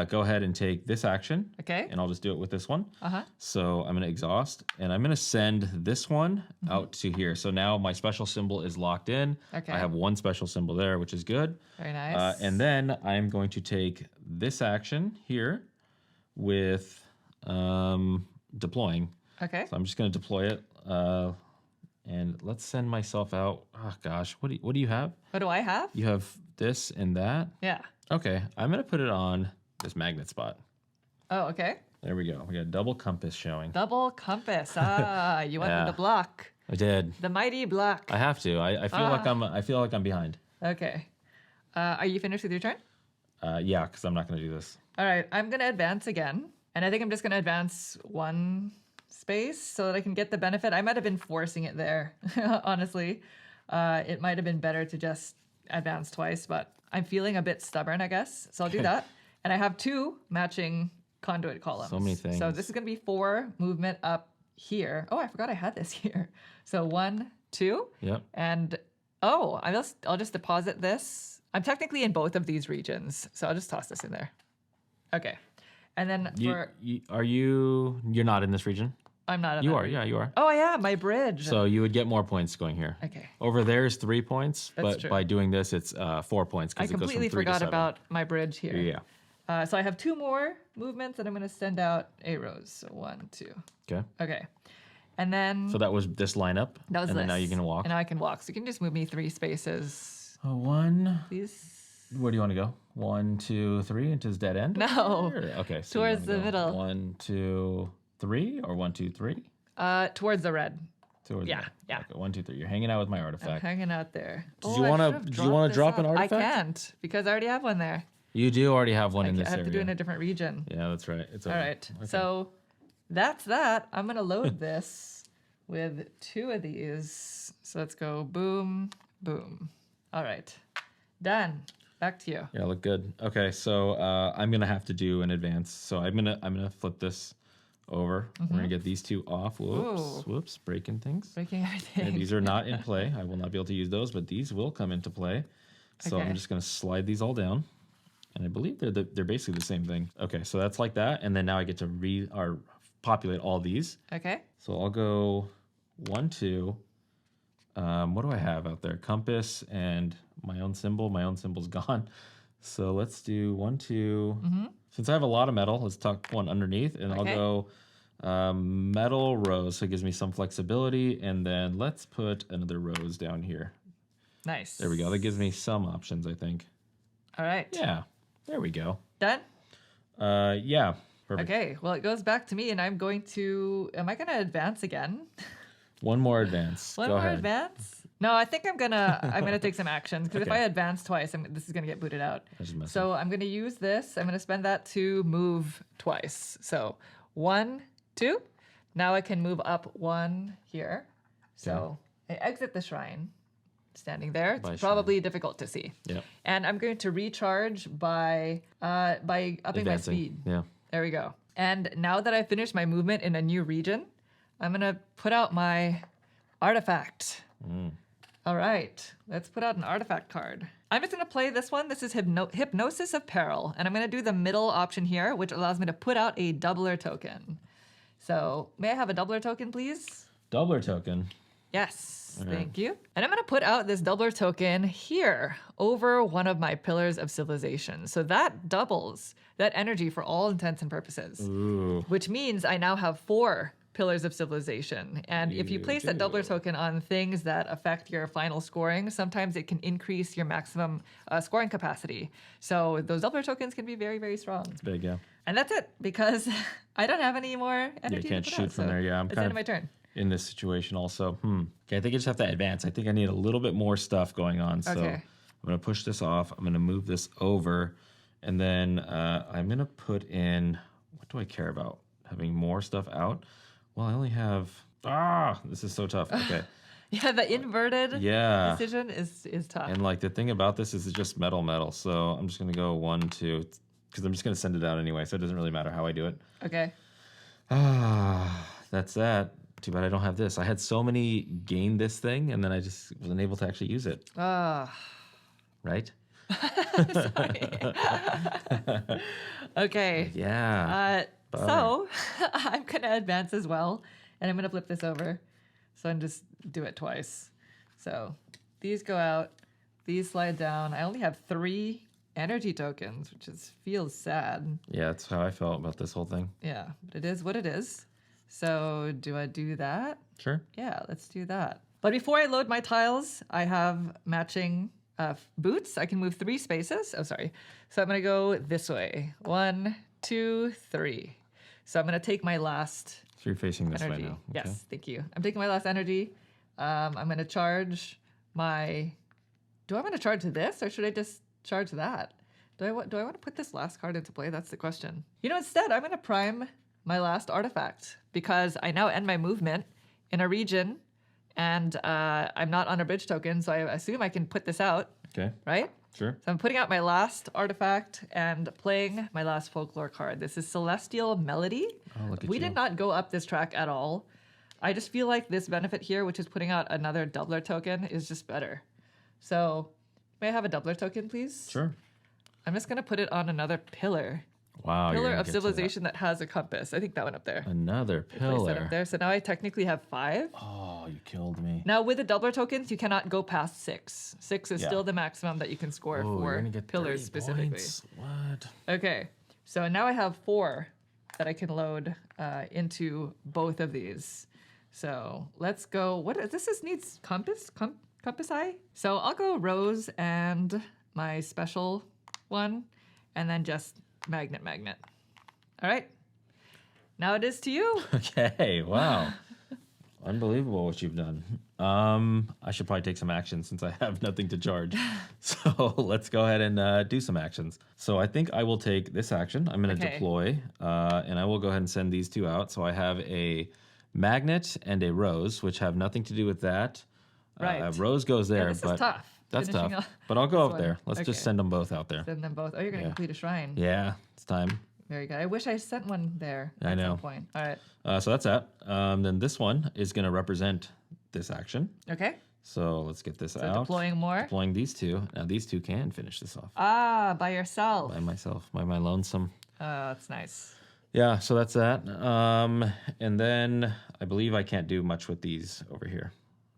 go ahead and take this action, Okay. and I'll just do it with this one. Uh-huh. So I'm going to exhaust, and I'm going to send this one out to here. So now my special symbol is locked in. Okay. I have one special symbol there, which is good. Very nice. And then I'm going to take this action here with deploying. Okay. So I'm just going to deploy it. And let's send myself out. Oh, gosh. What do you have? What do I have? You have this and that. Yeah. Okay. I'm going to put it on this magnet spot. Oh, okay. There we go. We got double compass showing. Double compass. You went Yeah. with the block. I did. The mighty block. I have to. I feel like I'm behind. Okay. Are you finished with your turn? Yeah, because I'm not going to do this. All right. I'm going to advance again. And I think I'm just going to advance 1 space so that I can get the benefit. I might have been forcing it there, honestly. It might have been better to just advance twice, but I'm feeling a bit stubborn, I guess. So I'll do that. And I have 2 matching conduit columns. So many things. So this is going to be 4 movement up here. Oh, I forgot I had this here. So 1, 2. Yep. And I'll just deposit this. I'm technically in both of these regions, so I'll just toss this in there. Okay. And then You're not in this region? I'm not in You that are. region. Yeah, you are. Oh, yeah, my bridge. So you would get more points going here. Okay. Over there is 3 points, That's but true. by doing this, it's 4 points I because it goes from completely 3 to forgot 7. about my bridge here. Yeah. So I have 2 more movements and I'm going to send out arrows. So 1, 2. Okay. Okay. And then So that was this lineup. that was and then now this. you can walk. And now I can walk. So you can just move me 3 spaces, Oh, 1. please. Where do you want to go? 1, 2, 3 into his dead end? No. Or- Okay. So Towards the middle. 1, 2, 3, or 1, 2, 3? Towards the red. Towards Yeah, the- yeah. Okay, 1, 2, 3. You're hanging out with my I'm artifact. hanging out there. Did you wanna drop an artifact? I can't because I already have one there. You do already have one in I this have area. to do it in a different region. Yeah, that's right. It's All okay. right. Okay. So that's that. I'm going to load this with 2 of these. So let's go boom, boom. All right. Done. Back to you. Yeah, look good. Okay, so I'm gonna have to do an advance. So I'm gonna flip this over. We're gonna get these 2 off. Whoops, Ooh. whoops, breaking things. Breaking everything. And these are not in play. I will not be able to use those, but these will come into play. So Okay. I'm just gonna slide these all down, and I believe they're basically the same thing. Okay, so that's like that, and then now I get to populate all these. Okay. So I'll go 1, 2. What do I have out there? Compass and my own symbol. My own symbol's gone. So let's do 1, 2. Since I have a lot of metal, let's tuck one underneath, and Okay. I'll go metal rose. So it gives me some flexibility, and then let's put another rose down here. Nice. There we go. That gives me some options, I think. All right. Yeah. There we go. Done? Yeah. Perfect. Okay. Well, it goes back to me, and I'm going to. Am I going to advance again? One more advance. One Go more ahead. advance? No, I think I'm gonna take some actions because if Okay. I advance twice, this is gonna get booted out. I just messed So I'm gonna use this. I'm gonna spend that to move twice. So 1, 2. Now I can move up 1 here. So I exit the shrine. Standing there, By it's probably difficult to see. Yep. And I'm going to recharge by upping my Advancing. speed. Yeah. There we go. And now that I've finished my movement in a new region, I'm going to put out my artifact. All right, let's put out an artifact card. I'm just going to play this one. This is Hypnosis of Peril. And I'm going to do the middle option here, which allows me to put out a doubler token. So may I have a doubler token, please? Doubler token. Yes, thank you. And I'm going to put out this doubler token here over one of my pillars of civilization. So that doubles that energy for all intents and purposes. Ooh. Which means I now have 4 pillars of civilization. And if you You place that doubler token on things that affect your final scoring, sometimes it can increase your maximum scoring capacity. So those doubler tokens can be very, very strong. It's big, yeah. And that's it, because I don't have any more energy can't to put shoot out, from so there, yeah, I'm it's the kind end of- of my turn. In this situation also. Okay, I think I just have to advance. I think I need a little bit more stuff going on. So Okay. I'm going to push this off. I'm going to move this over. And then I'm going to put in, what do I care about? Having more stuff out? Well, I only have, this is so tough. Okay. Yeah, the inverted Yeah. decision is tough. And like the thing about this is it's just metal. So I'm just going to go 1, 2, because I'm just going to send it out anyway. So it doesn't really matter how I do it. Okay. That's that. Too bad I don't have this. I had so many gain this thing, and then I just wasn't able to actually use it. Right? Okay. Yeah. So I'm going to advance as well, and I'm going to flip this over. So I'm just do it twice. So these go out, these slide down. I only have 3 energy tokens, which feels sad. Yeah, that's how I felt about this whole thing. Yeah, but it is what it is. So do I do that? Sure. Yeah, let's do that. But before I load my tiles, I have matching boots. I can move 3 spaces. Oh, sorry. So I'm going to go this way. 1, 2, 3. So I'm going to take my last So you're facing this energy. way now. Okay. Yes, thank you. I'm taking my last energy. I'm going to charge my... Do I want to charge this, or should I just charge that? Do I want to put this last card into play? That's the question. Instead, I'm going to prime my last artifact, because I now end my movement in a region, and I'm not on a bridge token, so I assume I can put this out, Okay. right? Sure. So I'm putting out my last artifact and playing my last folklore card. This is Celestial Melody. Oh, look at We you. did not go up this track at all. I just feel like this benefit here, which is putting out another doubler token, is just better. So may I have a doubler token, please? Sure. I'm just going to put it on another pillar. Wow. you're Pillar gonna of get to that. civilization that has a compass. I think that one up there. Another Place that pillar. up there. So now I technically have 5. Oh, you killed me. Now with the doubler tokens, you cannot go past 6. 6 is Yeah. still the maximum that you can score Oh, you're for gonna get pillars 30 specifically. points. What? Okay, so now I have 4 that I can load into both of these. So let's go. Needs compass? Compass eye? So I'll go rose and my special one, and then just magnet. All right. Now it is to you. Okay. Wow. Unbelievable what you've done. I should probably take some action since I have nothing to charge. So let's go ahead and do some actions. So I think I will take this action. I'm going to Okay. deploy, and I will go ahead and send these 2 out. So I have a magnet and a rose, which have nothing to do with that. Right. Rose goes there, This but is tough. that's finishing tough. off But I'll go this up there. one. Let's Okay. just send them both out there. Send them both. Oh, you're going to Yeah. complete a shrine. Yeah, it's time. Very good. I wish I sent one there I at know. some point. All right. So that's that. Then this one is going to represent this action. Okay. So let's get this So out. deploying more. Deploying these 2. Now these 2 can finish this off By yourself. by myself, by my lonesome. Oh, that's nice. Yeah, so that's that. And then I believe I can't do much with these over here.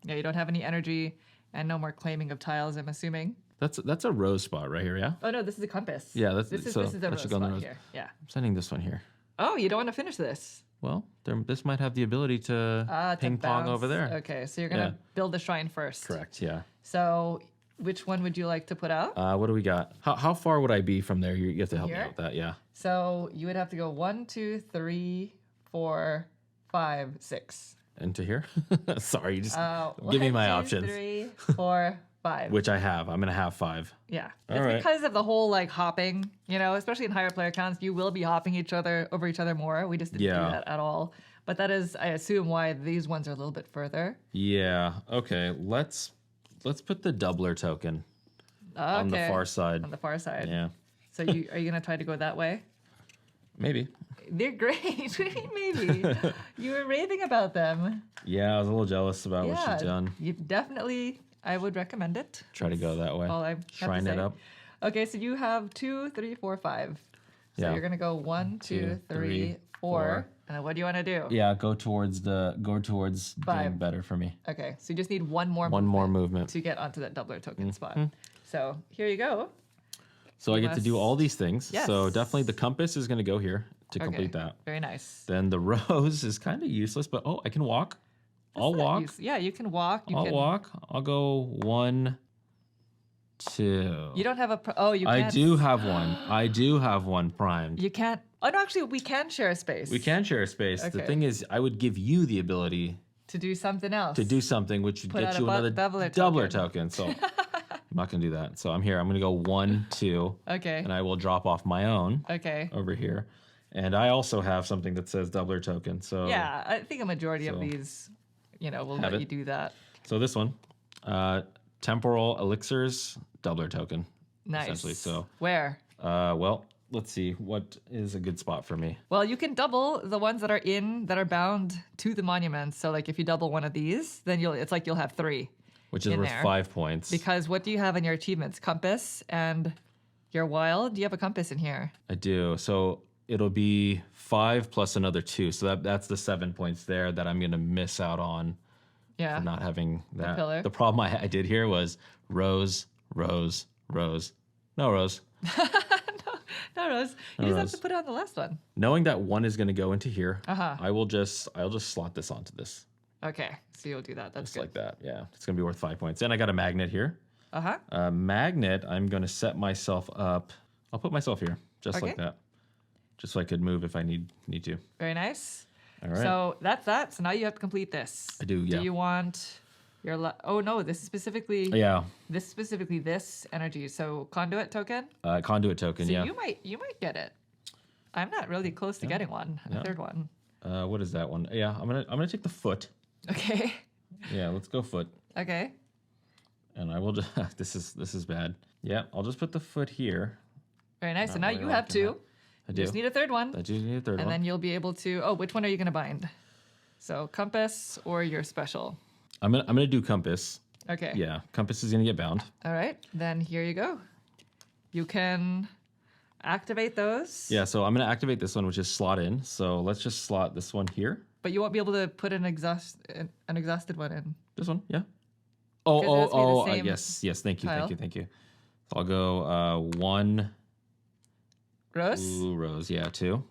Yeah, you don't have any energy and no more claiming of tiles, I'm assuming. That's a rose spot right here, yeah? Oh no, this is a compass. Yeah, that's- this is so this is a that rose should go on the spot rose. here. Yeah. I'm sending this one here. Oh, you don't want to finish this. Well, this might have the ability to To ping pong bounce. over there. Okay, so you're gonna Yeah. build the shrine first. Correct, yeah. So Which one would you like to put out? What do we got? How far would I be from there? You have to help me Here? out with that. Yeah. So you would have to go 1, 2, 3, 4, 5, 6. Into here? Sorry, just Give give me my options. 3, 4, 5. Which I have. I'm gonna have 5. Yeah. All It's right. because of the whole like hopping, especially in higher player counts, you will be hopping over each other more. We just didn't do Yeah. that at all. But that is, I assume, why these ones are a little bit further. Yeah. Okay. Let's put the doubler token on the Okay. far side. On the far side. Yeah. So are you gonna try to go that way? Maybe. They're great. Maybe. You were raving about them. Yeah, I was a little jealous about what Yeah. she's done. You've definitely, I would recommend it. Try to go that way. All I have to Shrine it say. up. Okay, so you have 2, 3, 4, 5. So Yeah. you're gonna go 1, 2, 3, 4. And then what do you want to do? Yeah, go towards doing 5. better for me. Okay, so you just need one more One more movement. to get onto that doubler token spot. So here you go. So I get to do must- all these things. Yes. So definitely the compass is going to go here to complete that. Very nice. Then the rose is kind of useless, but I can walk. I'll walk. Yeah, you can walk. You I'll can walk. I'll go 1, 2. You don't have you I can't. do have one. I do have one primed. You can't. Oh no, actually, we can share a space. We can share a space. The Okay. thing is, I would give you the ability to do something else. to do something which would Put get out you a another doubler token. So I'm not going to do that. So I'm here. I'm going to go 1, 2, Okay. and I will drop off my own Okay. over here. And I also have something that says doubler token. So Yeah, I think a majority of So- these, will Have let it. you do that. So this one, temporal elixirs, doubler token. Nice. Essentially. So, Where? well, let's see. What is a good spot for me? Well, you can double the ones that are bound to the monuments. So like if you double one of these, then it's like you'll have 3. Which is In worth there. 5 points. Because what do you have in your achievements? Compass and your wild. Do you have a compass in here? I do. So it'll be 5 plus another 2. So that's the 7 points there that I'm going to miss out on Yeah. for not having that. pillar. The problem I did here was rose, rose, rose. No rose. No, Rose. You just have to put it on the last one. Knowing that 1 is going to go into here, Uh-huh. I'll just slot this onto this. Okay. So you'll do that. That's Just good. like that. Yeah. It's going to be worth 5 points. And I got a magnet here. Uh-huh. Magnet, I'm going to set myself up. I'll put myself here, just like Okay. that. Just so I could move if I need to. Very nice. All right. So that's that. So now you have to complete this. I do, yeah. Do you want your... oh, no. This is specifically... Yeah. This specifically this energy. So conduit token. Conduit token, So yeah. you might get it. I'm not really close to getting one. A third one. What is that one? Yeah, I'm gonna take the foot. Okay. Yeah, let's go foot. Okay. And I will just this is bad. Yeah, I'll just put the foot here. Very nice. So Not now really you have liking 2. I You do. just need a third one. I do need a third And one. then you'll be able to... Oh, which one are you going to bind? So compass or your special? I'm gonna do compass. Okay. Yeah, compass is gonna get bound. All right. Then here you go. You can activate those. Yeah, so I'm gonna activate this one, which is slot in. So let's just slot this one here. But you won't be able to put an exhausted one in. This one, yeah. 'Cause it has to be the same Yes. Thank you. tile. So I'll go 1 Rose? rose. Yeah, 2.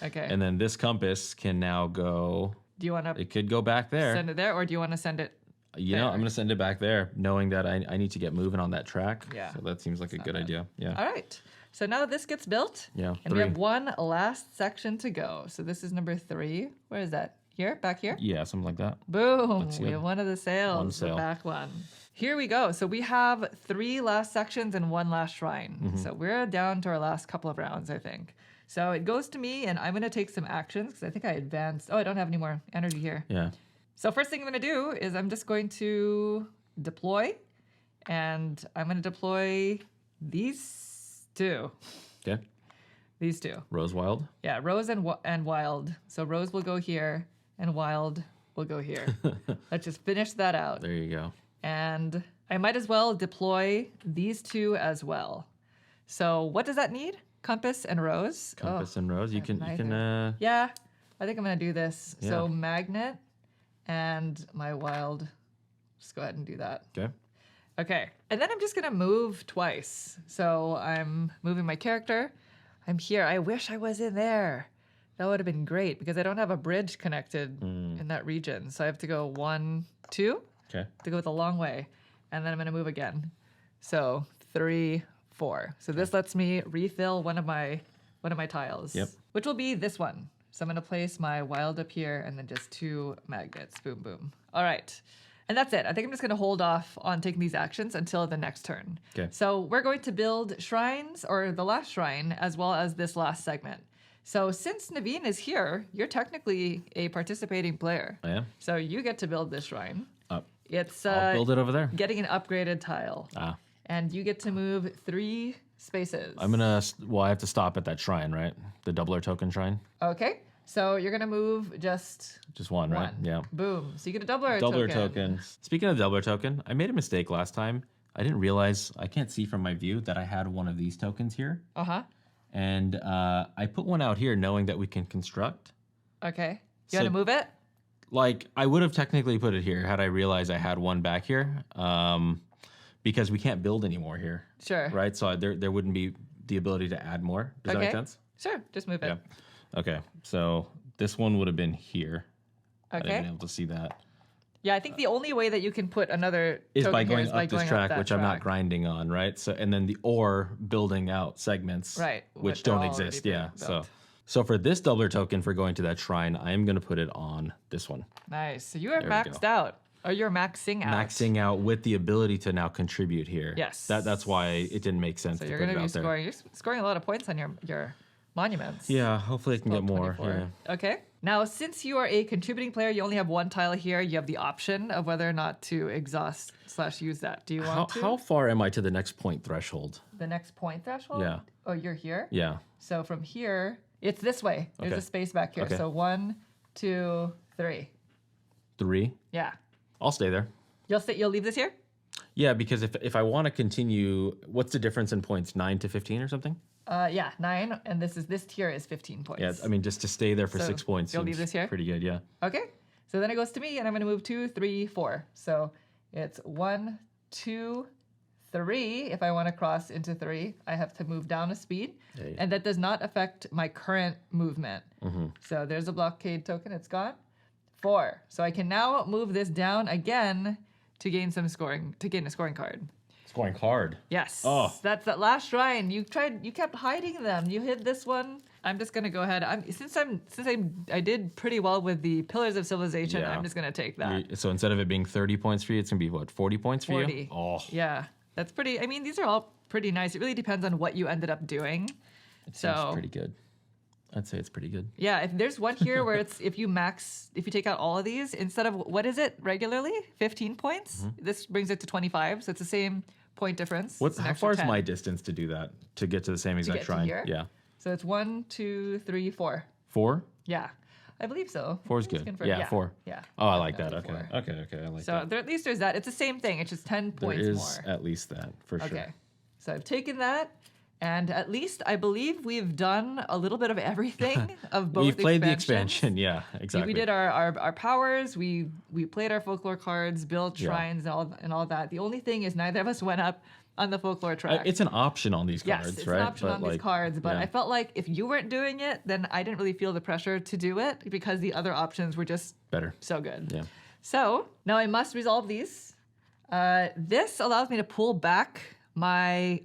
Okay. And then this compass can now go. Do you want to It could go back there. send it there or do you want to send it? You know, there? I'm gonna send it back there, knowing that I need to get moving on that track. Yeah. So that seems like a good idea. Yeah. All right. So now this gets built. Yeah. And we 3. have one last section to go. So this is number 3. Where is that? Here? Back here? Yeah, something like that. Boom. That's We good. have one of the sails. One The sail. back one. Here we go. So we have 3 last sections and 1 last shrine. Mm-hmm. So we're down to our last couple of rounds, I think. So it goes to me, and I'm going to take some actions because I think I advanced. Oh, I don't have any more energy here. Yeah. So first thing I'm going to do is I'm just going to deploy, and I'm going to deploy these 2. Okay. These 2. Rose Wild. Yeah, Rose and Wild. So Rose will go here, and Wild will go here. Let's just finish that out. There you go. And I might as well deploy these 2 as well. So what does that need? Compass and Rose. Compass Oh, and Rose. You I can. have You can. neither. Yeah, I think I'm gonna do this. So Yeah. magnet and my wild. Just go ahead and do that. Okay. Okay, and then I'm just gonna move twice. So I'm moving my character. I'm here. I wish I was in there. That would have been great because I don't have a bridge connected in that region. So I have to go 1, 2 Okay. to go the long way, and then I'm gonna move again. So 3, 4. So this lets me refill one of my tiles. Yep. Which will be this one. So I'm going to place my wild up here and then just 2 magnets. Boom, boom. All right. And that's it. I think I'm just going to hold off on taking these actions until the next turn. Okay. So we're going to build shrines, or the last shrine, as well as this last segment. So since Naveen is here, you're technically a participating player. I am. So you get to build this shrine. It's I'll build it over there. getting an upgraded tile. Ah. And you get to move 3 spaces. I have to stop at that shrine, right? The doubler token shrine. Okay. So you're going to move just one, right? Yeah. Boom. So you get a doubler Doubler token. Speaking of doubler token, I made a mistake last time. I didn't realize, I can't see from my view that I had one of these tokens here. Uh-huh. And I put one out here knowing that we can construct. Okay. You So- want to move it? Like, I would have technically put it here had I realized I had one back here, because we can't build anymore here, Sure. right? So there wouldn't be the ability to add more. Does that make sense? Sure. Just move it. Yeah. Okay. So this one would have been here. I'd have Okay. been able to see that. Yeah, I think the only way that you can put another Is token by here going is by up this going track, that which I'm not track. grinding on, right? So and then the or building out segments, Right, which they're don't already exist. Yeah. built. So for this doubler token for going to that shrine, I am going to put it on this one. Nice. So you are There we maxed go. out. Or you're maxing out. Maxing out with the ability to now contribute here. Yes. That's why it didn't make sense So to you're put going it to be out there. scoring. You're scoring a lot of points on your monuments. Yeah, hopefully I can get more. 24. Yeah. Okay. Now, since you are a contributing player, you only have 1 tile here. You have the option of whether or not to exhaust / use that. Do you want to? How far am I to the next point threshold? The next point threshold? Yeah. Oh, you're here? Yeah. So from here, it's this way. There's Okay. a space back here. Okay. So 1, 2, 3. 3. Yeah. I'll stay there. You'll leave this here? Yeah, because if I want to continue, what's the difference in points? 9 to 15 or something? Yeah, 9, and this tier is 15 points. Yeah, I mean, just to stay there for So 6 points. you'll leave seems this here? Pretty good, yeah. Okay. So then it goes to me, and I'm going to move 2, 3, 4. So it's 1, 2, 3. If I want to cross into 3, I have to move down a speed, Hey. and that does not affect my current movement. Mm-hmm. So there's a blockade token. It's gone. 4. So I can now move this down again to gain some scoring. To gain a scoring card. Scoring card. Yes. Oh. That's that last shrine. You kept hiding them. You hid this one. I'm just gonna go ahead. Since I did pretty well with the Pillars of Civilization, Yeah. I'm just gonna take that. So instead of it being 30 points for you, it's going to be what, 40 points for 40. you? Oh, Yeah. That's pretty. I mean, these are all pretty nice. It really depends on what you ended up doing. seems So pretty good. I'd say it's pretty good. yeah, if there's one here where it's if you take out all of these, instead of what is it regularly? 15 points? This brings it to 25, so it's the same point difference. It's an How extra far is 10. my distance to do that? To get to the same exact get to shrine? here? Yeah. So it's 1, 2, 3, 4. 4? Yeah, I believe so. 4 is Let me just good. confirm. Yeah, 4. Yeah. Oh, I like that. definitely Okay. 4. Okay. I like So that. there, at least there's that. It's the same thing. It's just 10 There points is more. at least that, for sure. Okay. So I've taken that, and at least I believe we've done a little bit of everything of both. We've played the expansions. expansion. Yeah, exactly. We did our powers. We played our folklore cards, built Yeah. shrines, and all that. The only thing is neither of us went up on the folklore track. It's an option on these Yes, cards, it's right? an option on these cards, but yeah. I felt like if you weren't doing it, then I didn't really feel the pressure to do it because the other options were just Better. so good. Yeah. So now I must resolve these. This allows me to pull back my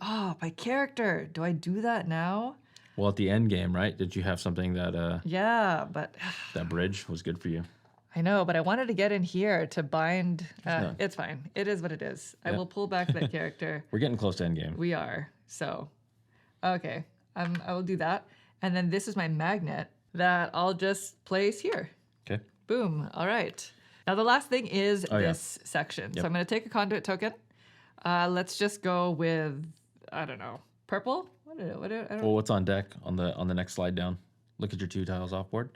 character. Do I do that now? Well, at the end game, right? Did you have something that Yeah, but that bridge was good for you? I know, but I wanted to get in here to bind. not. It's fine. It is what it is. I Yeah. will pull back that character. We're getting close to end game. We are. So, okay. I will do that. And then this is my magnet that I'll just place here. Okay. Boom. All right. Now the last thing is Oh, yeah. this section. Yep. So I'm going to take a conduit token. Let's just go with, I don't know, purple? I don't Well, what's on deck on the next slide down? Look at your 2 tiles off board.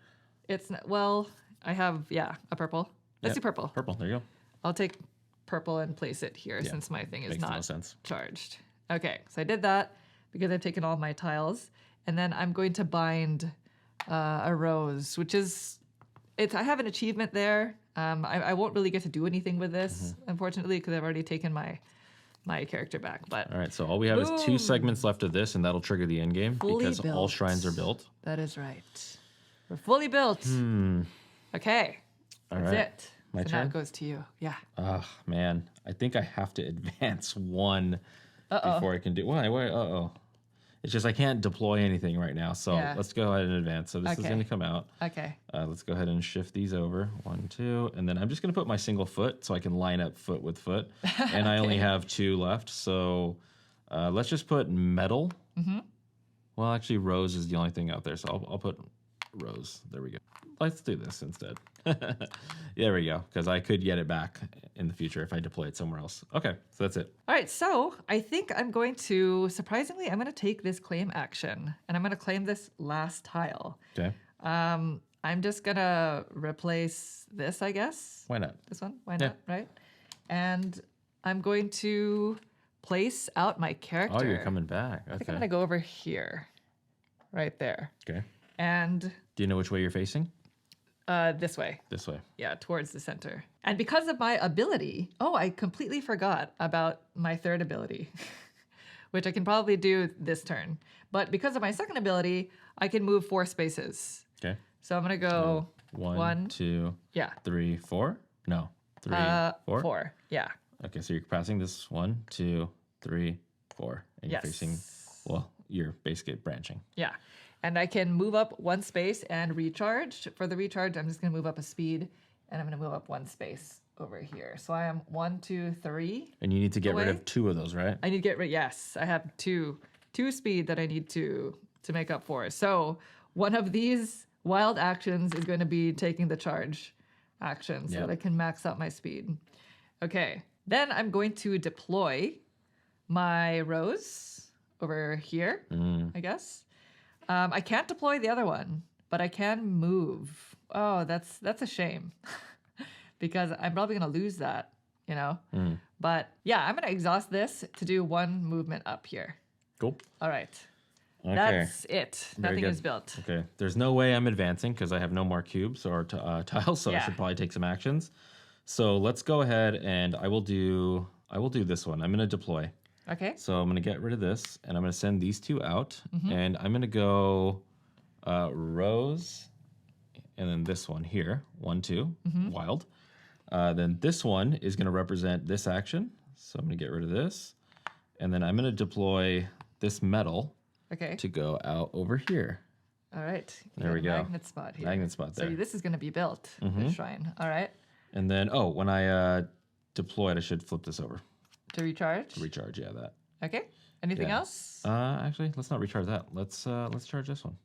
It's not, well, I have, a purple. Let's Yep. do purple. Purple. There you go. I'll take purple and place it here Yeah. since my thing is Makes the not most sense. charged. Okay, so I did that because I've taken all my tiles. And then I'm going to bind a rose, which is, I have an achievement there. I won't really get to do anything with this, Mm-hmm. unfortunately, because I've already taken my character back. But All right. So all we have is 2 Boom. segments left of this, and that'll trigger the end game Fully because all built. shrines are built. that is right. We're fully built. Okay, All that's right. it. My so now turn? it goes to you. Yeah. Ah, man. I think I have to advance 1 before I can do. Why? Uh-oh. It's just I can't deploy anything right now. So Yeah. let's go ahead and advance. So this is Okay. going to come out. Okay. Let's go ahead and shift these over. 1, 2. And then I'm just going to put my single foot so I can line up foot with foot. And I only have 2 left. So let's just put metal. Well, actually, rose is the only thing out there. So I'll put rose. There we go. Let's do this instead. There we go. Because I could get it back in the future if I deploy it somewhere else. Okay, so that's it. All right, so I think I'm going to, surprisingly, I'm going to take this claim action, and I'm going to claim this last tile. Okay. I'm just going to replace this, I guess. Why not? This one? Why not, right? And I'm going to place out my character. Oh, you're coming back. I think Okay. I'm going to go over here, right there. Okay. And Do you know which way you're facing? this way. This way. Yeah, towards the center. And because of my ability, I completely forgot about my third ability, which I can probably do this turn. But because of my second ability, I can move 4 spaces. Okay. So I'm going to go 1, 2, yeah, 3, 4? No. 3, 4? 4. Yeah. Okay, so you're passing this 1, 2, 3, 4. And Yes. you're facing, well, you're basically branching. Yeah. And I can move up 1 space and recharge. For the recharge, I'm just going to move up a speed, and I'm going to move up 1 space over here. So I am 1, 2, 3. And you need to get rid Away. of 2 of those, right? I need to get rid. Yes, I have two speed that I need to make up for. So one of these wild actions is going to be taking the charge action, so that I can max out my speed. Okay, then I'm going to deploy my rose over here, I guess. I can't deploy the other one, but I can move. Oh, that's a shame because I'm probably going to lose that, you know? But yeah, I'm going to exhaust this to do 1 movement up here. Cool. All right. Okay. That's it. Very Nothing good. is built. Okay. There's no way I'm advancing because I have no more cubes or tiles, so I Yeah. should probably take some actions. So let's go ahead and I will do this one. I'm going to deploy. Okay. So I'm going to get rid of this, and I'm going to send these 2 out, and I'm going to go rose, and then this one here, 1, 2, wild. Then this one is going to represent this action, so I'm going to get rid of this, and then I'm going to deploy this metal Okay. to go out over here. All right. You There got we a go. Magnet spot here. Magnet spot So there. this is going to be built, the shrine. All right. And then, when I deploy it, I should flip this over. To recharge. Recharge, yeah, that. Okay. Anything Yeah. else? Actually, let's not recharge that. Let's charge this one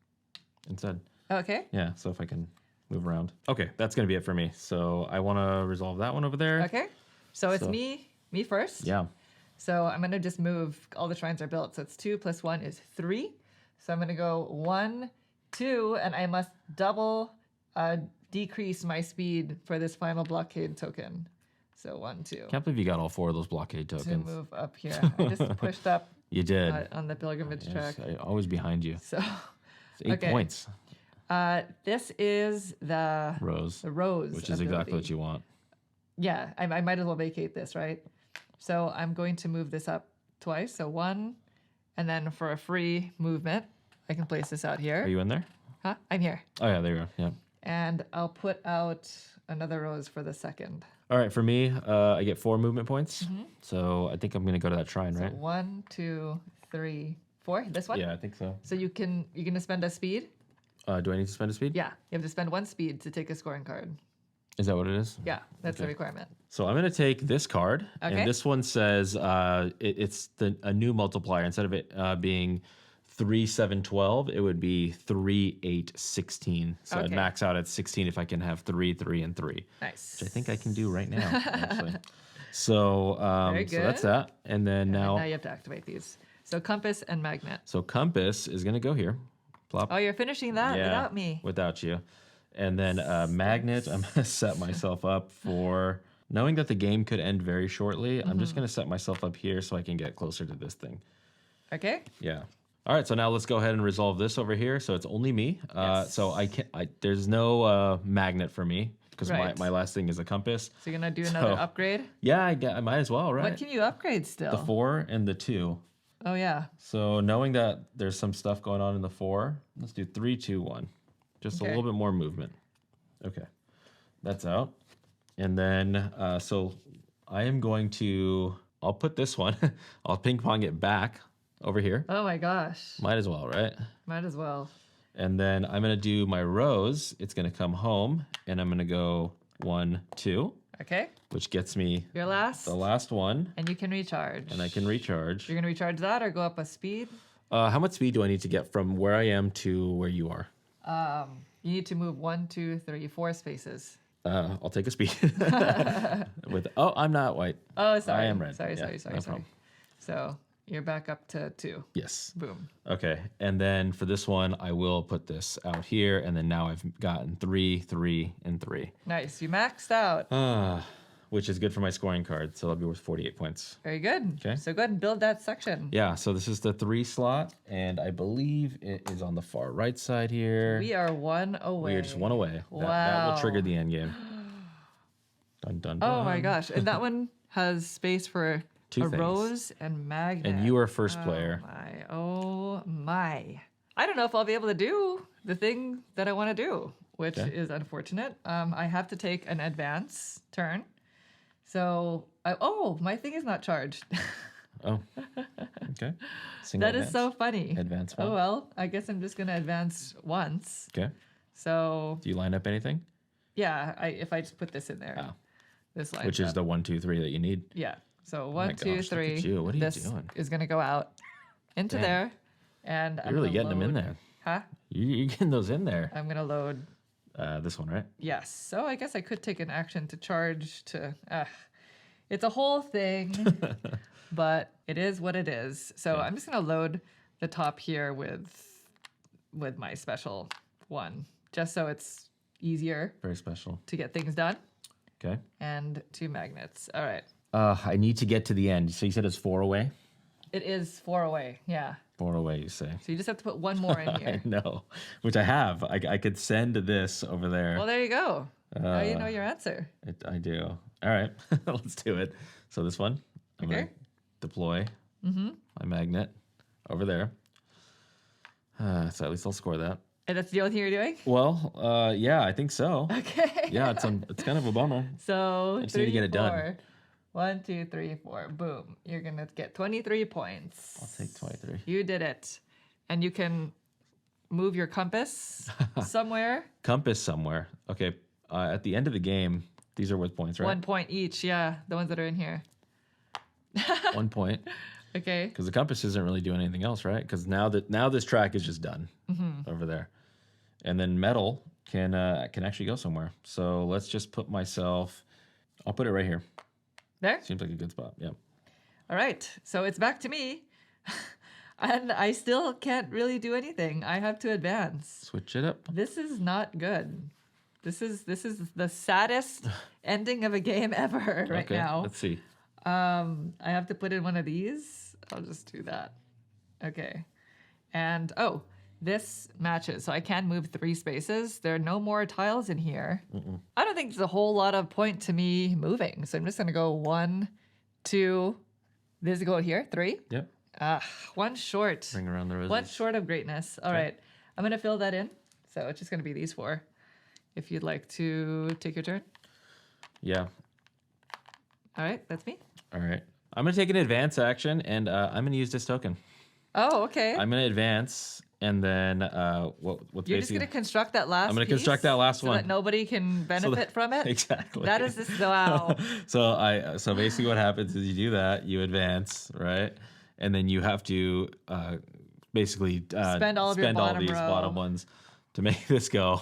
instead. Okay. Yeah, so if I can move around. Okay, that's going to be it for me. So I want to resolve that one over there. Okay. So it's So- me first. Yeah. So I'm going to just move, all the shrines are built. So it's 2 + 1 is 3. So I'm going to go 1, 2, and I must double decrease my speed for this final blockade token. So 1, 2. Can't believe you got all 4 of those blockade To tokens. move up here. I just pushed up You did. on the pilgrimage Yes, track. always behind you. So It's 8 Okay. points, this is the Rose, rose. which is exactly what ability. you want. Yeah, I might as well vacate this, right? So I'm going to move this up twice. So 1, and then for a free movement, I can place this out here. Are you in there? Huh? I'm here. Oh, yeah, there you go. Yeah. And I'll put out another rose for the second. All right, for me, I get 4 movement points. So I think I'm going to go to that shrine, So right? 1, 2, 3, 4. This one? Yeah, I think so. So you're going to spend a speed? Do I need to spend a speed? Yeah. You have to spend 1 speed to take a scoring card. Is that what it is? Yeah, that's the Okay. requirement. So I'm going to take this card, Okay. and this one says it's a new multiplier. Instead of it being 3, 7, 12, it would be 3, 8, 16. So I'd Okay. max out at 16 if I can have 3, 3, and 3, Nice. which I think I can do right now, actually. So, Very so that's good. that. And then And now, now you have to activate these. So compass and magnet. so compass is going to go here. Plop. Oh, you're finishing that Yeah, without me. Without you. And then magnet, I'm going to set myself up for knowing that the game could end very shortly. I'm just going to set myself up here so I can get closer to this thing. Okay. Yeah. All right. So now let's go ahead and resolve this over here. So it's only me. Yes. So there's no magnet for me because Right. my last thing is a compass. So you're going to do another So- upgrade? Yeah, I might as well, right? What can you upgrade still? The 4 and the 2. Oh, yeah. So knowing that there's some stuff going on in the 4, let's do 3, 2, 1. Just a Okay. little bit more movement. Okay, that's out. And then, so I am going to I'll put this one. I'll ping pong it back over here. Oh my gosh. Might as well, right? Might as well. And then I'm going to do my rows. It's going to come home, and I'm going to go 1, 2, Okay. which gets me Your last. the last one, And you can recharge. and I can recharge. You're going to recharge that or go up a speed? How much speed do I need to get from where I am to where you are? You need to move 1, 2, 3, 4 spaces. I'll take a speed. I'm not white. Oh, sorry. I am red. Sorry, Yeah, sorry, no sorry. problem. So you're back up to 2. Yes. Boom. Okay. And then for this one, I will put this out here, and then now I've gotten 3, 3, and 3. Nice. You maxed out. Which is good for my scoring card, so that'll be worth 48 points. Very good. Okay. So go ahead and build that section. Yeah, so this is the 3 slot, and I believe it is on the far right side here. We are 1 away. We are just 1 away. Wow. That will trigger the end game. Dun, dun, dun. Oh my gosh. And that one has space for 2 a things. rose and magnet. And you are first player. Oh my. I don't know if I'll be able to do the thing that I want to do, which Okay. is unfortunate. I have to take an advance turn. So, my thing is not charged. Oh, okay. Single That is so funny. Advance one. Oh well, I guess I'm just gonna advance once. Okay. So Do you line up anything? yeah, if I just put this in there, Oh. this lines Which is up. the 1, 2, 3 that you need. Yeah. So my 1, 2, gosh, look 3. at you. What are you this doing? is gonna go out into Dang. there, and You're really getting them in there. Huh? You're getting those in there. I'm gonna load. This one, right? Yes. So I guess I could take an action to charge to. It's a whole thing, but it is what it is. So I'm just gonna load the top here with my special one, just so it's easier Very special. to get things done. Okay. And 2 magnets. All right. I need to get to the end. So you said it's 4 away? It is 4 away. Yeah. 4 away, you say. So you just have to put one more in I here. know, which I have. I could send this over there. Well, there you go. Now you know your answer. I do. All right, let's do it. So this one, I'm Okay. gonna deploy my magnet over there. So at least I'll score that. And that's the only thing you're doing? Well, yeah, I think so. Okay. Yeah, it's kind of a bummer. So just need to get it done. 4. 1, 2, 3, 4. Boom. You're going to get 23 points. I'll take 23. You did it. And you can move your compass somewhere. Compass somewhere. Okay. At the end of the game, these are worth points, right? 1 point each. Yeah. The ones that are in here. 1 point. Okay. Because the compass isn't really doing anything else, right? Because now this track is just done over there, and then metal can actually go somewhere. So let's just put myself. I'll put it right here. There. Seems like a good spot. Yeah. All right. So it's back to me. And I still can't really do anything. I have to advance. Switch it up. This is not good. This is the saddest ending of a game ever right Okay. now. Let's see. I have to put in one of these. I'll just do that. Okay. And this matches. So I can move 3 spaces. There are no more tiles in here. I don't think there's a whole lot of point to me moving. So I'm just gonna go 1, 2. This go here. 3. Yep. 1 short. Bring around the roses. 1 short of greatness. All right. I'm gonna fill that in. So it's just gonna be these 4. If you'd like to take your turn. Yeah. All right, that's me. All right. I'm gonna take an advance action, and I'm gonna use this token. Oh, okay. I'm gonna advance, and then what's You're just basically gonna construct that last. I'm gonna piece construct that last so one. that nobody can benefit from it. Exactly. That is just wow. So basically what happens is you do that, you advance, right? And then you have to basically Spend all of your bottom these row. bottom ones to make this go.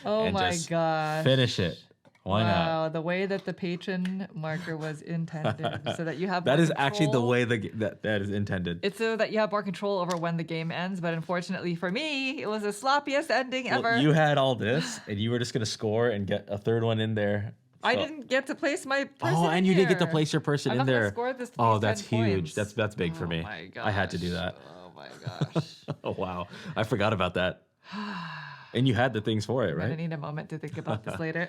Oh and my just gosh. Finish it. Why not? Wow, the way that the patron marker was intended, so that you have That more is actually the control. way that is intended. It's so that you have more control over when the game ends. But unfortunately for me, it was the sloppiest ending Well, ever. you had all this, and you were just gonna score and get a third one in there. I So- didn't get to place my person. Oh, and you did get to here. place your person I'm in not gonna there. score this to Oh, these that's 10 huge. points. That's big for Oh me. my I had to do gosh. that. Oh my gosh. Oh wow, I forgot about that. And you had the things for it, I'm gonna right? need a moment to think about this later.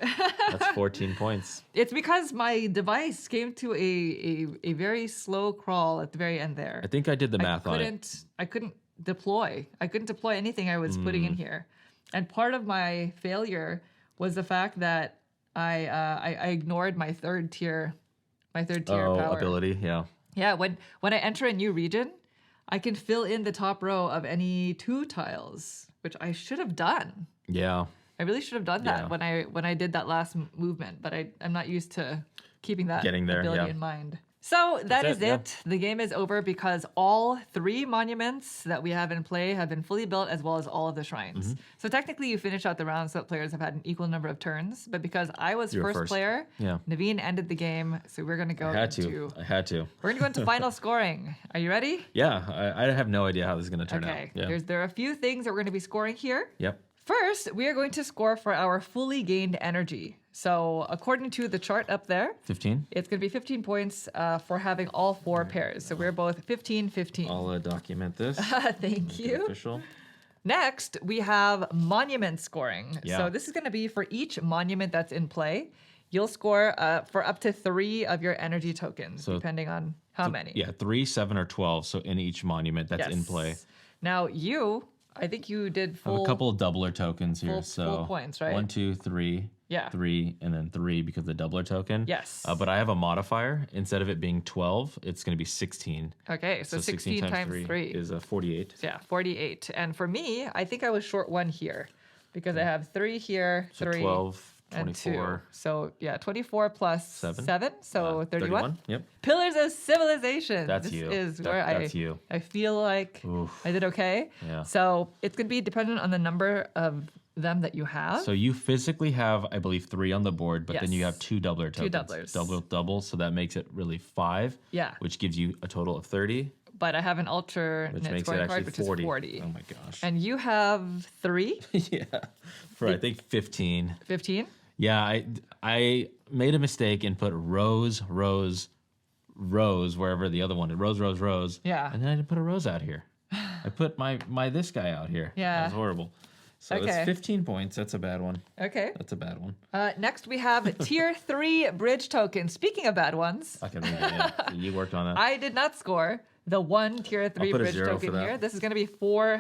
That's 14 points. It's because my device came to a very slow crawl at the very end there. I think I did the math on it. I couldn't deploy. I couldn't deploy anything I was putting in here. And part of my failure was the fact that I ignored my third tier power. Ability, yeah. Yeah, when I enter a new region, I can fill in the top row of any 2 tiles, which I should have done. Yeah. I really should have done that Yeah. when I did that last movement, but I'm not used to keeping that Getting there, ability yeah. in mind. So that is it, yeah. it. The game is over because all 3 monuments that we have in play have been fully built, as well as all of the shrines. Mm-hmm. So technically, you finish out the round so that players have had an equal number of turns. But because I was You were first first. player, Yeah. Naveen ended the game. So we're gonna go I had into to. I had to. we're gonna go into final scoring. Are you ready? Yeah, I have no idea how this is going to turn Okay. out. Yeah. There are a few things that we're gonna be scoring here. Yep. First, we are going to score for our fully gained energy. So according to the chart up there, 15. it's going to be 15 points for having all 4 pairs. So we're both 15, 15. I'll document this. Thank Make it you. Official. Next, we have monument scoring. Yeah. So this is going to be for each monument that's in play. You'll score for up to 3 of your energy tokens, So depending on how many. Yeah, 3, 7, or 12. So in each monument that's in play. Yes. Now, I think you did I have full. a couple of doubler tokens here. full So points, right? 1, 2, 3. Yeah. 3, and then 3 because the doubler token. Yes. But I have a modifier. Instead of it being 12, it's going to be 16. Okay, so 16 times 3 is 48. Yeah, 48. And for me, I think I was short 1 here because I have 3 here, So 3 12, and 2. 24. So yeah, 24 plus 7, so 31. Yep. Pillars of Civilization. That's this you. is That- where that's you. I feel like Oof. I did okay. Yeah. So it's going to be dependent on the number of them that you have. So you physically have, I believe, 3 on the board, but then you Yes. have 2 doubler tokens. doublers. Double, so that makes it really 5. Yeah. Which gives you a total of 30, But I have an alternate which makes it scoring actually card, which 40. is 40. Oh my gosh. And you have 3, yeah. For I think 15. 15. Yeah, I made a mistake and put rose, wherever the other one is. Rose. Yeah. And then I didn't put a rose out here. I put my this guy out here. Yeah. That was horrible. So Okay. it's 15 points. That's a bad one. Okay. That's a bad one. Next, we have tier 3 bridge tokens. Speaking of bad ones, I can read it. Yeah. So you worked on that. I did not score the 1 tier 3 put a bridge 0 token for that. here. This is going to be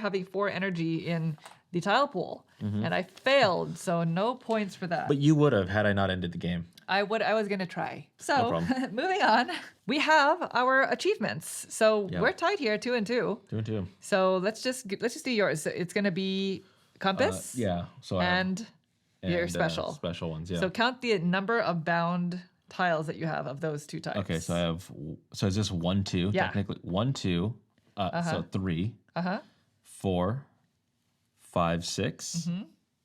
having 4 energy in the tile pool. Mm-hmm. And I failed, so no points for that. But you would have had I not ended the game. I was going to try. So problem. moving on, we have our achievements. So Yeah. we're tied here, 2 and 2. 2 and 2. So let's just do yours. So it's going to be compass Yeah. So I have- and your special. special ones. Yeah. So count the number of bound tiles that you have of those 2 types. Okay. So I have. So is this 1, 2? Yeah. Technically 1, 2. So 3, Uh-huh. 4, 5, 6,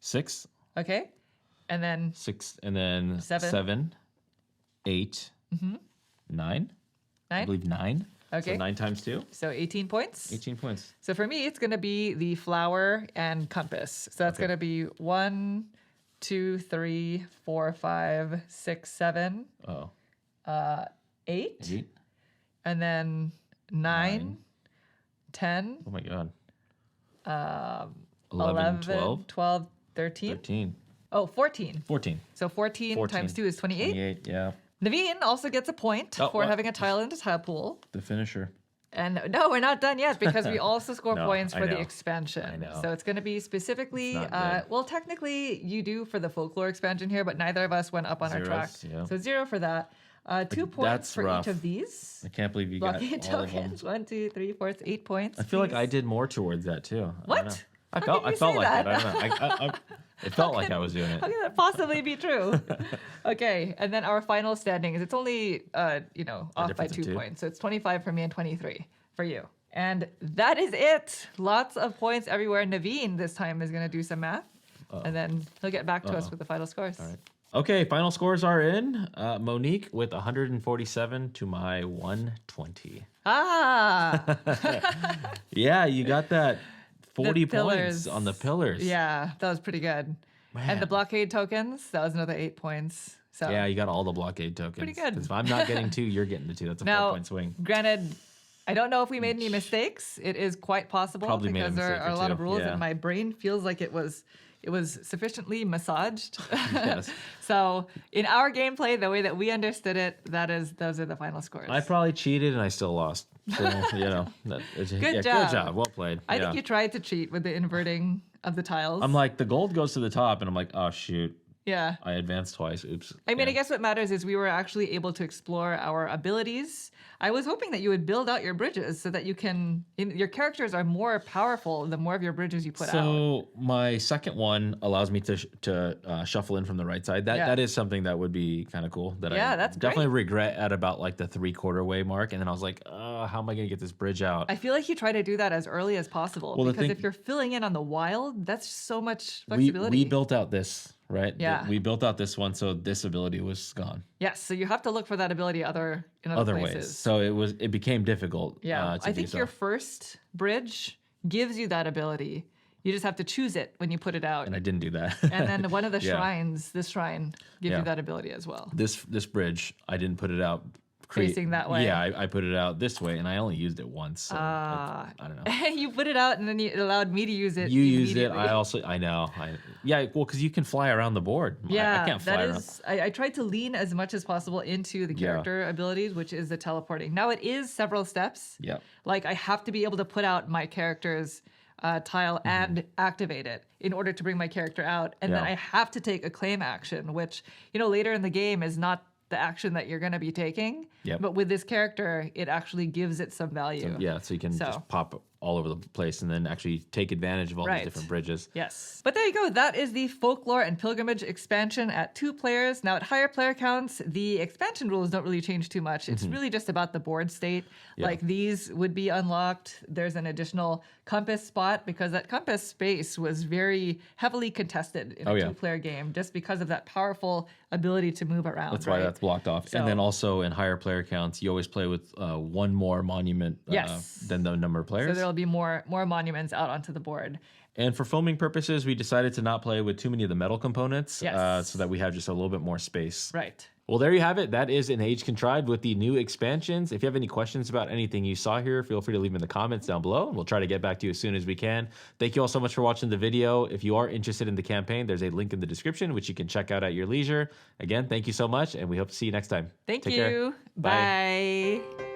6, Okay. And then 6, and then Seven. 7, 8, 9. I 9. believe 9. Okay. So 9 times 2, So 18 points. 18 points. So for me, it's going to be the flower and compass. So that's Okay. going to be 1, 2, 3, 4, 5, 6, 7, Oh. 8, 8. and then 9, Nine. 10, Oh my God. 11, 12, 12, 13. 13, Oh, 14. 14. So 14 times 2 is 28. 28. Yeah. Naveen also gets a point Oh, for what? having a tile in the tile pool. The finisher. And no, we're not done yet because we also score No, points I for the know. expansion. I know. So it's going to be specifically, It's not good. well, technically you do for the folklore expansion here, but neither of us went up on our track. Zeros, yeah. So 0 for that. 2 points that's for rough. each of these. I can't believe you got Blockade all of them. tokens. 1, 2, 3, 4, 8 points. I feel like I please. did more towards that too. I don't What? know. I How felt can you felt say like that? it. I don't know. It felt like I was doing it. How can that possibly be true? Okay, and then our final standing is it's only off by difference of 2 2. points. So it's 25 for me and 23 for you. And that is it. Lots of points everywhere. Naveen this time is going to do some math, and then he'll get back to us with the final scores. All right. Okay, final scores are in. Monique with 147 to my 120. Ah, Yeah, you got that 40 points pillars. on the pillars. yeah, that was pretty good. And the Man. blockade tokens, that was another 8 points. So Yeah, you got all the blockade tokens. Pretty good. 'Cause if I'm not getting 2, you're getting the 2. That's a now, 4-point swing. granted, I don't know if we made any mistakes. It is quite possible Probably made a because there mistake are or a lot of two, rules, yeah. and my brain feels like it was sufficiently massaged. Yes. So in our gameplay, the way that we understood it, those are the final scores. I probably cheated and I still lost. So, Good Good job. job. Well played. I yeah. think you tried to cheat with the inverting of the tiles. I'm like, the gold goes to the top, and I'm like, oh, shoot. Yeah. I advanced twice. Oops. I mean, Yeah. I guess what matters is we were actually able to explore our abilities. I was hoping that you would build out your bridges so that your characters are more powerful the more of your bridges you put out. So my second one allows me to shuffle in from the right side. That is something that would be kind of cool. That I that's definitely great. regret at about like the 3/4 way mark, and then I was like, how am I gonna get this bridge out? I feel like you try to do that as early as possible Well, the because thing- if you're filling in on the wild, that's so much we flexibility. built out this right. Yeah. We built out this one, so this ability was gone. Yes, so you have to look for that ability in other Other places. ways, so it became difficult. Yeah, to I do think so. your first bridge gives you that ability. You just have to choose it when you put it out. and I didn't do that. And then one of the Yeah. shrines, this shrine, gives Yeah. you that ability as well. this bridge, I didn't put it out Facing that way. Yeah, I put it out this way, and I only used it once. So I don't know. You put it out and then it allowed me to use it. You used it. immediately. I know. Well, because you can fly around the board. Yeah, I can't fly that around. is. I tried to lean as much as possible into the Yeah. character abilities, which is the teleporting. Now it is several steps. Yeah. Like I have to be able to put out my character's tile and activate it in order to bring my character out, and then Yeah. I have to take a claim action, which later in the game is not the action that you're going to be taking. Yep. But with this character, it actually gives it some value. Yeah, so you can So- just pop all over the place and then actually take advantage of all Right. these different bridges. Yes. But there you go. That is the Folklore and Pilgrimage expansion at 2 players. Now, at higher player counts, the expansion rules don't really change too much. It's really just about the board state. Yeah. Like these would be unlocked. There's an additional compass spot because that compass space was very heavily contested in a yeah. 2-player game just because of that powerful ability to move around. That's why that's blocked off. So- And then also in higher player counts, you always play with one more monument Yes. than the number of So players. there'll be more monuments out onto the board. And for filming purposes, we decided to not play with too many of the metal components Yes. so that we have just a little bit more space. Right. Well, there you have it. That is an Age Contrived with the new expansions. If you have any questions about anything you saw here, feel free to leave them in the comments down below, and we'll try to get back to you as soon as we can. Thank you all so much for watching the video. If you are interested in the campaign, there's a link in the description, which you can check out at your leisure. Again, thank you so much, and we hope to see you next time. Thank Take care. you. Bye. Bye.